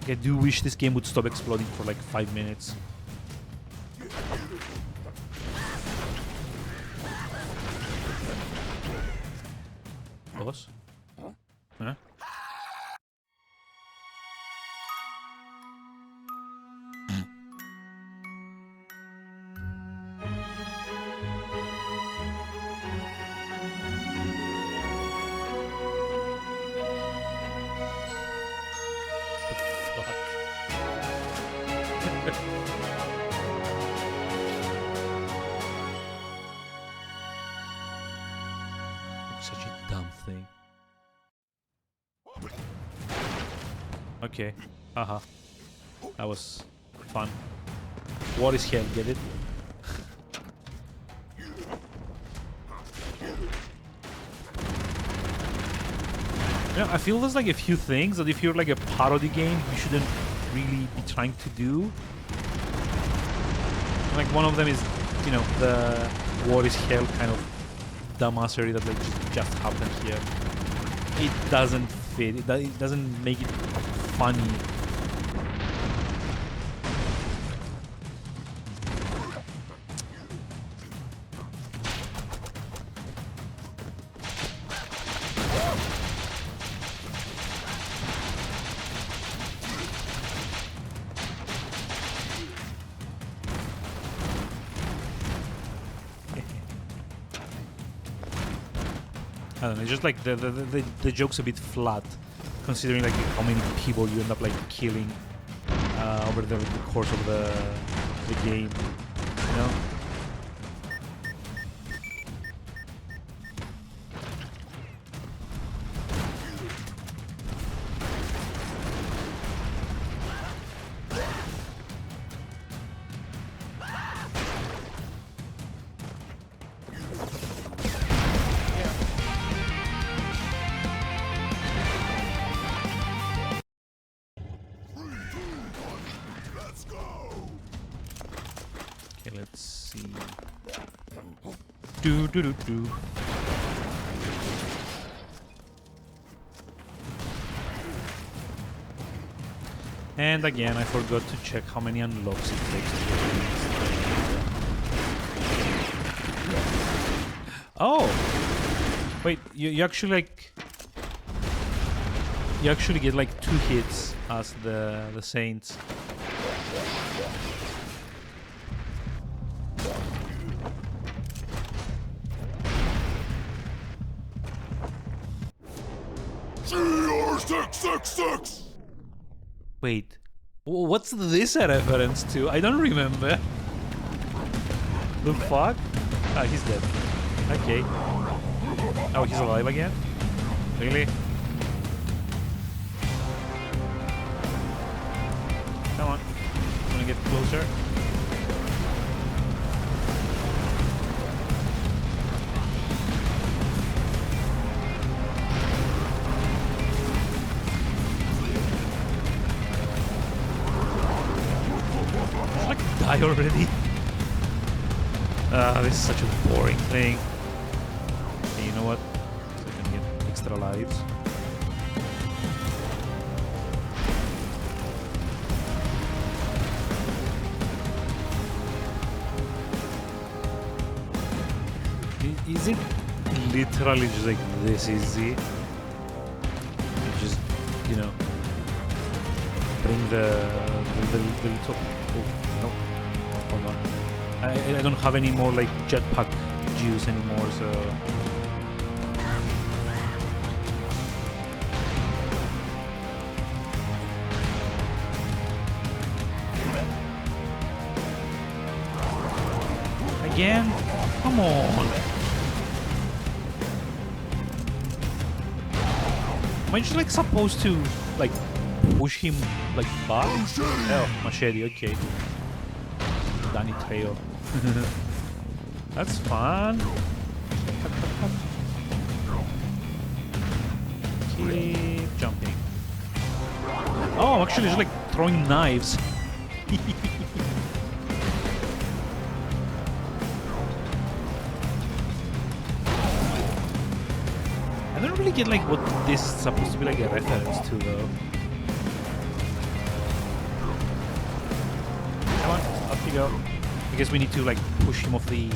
I do wish this game would stop exploding for like 5 minutes. Boss? Huh? Such a dumb thing. Okay. Haha. That was fun. What is hell? Get it? Yeah, I feel there's like a few things that if you're like a parody game, you shouldn't really be trying to do. Like one of them is, you know, the what is hell kind of dumbassery that like just happened here. It doesn't fit. It doesn't make it funny. I don't know, it's just like the joke's a bit flat, considering like how many people you end up like killing over the course of the game, you know? Okay, let's see. Do do do do. And again, I forgot to check how many unlocks it takes to get these. Oh! Wait, you actually like... You actually get like 2 hits as the Saints. CR666! Wait, what's this a reference to? I don't remember. The fuck? Ah, he's dead. Okay. Oh, he's alive again? Really? Come on. I'm gonna get closer. Die already. This is such a boring thing. Okay, you know what? So I can get extra lives. Is it literally just like this easy? You just, you know, bring the little... Oh, no. Hold on. I don't have any more like jetpack juice anymore, so... Again? Come on! Am I just like supposed to like push him like back? Oh, machete, okay. Danny Trejo. That's fun. Keep jumping. Oh, I'm actually just like throwing knives. I don't really get like what this is supposed to be like a reference to though. Come on, up you go. I guess we need to like push him off the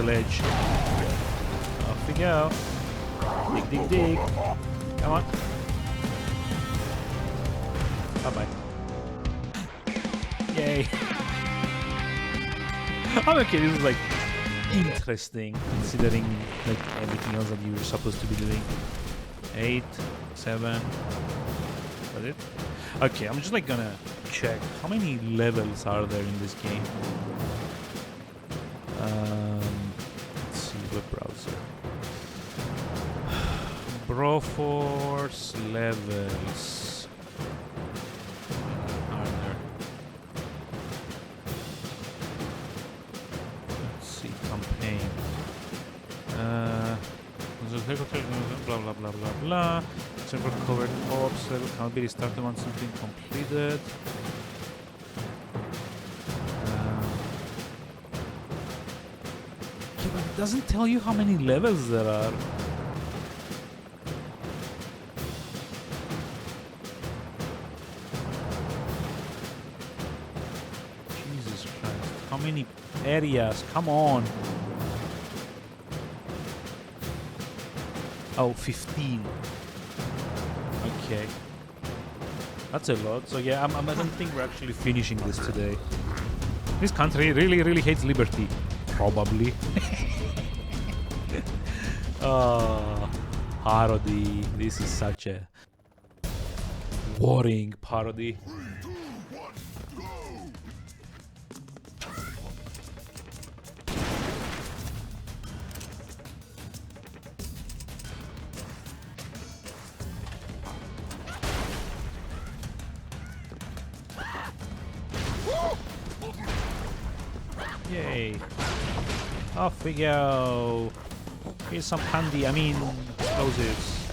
ledge. Off we go. Dig, dig, dig. Come on. Bye-bye. Yay. I'm okay, this is like interesting considering like everything else that you're supposed to be doing. 8, 7. That's it? Okay, I'm just like gonna check how many levels are there in this game. Let's see, web browser. Broforce levels are there. Let's see, campaign. Blah blah blah blah blah. Server covered ops level cannot be restarted once something completed. Yeah, but it doesn't tell you how many levels there are. Jesus Christ. How many areas? Come on. Oh, 15. Okay. That's a lot. So yeah, I don't think we're actually finishing this today. This country really, really hates liberty. Probably. Oh, parody. This is such a worrying parody. Yay. Off we go. Here's some candy, I mean explosives.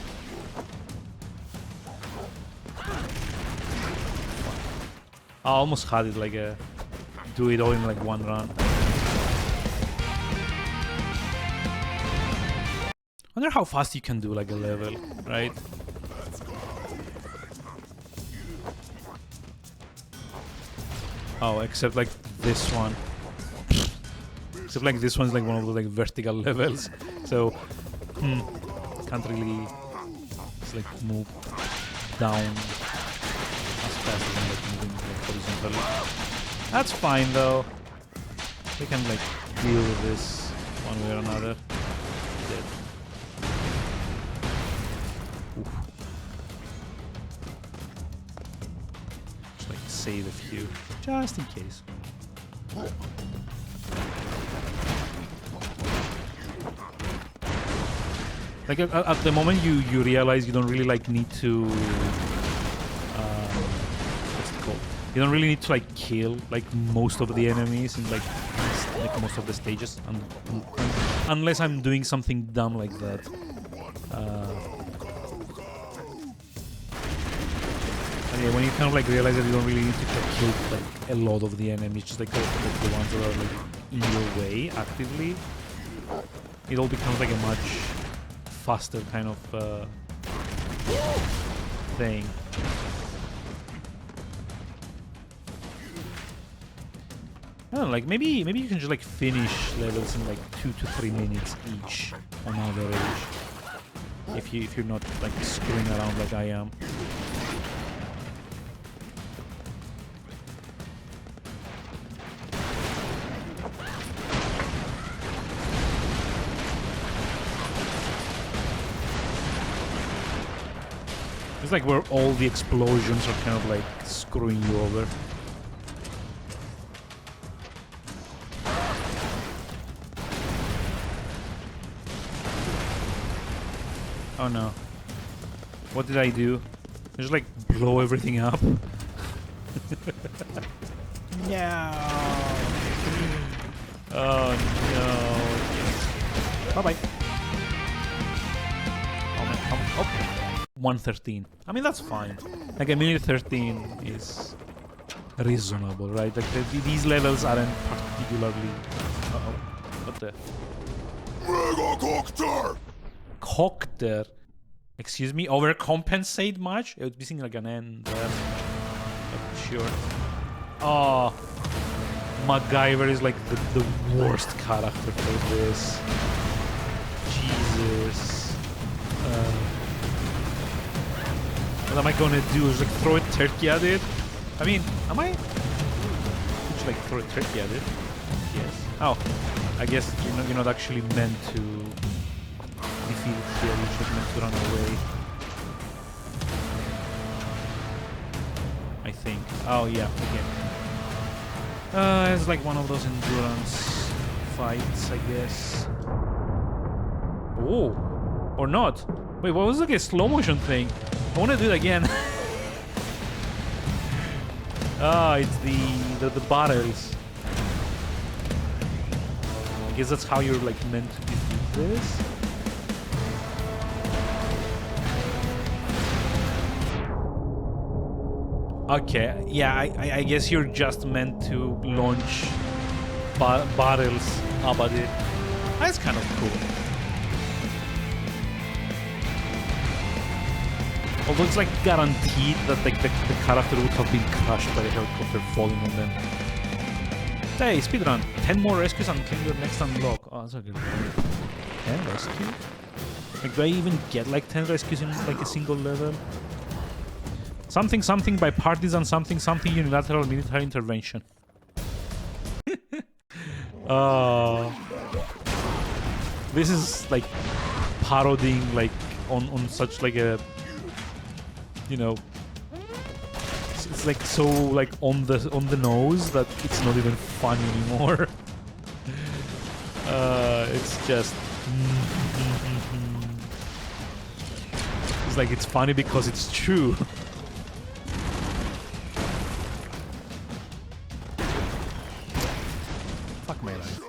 I almost had it like a do it all in like one run. I wonder how fast you can do like a level, right? Oh, except like this one. Except like this one's like one of those like vertical levels, so can't really just like move down as fast as I'm like moving like horizontally. That's fine though. We can like deal with this one way or another. Dead. Oof. Just like save a few, just in case. Like at the moment you realize you don't really like need to what's it called? You don't really need to like kill like most of the enemies in like most of the stages, unless I'm doing something dumb like that. And yeah, when you kind of like realize that you don't really need to like, kill like a lot of the enemies, just like the ones that are like in your way actively, it all becomes like a much faster kind of thing. I don't know, like maybe you can just like finish levels in like 2 to 3 minutes each on average, if you're not like screwing around like I am. It's like where all the explosions are kind of like screwing you over. Oh no. What did I do? I just like blow everything up. No. Oh no. Bye bye. Oh man, okay. 113. I mean, that's fine. Like a minute 13 is reasonable, right? Like these levels aren't particularly. Uh-oh. What the? Mega Coctor! Coctor? Excuse me? Overcompensate much? It was missing like an N there. But sure. Oh. MacGyver is like the worst character for this. Jesus. What am I gonna do? Is like throw a turkey at it? I mean, am I? Just like throw a turkey at it? Yes. Oh, I guess you're not actually meant to defeat it here. You're just meant to run away. I think. Oh yeah. Okay. It's like one of those endurance fights, I guess. Oh, or not? Wait, what was like a slow motion thing? I want to do it again. Ah, it's the barrels. I guess that's how you're like meant to defeat this. Okay, yeah, I guess you're just meant to launch barrels up at it. That's kind of cool. Although it's like guaranteed that like the character would have been crushed by the helicopter falling on them. Hey, speedrun. 10 more rescues and claim your next unlock. Oh, that's a good one. 10 rescues? Like, do I even get like 10 rescues in like a single level? Something something by partisan something something unilateral military intervention. This is like parodying like on such like a, you know, it's like so like on the nose that it's not even fun anymore. It's just it's like it's funny because it's true. Fuck my life.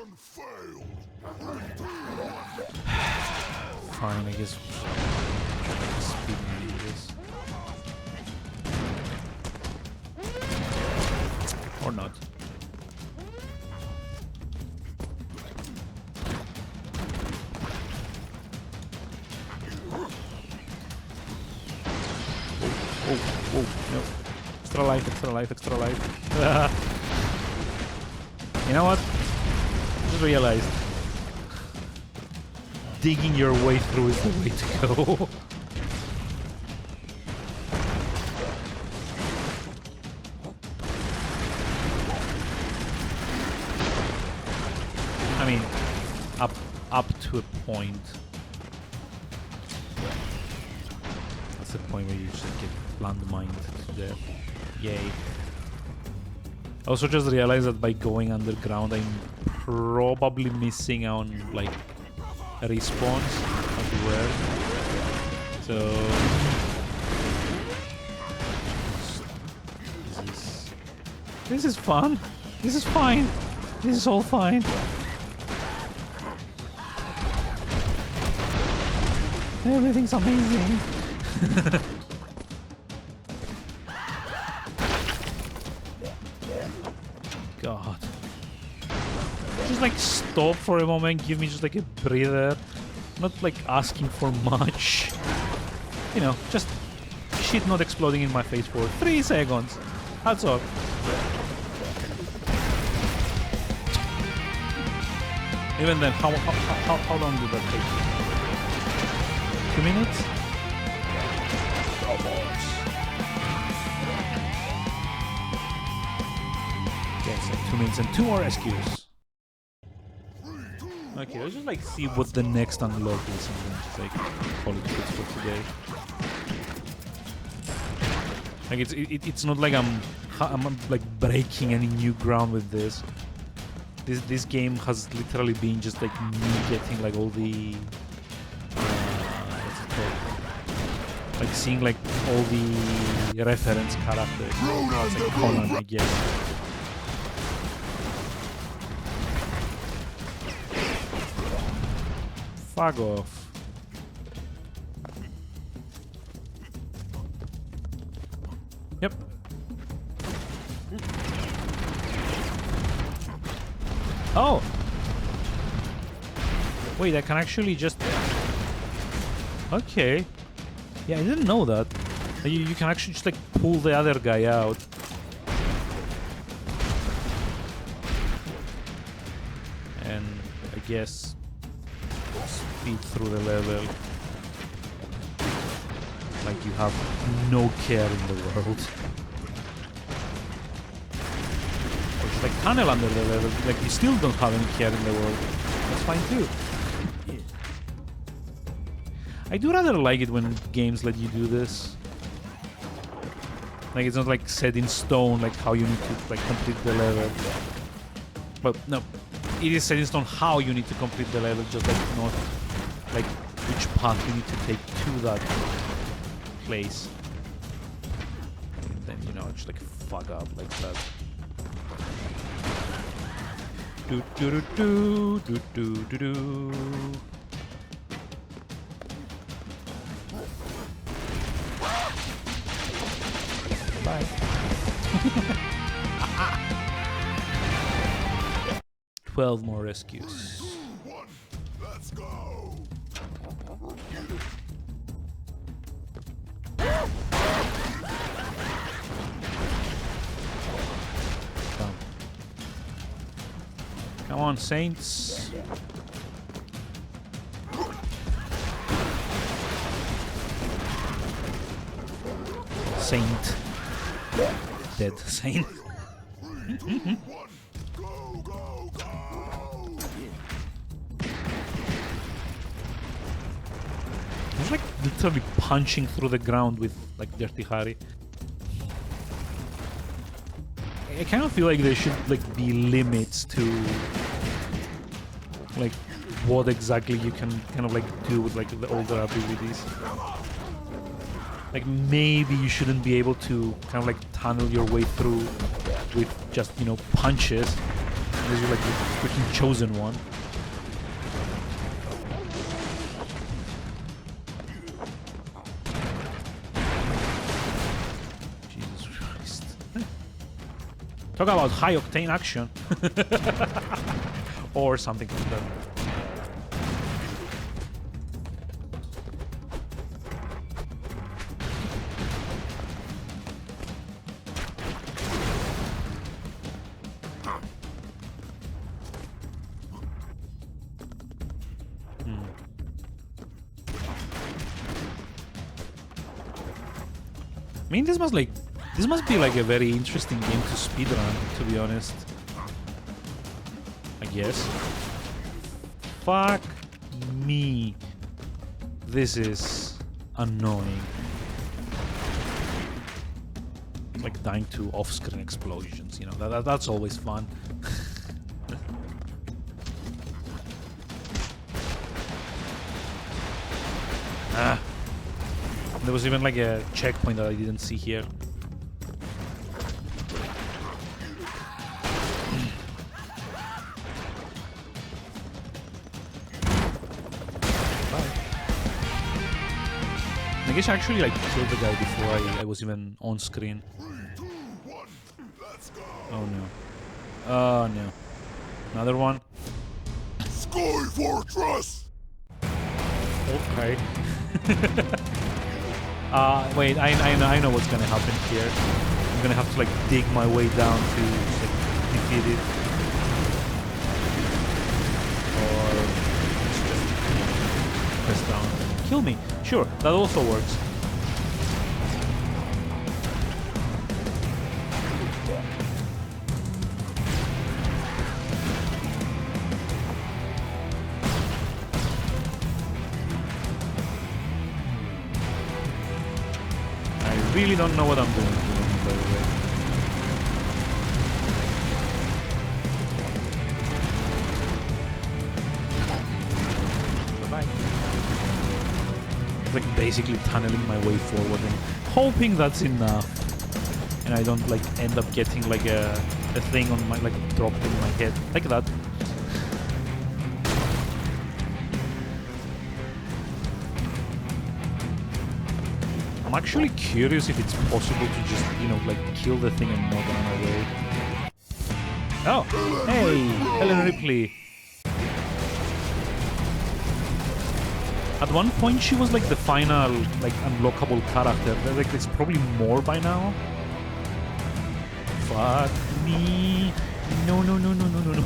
Fine, I guess. Speed this. Or not. Oh, no. Extra life, extra life, extra life. You know what? Just realized. Digging your way through is the way to go. I mean, up to a point. That's the point where you just get landmined to death. Yay. I also just realized that by going underground, I'm probably missing on like respawns everywhere. So this is fun. This is fine. This is all fine. Everything's amazing. God. Just like stop for a moment, give me just like a breather. Not like asking for much. You know, just shit not exploding in my face for 3 seconds. That's all. Even then, how long did that take? 2 minutes? Okay, so 2 minutes and 2 more rescues. Okay, let's just like see what the next unlock is and then just like call it quits for today. Like it's not like I'm like breaking any new ground with this. This game has literally been just like me getting like all the what's it called? Like seeing like all the reference characters. It's like Conan, I guess. Fuck off. Oh! Wait, I can actually just... Okay. Yeah, I didn't know that. You can actually just like pull the other guy out. And I guess speed through the level. Like you have no care in the world. Or just like tunnel under the level, like you still don't have any care in the world. That's fine too. I do rather like it when games let you do this. Like it's not like set in stone like how you need to like complete the level. But no, it is set in stone how you need to complete the level, just like not like which path you need to take to that place. And then you know just like fuck up like that. Do do do do do do do. Bye. 12 more rescues. 2, 1, let's go. Come on, Saints. Saint. Dead Saint. 3, 2, 1, go, go, go. He's like literally punching through the ground with like Dirty Harry. I kind of feel like there should like be limits to like what exactly you can kind of like do with like the older abilities. Like maybe you shouldn't be able to kind of like tunnel your way through with just, you know, punches unless you're like the freaking chosen one. Jesus Christ. Talk about high octane action. Or something like that. I mean, this must be like a very interesting game to speedrun, to be honest. I guess. Fuck me. This is annoying. It's like dying to off-screen explosions, you know, that's always fun. Ah. There was even like a checkpoint that I didn't see here. I guess I actually like killed the guy before I was even on screen. 3, 2, 1, let's go. Oh no. Oh no. Another one. Sky Fortress. Okay. Wait, I know what's gonna happen here. I'm gonna have to like dig my way down to like, defeat it. Or just press down. Kill me. Sure, that also works. I really don't know what I'm doing, by the way. Bye-bye. It's like basically tunneling my way forward and hoping that's enough. And I don't like end up getting like a thing on my, like dropped in my head. Like that. I'm actually curious if it's possible to just, you know, like kill the thing and not run away. Oh, hey, Helen Ripley. At one point, she was like the final, like, unlockable character. Like, it's probably more by now. Fuck me. No, no, no, no, no, no, no.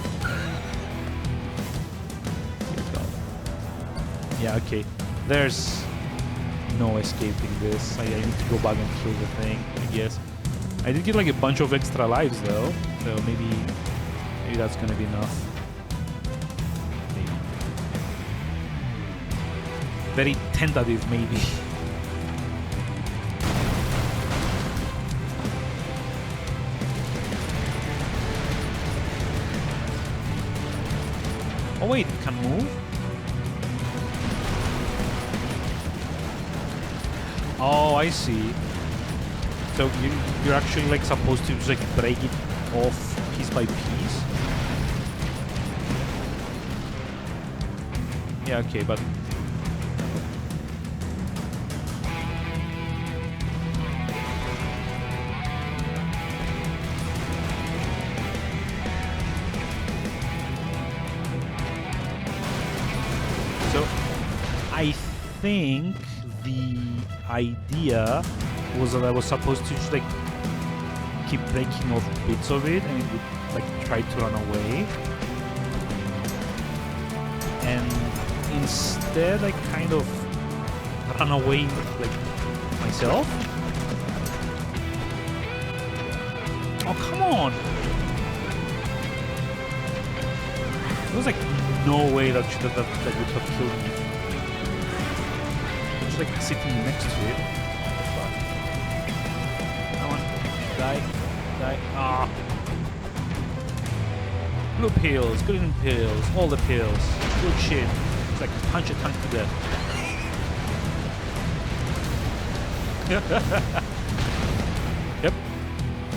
Dear God. Yeah, okay. There's no escaping this. I need to go back and kill the thing, I guess. I did get like a bunch of extra lives though, so maybe that's gonna be enough. Maybe. Very tentative, maybe. Oh wait, it can move? Oh, I see. So you're actually like supposed to just like break it off piece by piece? Yeah, okay, but... So, I think the idea was that I was supposed to just like keep breaking off bits of it and it would like try to run away. And instead I kind of ran away like myself. Oh, come on! There was like no way that would have killed me. Just like sitting next to it. Come on, die. Ah! Blue pills, green pills, all the pills. Good shit. It's like punch a tank to death.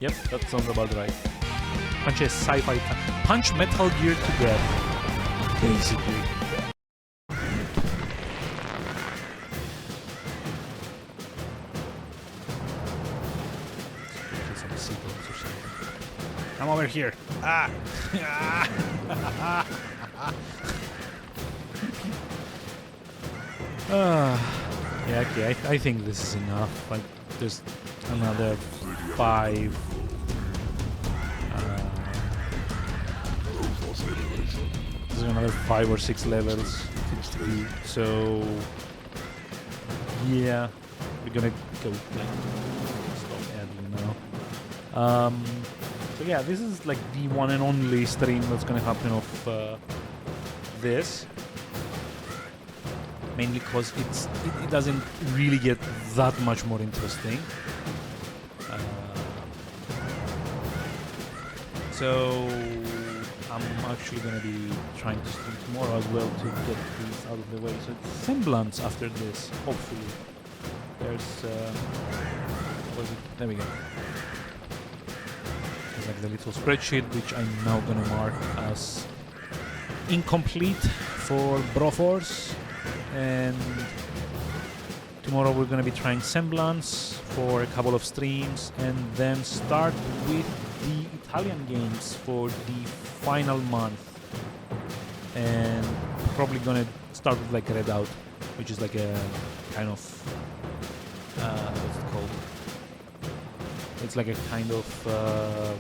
Yep, that sounds about right. Punch a sci-fi tank. Punch Metal Gear to death. Basically. Come over here. Ah! Yeah, okay, I think this is enough. Like, there's another 5. There's another 5 or 6 levels to do. So, yeah, we're gonna go like stop adding now. So yeah, this is like the one and only stream that's gonna happen of this. Mainly because it doesn't really get that much more interesting. So I'm actually gonna be trying to stream tomorrow as well to get these out of the way. So it's semblance after this, hopefully. There's what was it? There we go. There's like the little spreadsheet which I'm now gonna mark as incomplete for Broforce. And tomorrow we're going to be trying Semblance for a couple of streams and then start with the Italian games for the final month. And probably going to start with like Redout, which is like a kind of what's it called? It's like a kind of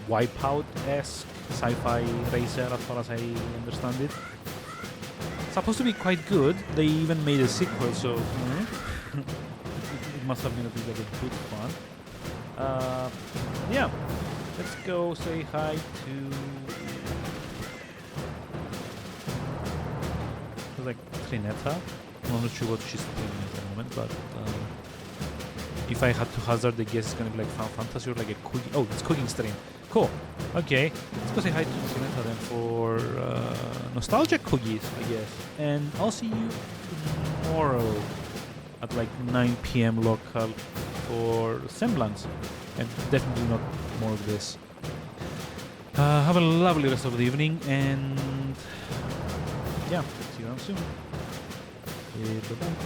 Wipeout-esque sci-fi racer as far as I understand it. Supposed to be quite good. They even made a sequel, so it must have been like a good fun. Yeah, let's go say hi to like Trinetta. I'm not sure what she's doing at the moment, but if I had to hazard a guess, it's gonna be like Final Fantasy or like a cooking. Oh, it's cooking stream. Cool. Okay, let's go say hi to Trinetta then for nostalgia cookies, I guess. And I'll see you tomorrow at like 9 PM local for Semblance. And definitely not more of this. Have a lovely rest of the evening and yeah, see you around soon. Bye-bye.